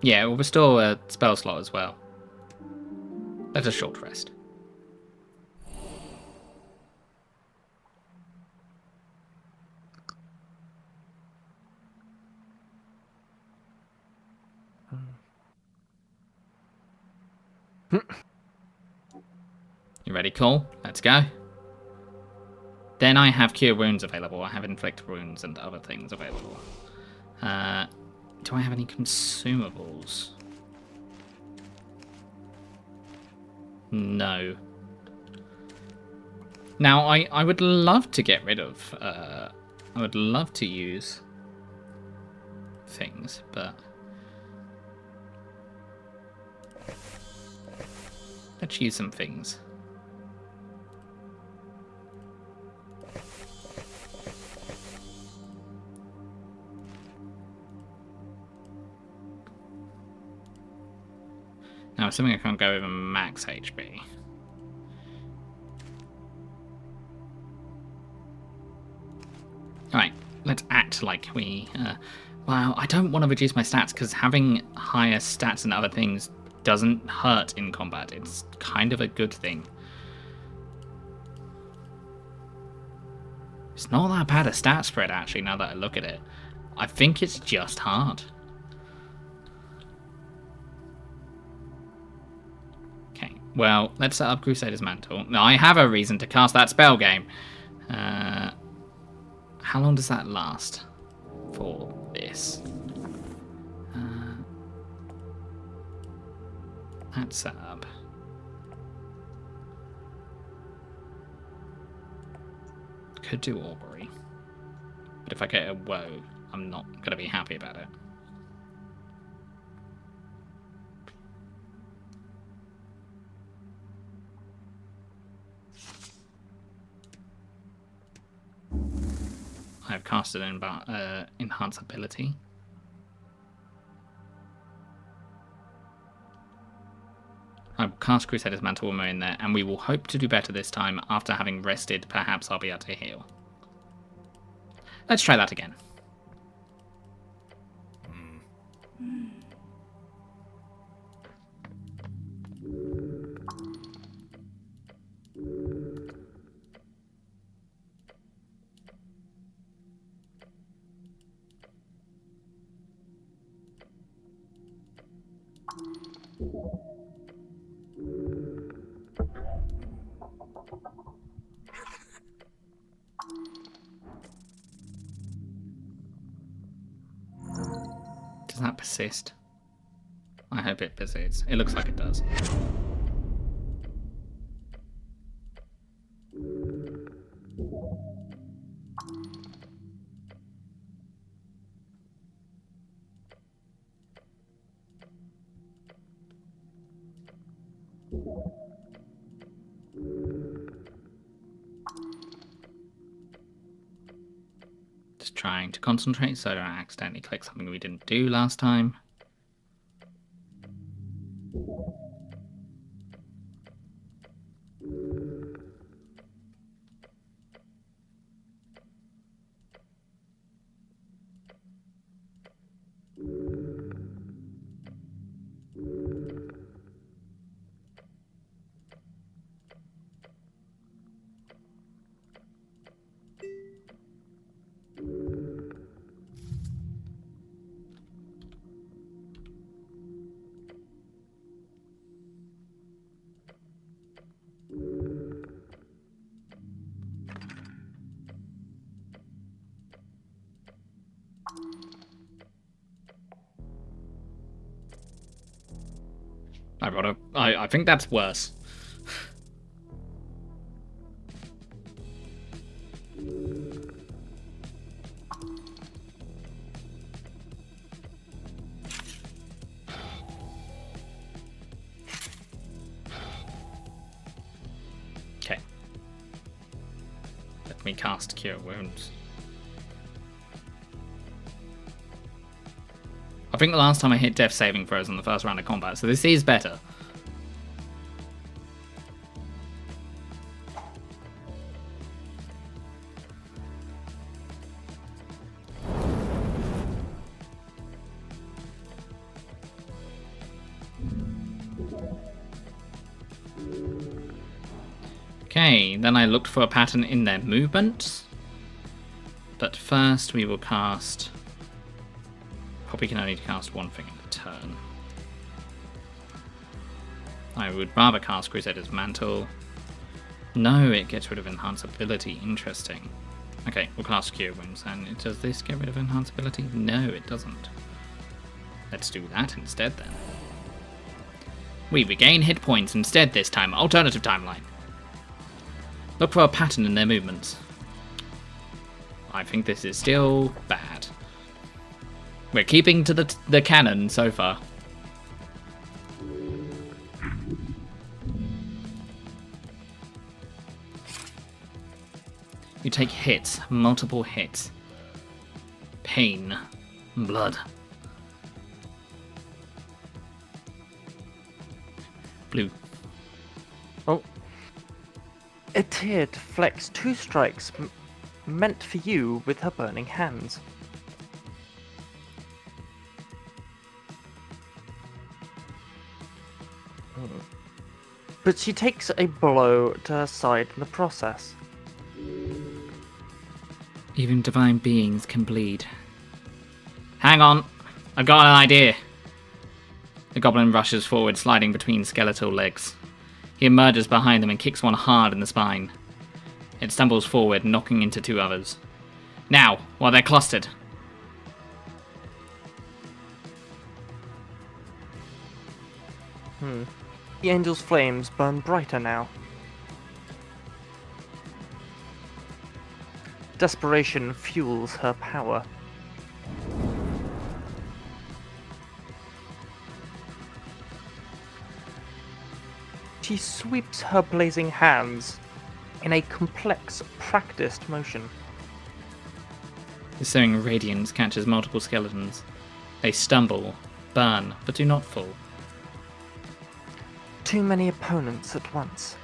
Yeah, it will restore a spell slot as well. That's a short rest. You ready, Cole? Let's go. Then I have Cure Wounds available. I have Inflict Wounds and other things available. Do I have any consumables? No. Now, I would love to get rid of... I would love to use things, but... Let's use some things. Now, assuming I can't go over max HP. Alright, let's act like we... well, I don't want to reduce my stats, because having higher stats and other things doesn't hurt in combat. It's kind of a good thing. It's not that bad a stat spread, actually, now that I look at it. I think it's just hard. Okay, well, let's set up Crusader's Mantle. Now, I have a reason to cast that spell game. How long does that last for this? That's set up. Could do Augury. But if I get a woe, I'm not going to be happy about it. I've casted in about enhance ability. I will cast Crusader's Mantle when we're in there, and we will hope to do better this time. After having rested, perhaps I'll be able to heal. Let's try that again. Does that persist? I hope it persists. It looks like it does. Just trying to concentrate so I don't accidentally click something we didn't do last time. I think that's worse. me cast Cure Wounds. I think the last time I hit death saving throws on the first round of combat, so this is better. Okay, then I looked for a pattern in their movements. But first we will cast... Probably can only cast one thing at a turn. I would rather cast Crusader's Mantle. No, it gets rid of enhanceability. Interesting. Okay, we'll cast Cure Wounds. And does this get rid of enhanceability? No, it doesn't. Let's do that instead then. We regain hit points instead this time. Alternative timeline. Look for a pattern in their movements. I think this is still bad. We're keeping to the canon so far. You take hits, multiple hits. Pain. Blood. Blue. Oh. Etir deflects 2 strikes meant for you with her burning hands. But she takes a blow to her side in the process. Even divine beings can bleed. Hang on, I've got an idea. The goblin rushes forward, sliding between skeletal legs. He emerges behind them and kicks one hard in the spine. It stumbles forward, knocking into 2 others. Now, while they're clustered. The angel's flames burn brighter now. Desperation fuels her power. She sweeps her blazing hands in a complex, practiced motion. The sewing radiance catches multiple skeletons. They stumble, burn, but do not fall. Too many opponents at once.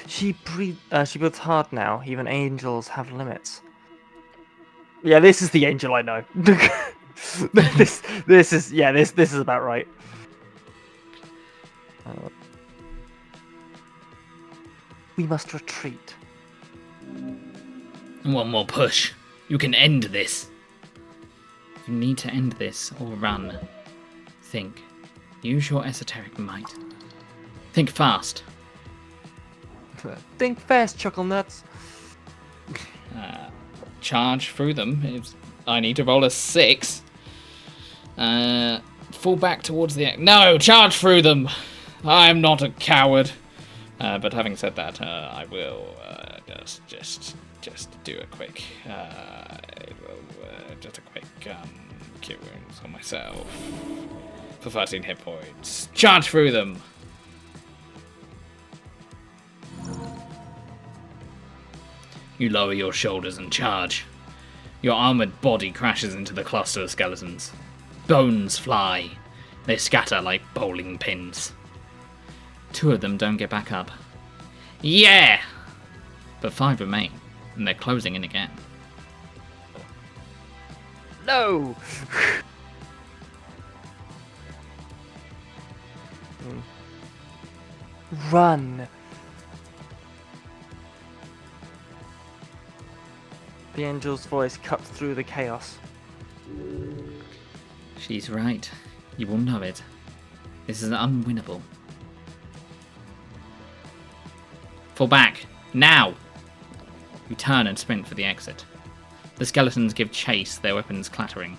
She breathes hard now. Even angels have limits. Yeah, this is the angel I know. this is about right. We must retreat. One more push. You can end this. You need to end this or run. Think. Use your esoteric might. Think fast. Think fast, Chuckle Nuts. Charge through them. I need to roll a 6. Fall back towards the... No! Charge through them! I am not a coward. But having said that, I will just do a quick... just a quick cure wounds on myself. For 13 hit points. Charge through them! You lower your shoulders and charge. Your armored body crashes into the cluster of skeletons. Bones fly. They scatter like bowling pins. 2 of them don't get back up. Yeah! But 5 remain, and they're closing in again. No! Run! The angel's voice cuts through the chaos. She's right. You will know it. This is unwinnable. Fall back. Now! You turn and sprint for the exit. The skeletons give chase, their weapons clattering.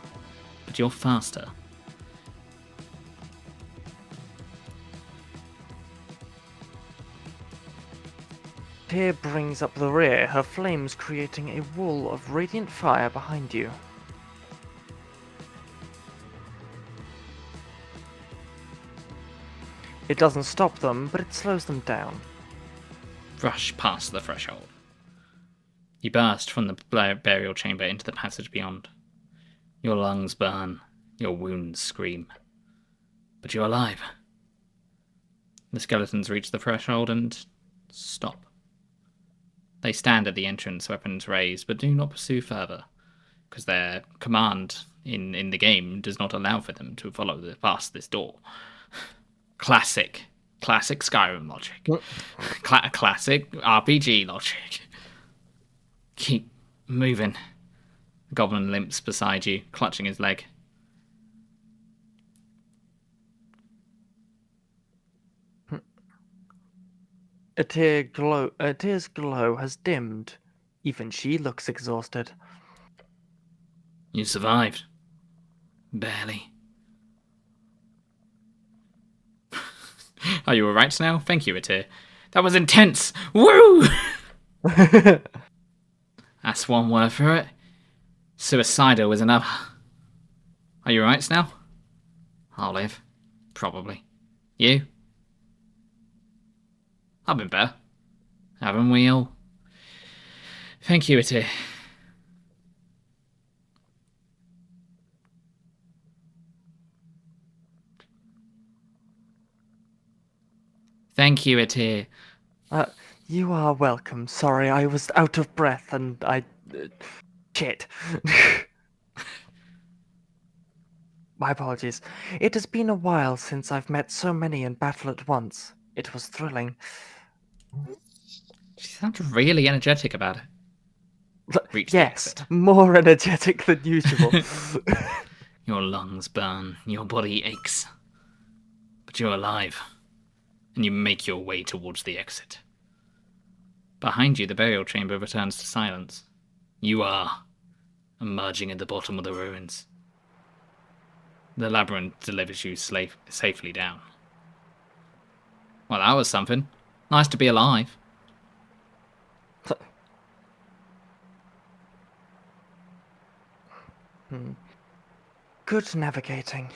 But you're faster. Tyr brings up the rear, her flames creating a wall of radiant fire behind you. It doesn't stop them, but it slows them down. Rush past the threshold. You burst from the burial chamber into the passage beyond. Your lungs burn, your wounds scream. But you're alive. The skeletons reach the threshold and stop. They stand at the entrance, weapons raised, but do not pursue further, because their command in the game does not allow for them to follow past this door. Classic Skyrim logic. Classic RPG logic. Keep moving. The goblin limps beside you, clutching his leg. Tear's glow has dimmed. Even she looks exhausted. You survived. Barely. Are you alright now? Thank you, Atir. That was intense! Woo! That's one word for it. Suicidal was another. Are you alright now? I'll live. Probably. You? I've been better. Haven't we all? Thank you, Atir. Thank you, Atir. You are welcome. Sorry, I was out of breath and I... shit. My apologies. It has been a while since I've met so many in battle at once. It was thrilling. She sounds really energetic about it. Reach the Yes, exit. more energetic than usual. Your lungs burn, your body aches. But you're alive, and you make your way towards the exit. Behind you, the burial chamber returns to silence. You are emerging at the bottom of the ruins. The labyrinth delivers you safely down. Well, that was something. Nice to be alive. Good navigating.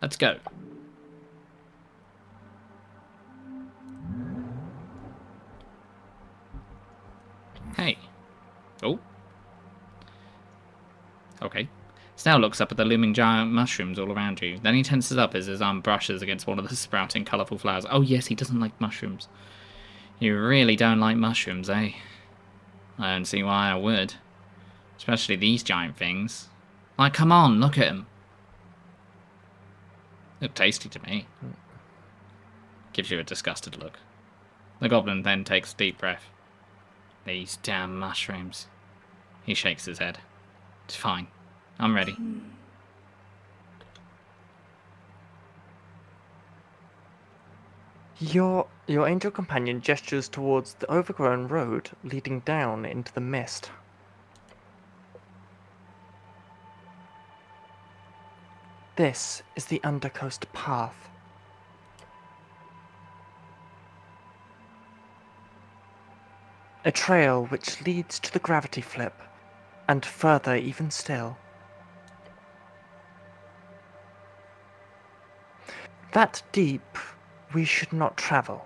Let's go. Hey. Oh. Okay. Snell looks up at the looming giant mushrooms all around you. Then he tenses up as his arm brushes against one of the sprouting colourful flowers. Oh yes, he doesn't like mushrooms. You really don't like mushrooms, eh? I don't see why I would. Especially these giant things. Like, come on, look at them. Look tasty to me. Gives you a disgusted look. The goblin then takes a deep breath. These damn mushrooms. He shakes his head. It's fine. I'm ready. Your angel companion gestures towards the overgrown road leading down into the mist. This is the Undercoast Path. A trail which leads to the gravity flip, and further even still. That deep, we should not travel.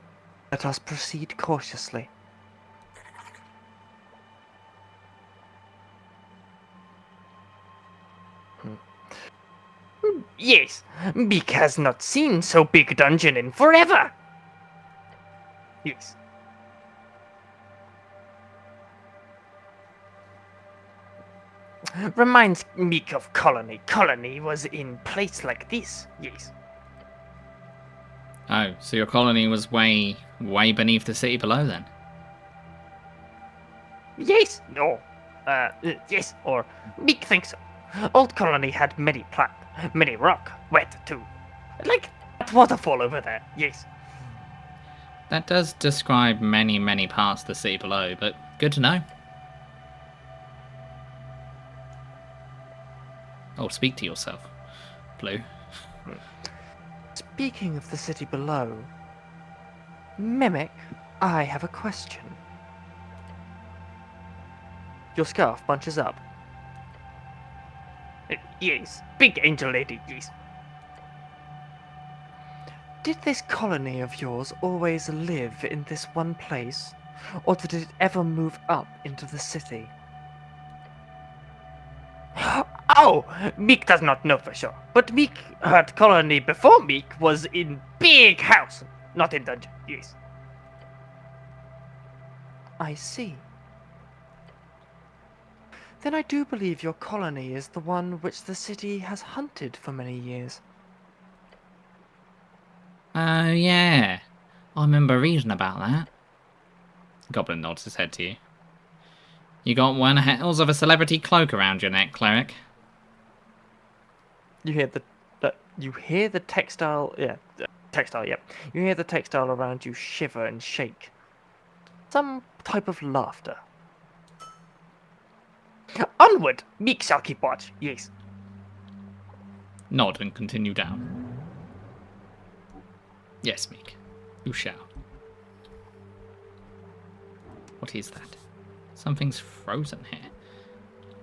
Let us proceed cautiously. Yes, because not seen so big dungeon in forever. Yes. Reminds me of Colony. Colony was in place like this. Yes. Oh, so your colony was way beneath the city below then? Yes. No. Yes. Or Meek thinks so. Old Colony had many many rock, wet too. Like that waterfall over there. Yes. That does describe many parts of the city below, but good to know. Oh, speak to yourself, Blue. Speaking of the city below, Mimic, I have a question. Your scarf bunches up. Yes, big angel lady, yes. Did this colony of yours always live in this one place, or did it ever move up into the city? Oh, Meek does not know for sure, but Meek, her colony before Meek was in big house, not in dungeon, yes. I see. Then I do believe your colony is the one which the city has hunted for many years. Oh, yeah. I remember reading about that. Goblin nods his head to you. You got one hells of a celebrity cloak around your neck, cleric. You hear the textile, textile, yep. You hear the textile around you shiver and shake. Some type of laughter. Onward! Meek shall keep watch, yes. Nod and continue down. Yes, Meek. You shall. What is that? Something's frozen here.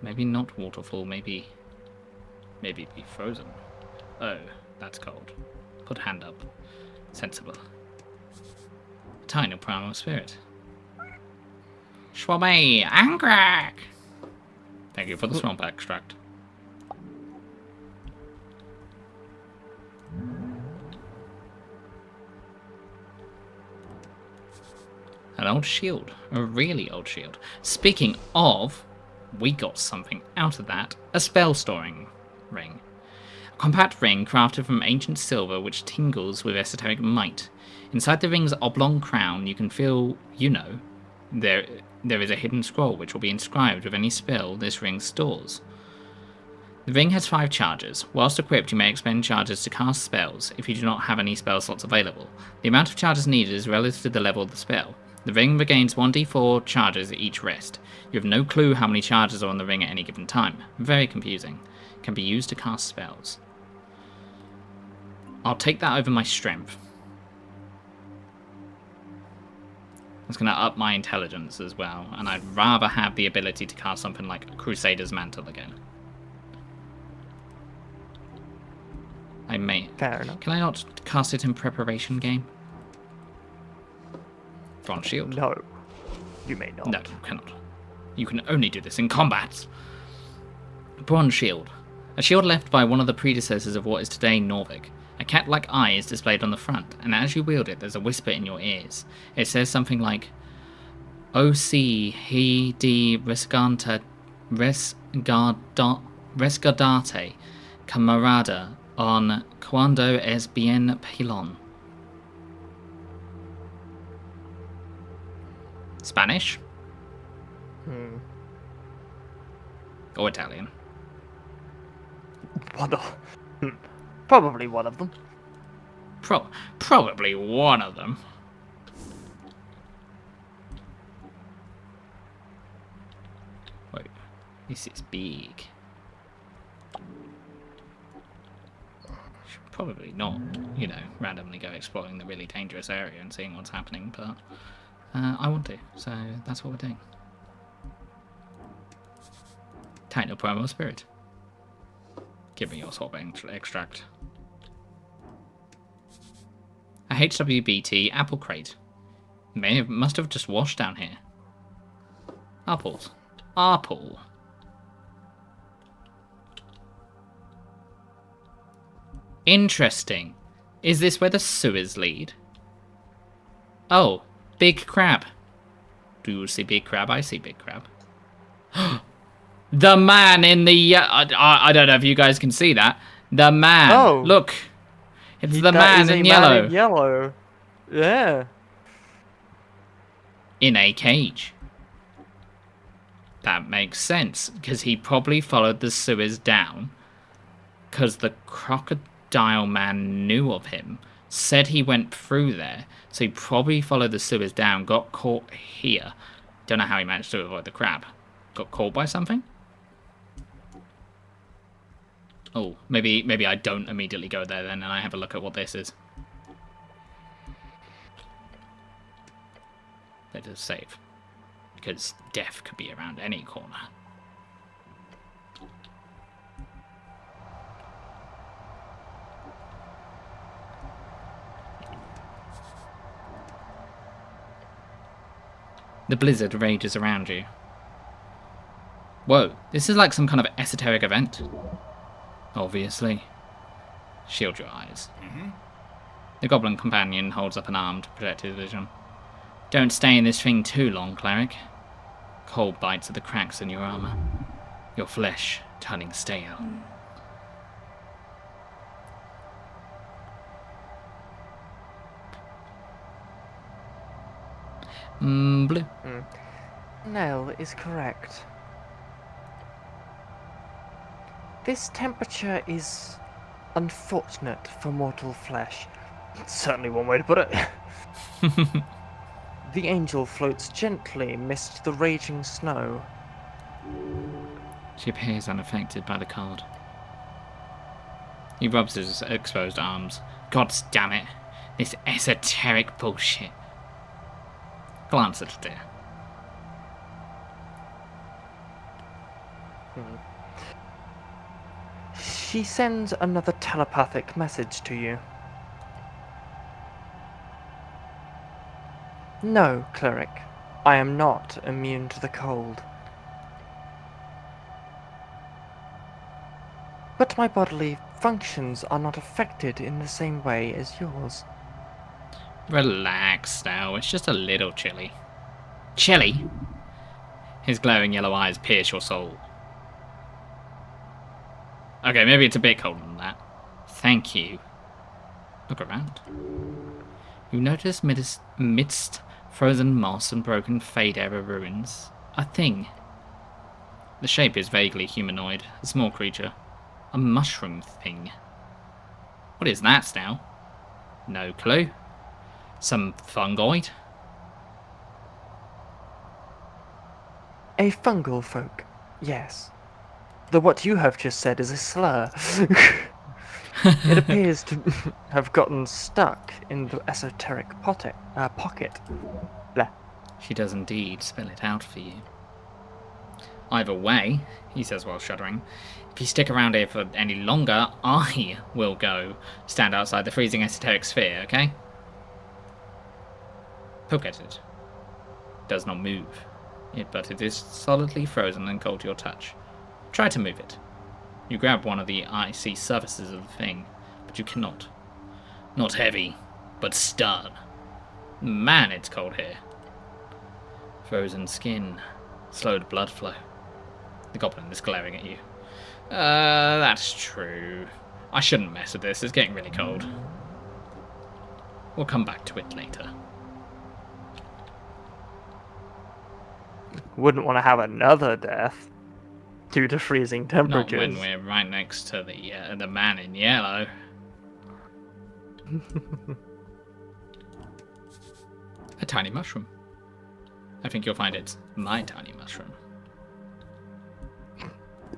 Maybe not waterfall, maybe be frozen. Oh, that's cold. Put hand up. Sensible. Tiny primal spirit. Schwabby, Angrak! Thank you for the swamp extract. An old shield. A really old shield. Speaking of, we got something out of that. A spell storing ring. A compact ring crafted from ancient silver which tingles with esoteric might. Inside the ring's oblong crown you can feel, there is a hidden scroll which will be inscribed with any spell this ring stores. The ring has 5 charges. Whilst equipped, you may expend charges to cast spells if you do not have any spell slots available. The amount of charges needed is relative to the level of the spell. The ring regains 1d4 charges at each rest. You have no clue how many charges are on the ring at any given time. Very confusing. Can be used to cast spells. I'll take that over my strength. It's going to up my intelligence as well, and I'd rather have the ability to cast something like Crusader's Mantle again. I may. Fair enough. Can I not cast it in preparation game? Bronze shield? No, you may not. No, you cannot. You can only do this in combat. Bronze shield. A shield left by one of the predecessors of what is today Norvig. A cat-like eye is displayed on the front, and as you wield it, there's a whisper in your ears. It says something like, O.C. he di resgardate camarada on cuando es bien pilon. Spanish? Or Italian? Probably one of them. Probably one of them. Wait, this is big. Should probably not, randomly go exploring the really dangerous area and seeing what's happening, but I want to, so that's what we're doing. Titan of Primal Spirit. Give me your swap extract. A HWBT apple crate. Must have just washed down here. Apples. Apple. Interesting. Is this where the sewers lead? Oh, big crab. Do you see big crab? I see big crab. The man in the... I don't know if you guys can see that. The man. Oh. Look. It's the man in yellow. Man in yellow. Yeah. In a cage. That makes sense, because he probably followed the sewers down, because the crocodile man knew of him, said he went through there, so he probably followed the sewers down, got caught here. Don't know how he managed to avoid the crab. Got caught by something? Oh, maybe I don't immediately go there then, and I have a look at what this is. Let us save. Because death could be around any corner. The blizzard rages around you. Whoa, this is like some kind of esoteric event. Obviously. Shield your eyes. The goblin companion holds up an arm to protect his vision. Don't stay in this thing too long, cleric. Cold bites at the cracks in your armor. Your flesh turning stale. Blue. Nell is correct. This temperature is unfortunate for mortal flesh. Certainly one way to put it. The angel floats gently amidst the raging snow. She appears unaffected by the cold. He rubs his exposed arms. God damn it. This esoteric bullshit. Glance at the deer. She sends another telepathic message to you. No, cleric. I am not immune to the cold. But my bodily functions are not affected in the same way as yours. Relax now, it's just a little chilly. Chilly? His glowing yellow eyes pierce your soul. Okay, maybe it's a bit colder than that. Thank you. Look around. You notice amidst frozen moss and broken Fade-era ruins, a thing. The shape is vaguely humanoid, a small creature. A mushroom thing. What is that, Snow? No clue. Some fungoid? A fungal folk, yes. Though what you have just said is a slur. It appears to have gotten stuck in the esoteric pocket. Blah. She does indeed spell it out for you. Either way, he says while shuddering, if you stick around here for any longer, I will go stand outside the freezing esoteric sphere, okay? Poke at it. Does not move. But it is solidly frozen and cold to your touch. Try to move it. You grab one of the icy surfaces of the thing, but you cannot. Not heavy, but stern. Man, it's cold here. Frozen skin. Slowed blood flow. The goblin is glaring at you. That's true. I shouldn't mess with this. It's getting really cold. We'll come back to it later. Wouldn't want to have another death due to freezing temperatures. Not when we're right next to the man in yellow. A tiny mushroom. I think you'll find it's my tiny mushroom.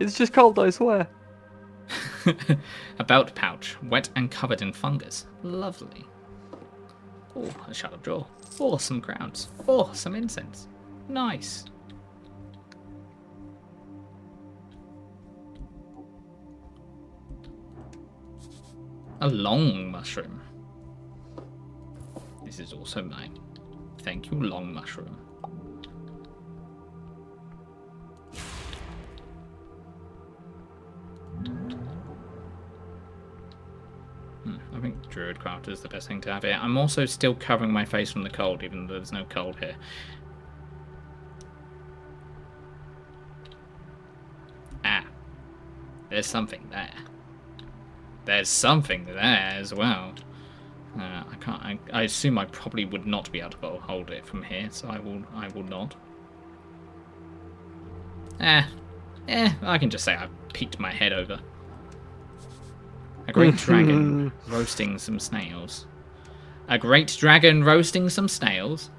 It's just cold, I swear. A belt pouch, wet and covered in fungus. Lovely. Oh, a shallow drawer. Oh, some crowns. Oh, some incense. Nice. A long mushroom. This is also mine. Thank you, long mushroom. I think Druidcraft is the best thing to have here. I'm also still covering my face from the cold, even though there's no cold here. Ah. There's something there. There's something there as well. I can't. I assume I probably would not be able to hold it from here, so I will not. I can just say I peeked my head over. A great dragon roasting some snails. A great dragon roasting some snails.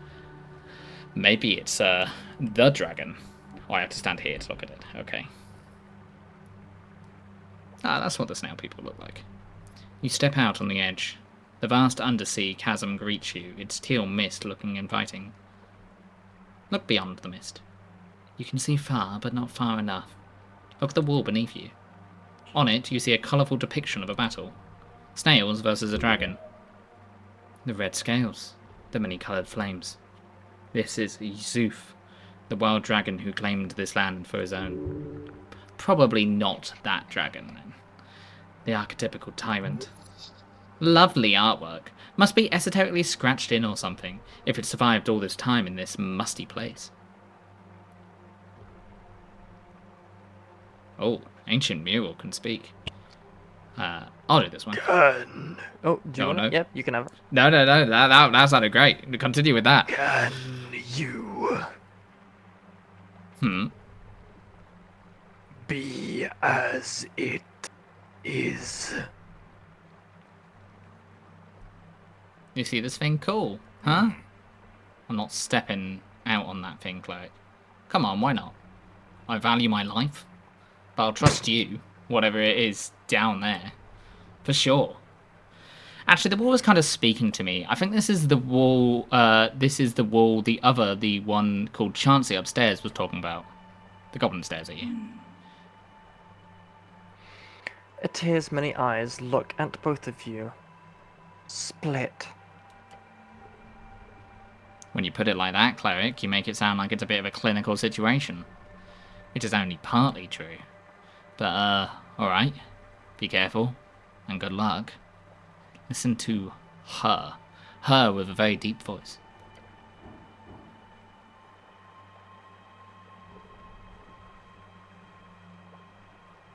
Maybe it's the dragon. Oh, I have to stand here to look at it. Okay. Ah, that's what the snail people look like. You step out on the edge. The vast undersea chasm greets you, its teal mist looking inviting. Look beyond the mist. You can see far, but not far enough. Look at the wall beneath you. On it, you see a colourful depiction of a battle. Snails versus a dragon. The red scales. The many coloured flames. This is Yusuf, the wild dragon who claimed this land for his own. Probably not that dragon, then. The archetypical tyrant. Lovely artwork. Must be esoterically scratched in or something, if it survived all this time in this musty place. Oh, ancient mural can speak. I'll do this one. Can. Oh, do you want no. it? Yep, you can have it. No, that sounded great. Continue with that. Can you be as it is? You see this thing cool, huh? I'm not stepping out on that thing, Chloe. Come on, why not? I value my life, but I'll trust you, whatever it is down there, for sure. Actually, the wall was kind of speaking to me. I think this is the wall. The one called Chancey upstairs was talking about. The goblin stares at you. A tear's many eyes look at both of you. Split. When you put it like that, cleric, you make it sound like it's a bit of a clinical situation, which is only partly true. But all right. Be careful, and good luck. Listen to her. Her with a very deep voice.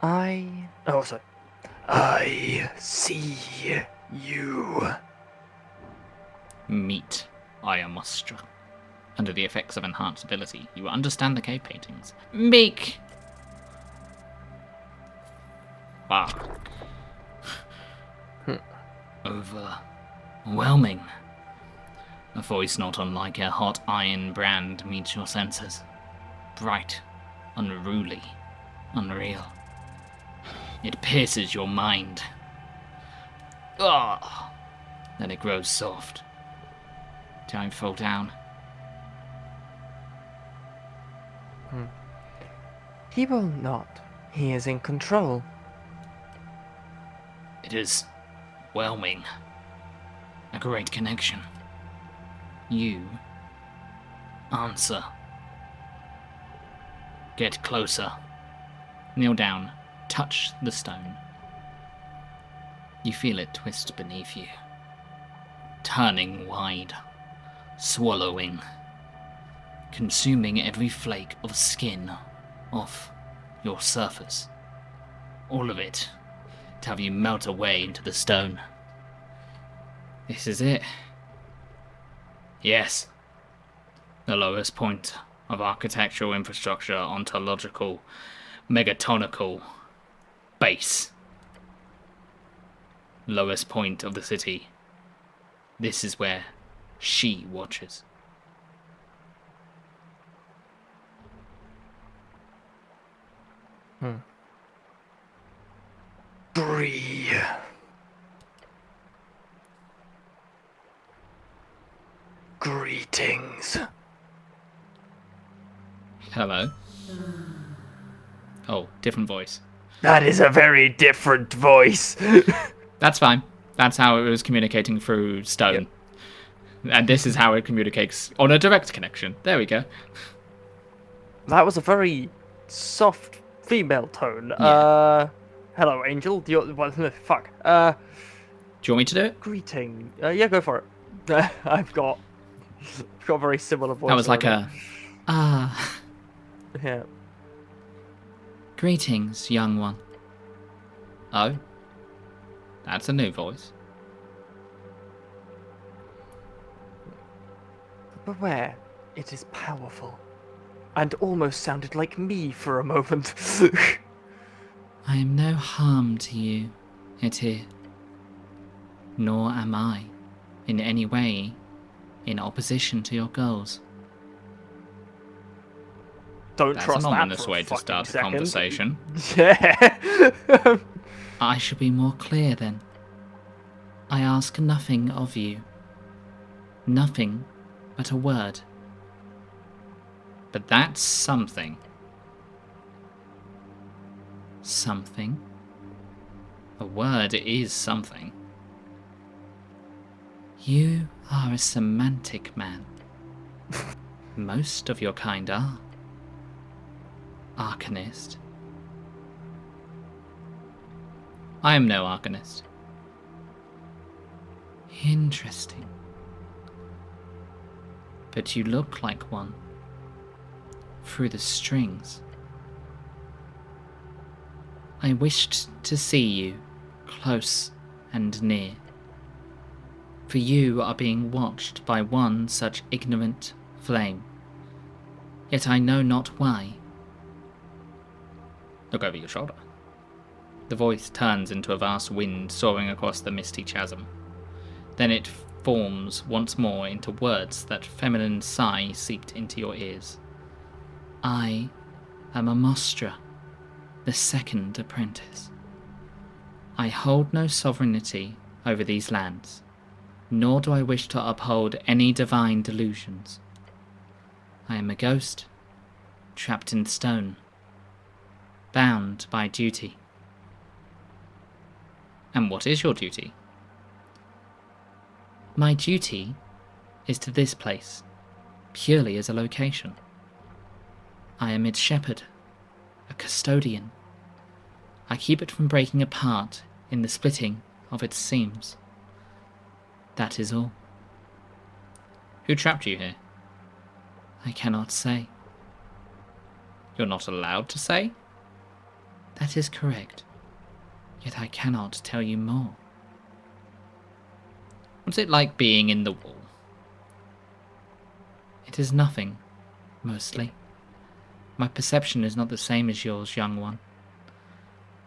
Oh, sorry. I see you. Meet Ayamustra. Under the effects of enhanced ability, you understand the cave paintings. Meek! Fuck. Overwhelming. A voice not unlike a hot iron brand meets your senses. Bright, unruly, unreal. It pierces your mind. Ah! Then it grows soft. Don't fall down. He will not. He is in control. It is whelming. A great connection. You answer. Get closer. Kneel down. Touch the stone. You feel it twist beneath you. Turning wide. Swallowing. Consuming every flake of skin off your surface. All of it to have you melt away into the stone. This is it. Yes. The lowest point of architectural infrastructure, ontological, megatonical base. Lowest point of the city. This is where she watches. Breathe. Greetings. Hello. Oh, different voice. That is a very different voice. That's fine. That's how it was communicating through stone. Yep. And this is how it communicates on a direct connection. There we go. That was a very soft female tone. Yeah. Hello, Angel. Do you... Fuck. Do you want me to do it? Greeting. Yeah, go for it. I've got a very similar voice. That was like already. Yeah. Greetings, young one. Oh? That's a new voice. Beware, it is powerful. And almost sounded like me for a moment. I am no harm to you, Etir. Nor am I, in any way, in opposition to your goals. Don't That's trust an that ominous for way a to start a fucking conversation. Yeah. I should be more clear then. I ask nothing of you. Nothing but a word. But that's something. Something? A word is something. You are a semantic man. Most of your kind are. Arcanist. I am no arcanist. Interesting. But you look like one. Through the strings. I wished to see you, close and near. For you are being watched by one such ignorant flame. Yet I know not why. Look over your shoulder. The voice turns into a vast wind soaring across the misty chasm. Then it forms once more into words that feminine sigh seeped into your ears. I am Amostra, the second apprentice. I hold no sovereignty over these lands, nor do I wish to uphold any divine delusions. I am a ghost, trapped in stone, bound by duty. And what is your duty? My duty is to this place, purely as a location. I am its shepherd, a custodian. I keep it from breaking apart in the splitting of its seams. That is all. Who trapped you here? I cannot say. You're not allowed to say? That is correct. Yet I cannot tell you more. What's it like being in the wall? It is nothing, mostly. My perception is not the same as yours, young one.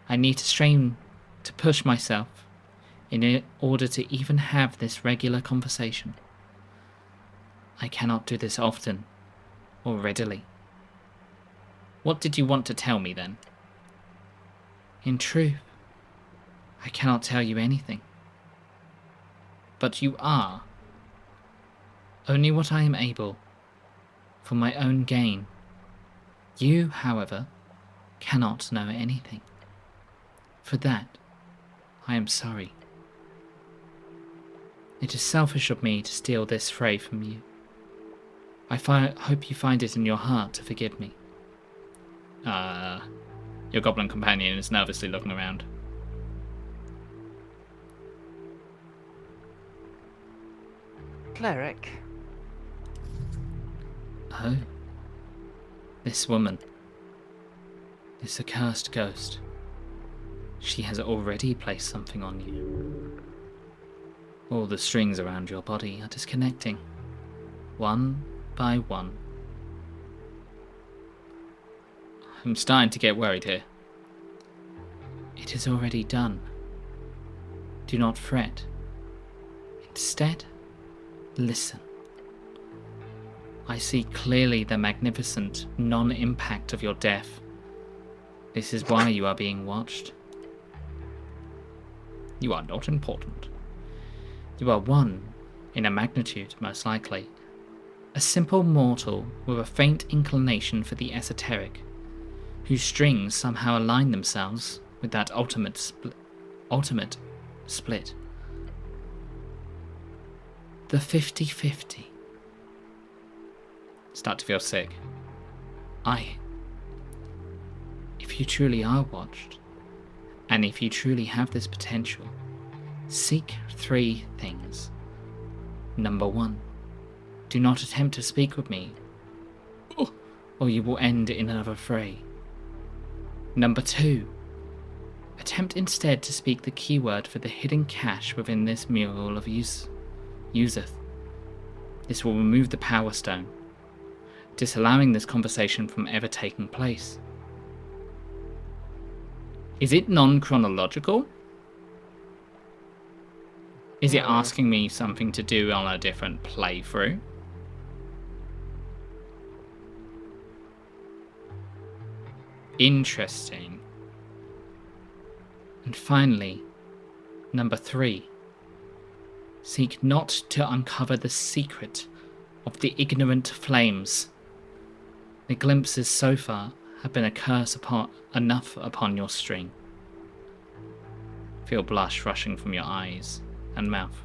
I need to strain to push myself in order to even have this regular conversation. I cannot do this often or readily. What did you want to tell me then? In truth, I cannot tell you anything. But you are. Only what I am able, for my own gain. You, however, cannot know anything. For that, I am sorry. It is selfish of me to steal this fray from you. I hope you find it in your heart to forgive me. Your goblin companion is nervously looking around. Cleric. Oh. This woman. This accursed ghost. She has already placed something on you. All the strings around your body are disconnecting, one by one. I'm starting to get worried here. It is already done. Do not fret. Instead, listen. I see clearly the magnificent non-impact of your death. This is why you are being watched. You are not important. You are one in a magnitude, most likely. A simple mortal with a faint inclination for the esoteric, whose strings somehow align themselves with that ultimate split. The 50-50. Start to feel sick. If you truly are watched, and if you truly have this potential, seek 3 things. Number 1, do not attempt to speak with me, or you will end in another fray. Number 2, attempt instead to speak the keyword for the hidden cache within this mural of Useth. This will remove the power stone, disallowing this conversation from ever taking place. Is it non-chronological? Is it asking me something to do on a different playthrough? Interesting. And finally, number 3. Seek not to uncover the secret of the ignorant flames. The glimpses so far have been a curse enough upon your string. Feel blush rushing from your eyes and mouth.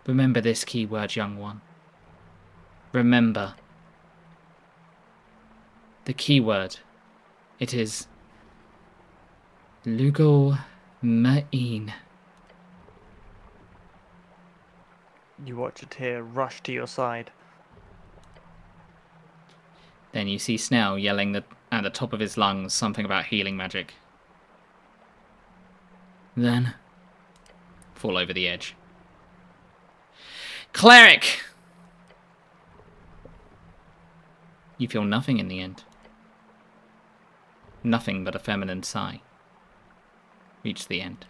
Remember this key word, young one. Remember. The keyword. It is Lugal Ma'in. You watch a tear rush to your side. Then you see Snell yelling at the top of his lungs something about healing magic. Then fall over the edge. Cleric! You feel nothing in the end. Nothing but a feminine sigh. Reach the end.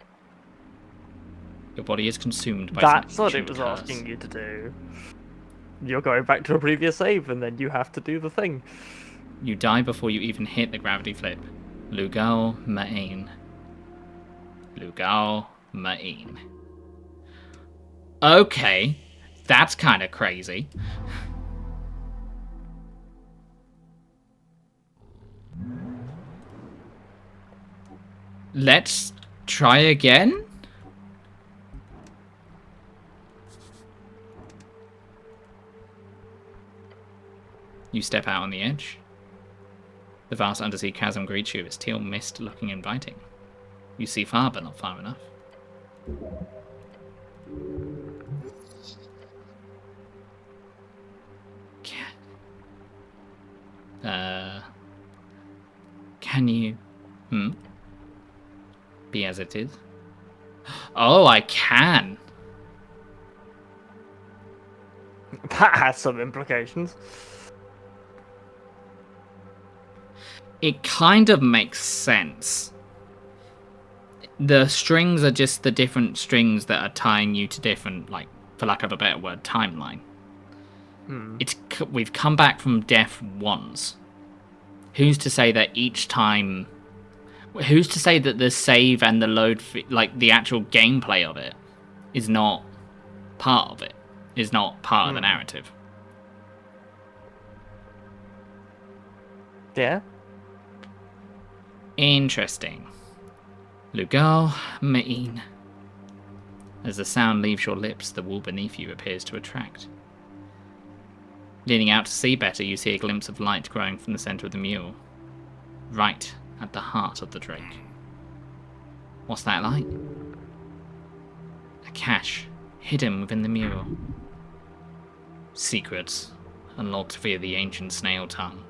Your body is consumed by That's some what it ancient was curse. asking you to do. You're going back to a previous save, and then you have to do the thing. You die before you even hit the gravity flip. Lugal Ma'in. Lugal Ma'in. Okay, that's kind of crazy. Let's try again? You step out on the edge. The vast undersea chasm greets you, its teal mist looking inviting. You see far, but not far enough. Can you... be as it is? Oh, I can! That has some implications. It kind of makes sense. The strings are just the different strings that are tying you to different, like, for lack of a better word, timeline. We've come back from death once. Who's to say that each time... Who's to say that the save and the load, like, the actual gameplay of it, is not part of it? Is not part of the narrative? Yeah? Interesting. Lugal Ma'in. As the sound leaves your lips, the wall beneath you appears to attract. Leaning out to see better, you see a glimpse of light growing from the center of the mule. Right at the heart of the drake. What's that light? A cache hidden within the mule. Secrets unlocked via the ancient snail tongue.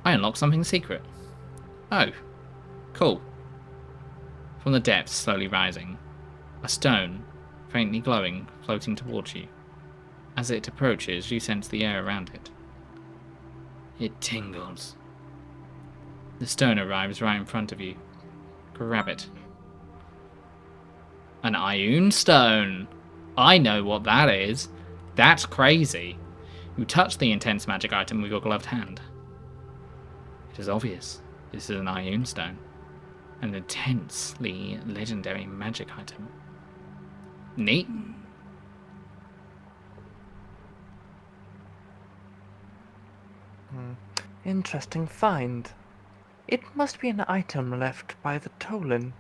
I unlocked something secret. Oh, cool. From the depths, slowly rising, a stone, faintly glowing, floating towards you. As it approaches, you sense the air around it. It tingles. The stone arrives right in front of you. Grab it. An Ioun stone! I know what that is. That's crazy. You touch the intense magic item with your gloved hand. It is obvious. This is an Ioun stone. An intensely legendary magic item. Neat. Interesting find. It must be an item left by the Tolan.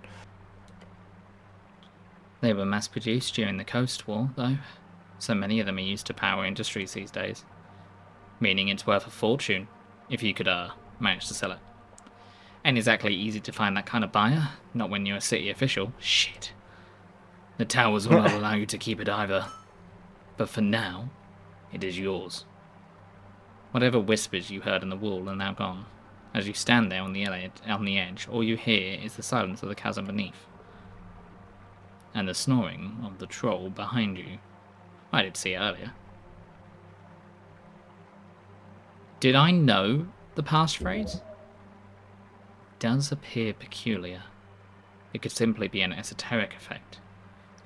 They were mass-produced during the Coast War, though. So many of them are used to power industries these days. Meaning it's worth a fortune, if you could, manage to sell it. Ain't exactly easy to find that kind of buyer, not when you're a city official. Shit. The towers will not allow you to keep it either. But for now, it is yours. Whatever whispers you heard in the wall are now gone. As you stand there on the edge, all you hear is the silence of the chasm beneath. And the snoring of the troll behind you. I did see it earlier. Did I know the passphrase? It does appear peculiar. It could simply be an esoteric effect.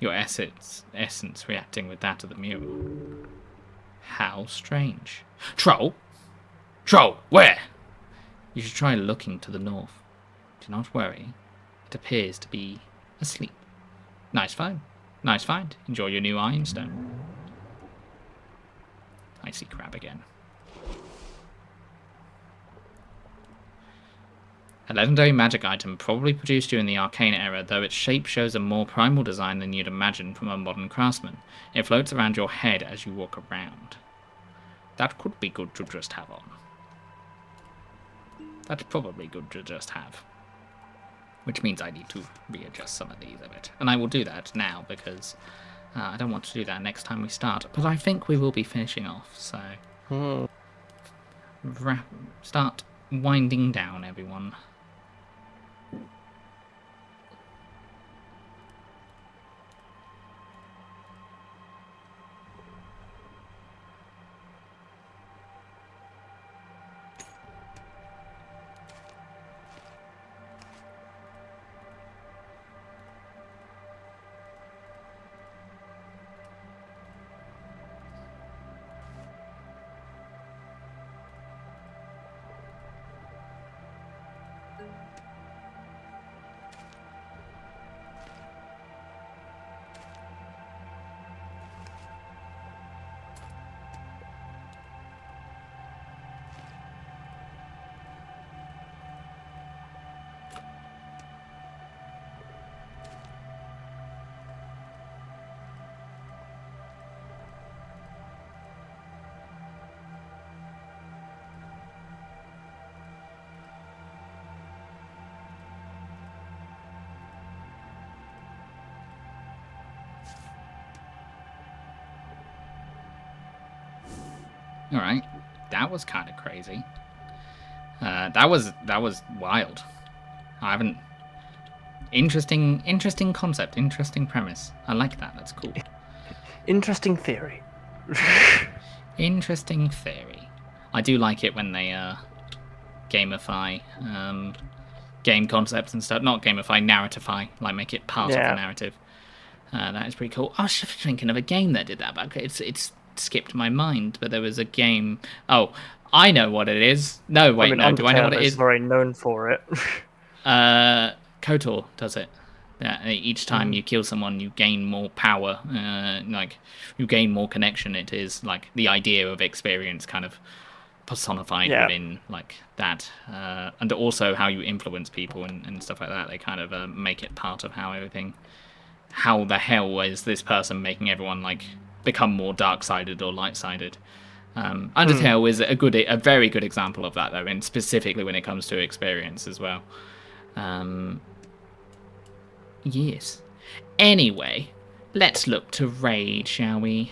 Your essence reacting with that of the mule. How strange. Troll? Troll, where? You should try looking to the north. Do not worry. It appears to be asleep. Nice find. Nice find. Enjoy your new ironstone. I see crab again. A legendary magic item probably produced during the Arcane era, though its shape shows a more primal design than you'd imagine from a modern craftsman. It floats around your head as you walk around. That could be good to just have on. That's probably good to just have. Which means I need to readjust some of these a bit. And I will do that now because I don't want to do that next time we start. But I think we will be finishing off, so... Start winding down, everyone. All right, that was kind of crazy. That was wild. I haven't. Interesting concept, interesting premise. I like that. That's cool. Interesting theory. Interesting theory. I do like it when they gamify game concepts and stuff. Not gamify, narratify. Like make it part of the narrative. That is pretty cool. I was just thinking of a game that did that, but it's skipped my mind. But there was a game. Oh, I know what it is. No, wait, no. Do I know what it is? Very known for it. KOTOR does it. Yeah, each time you kill someone, you gain more power. Like you gain more connection. It is like the idea of experience, kind of personified within like that, and also how you influence people and stuff like that. They kind of make it part of how everything. How the hell is this person making everyone like become more dark-sided or light-sided? Undertale is a very good example of that, though, and specifically when it comes to experience as well. Yes. Anyway, let's look to raid, shall we?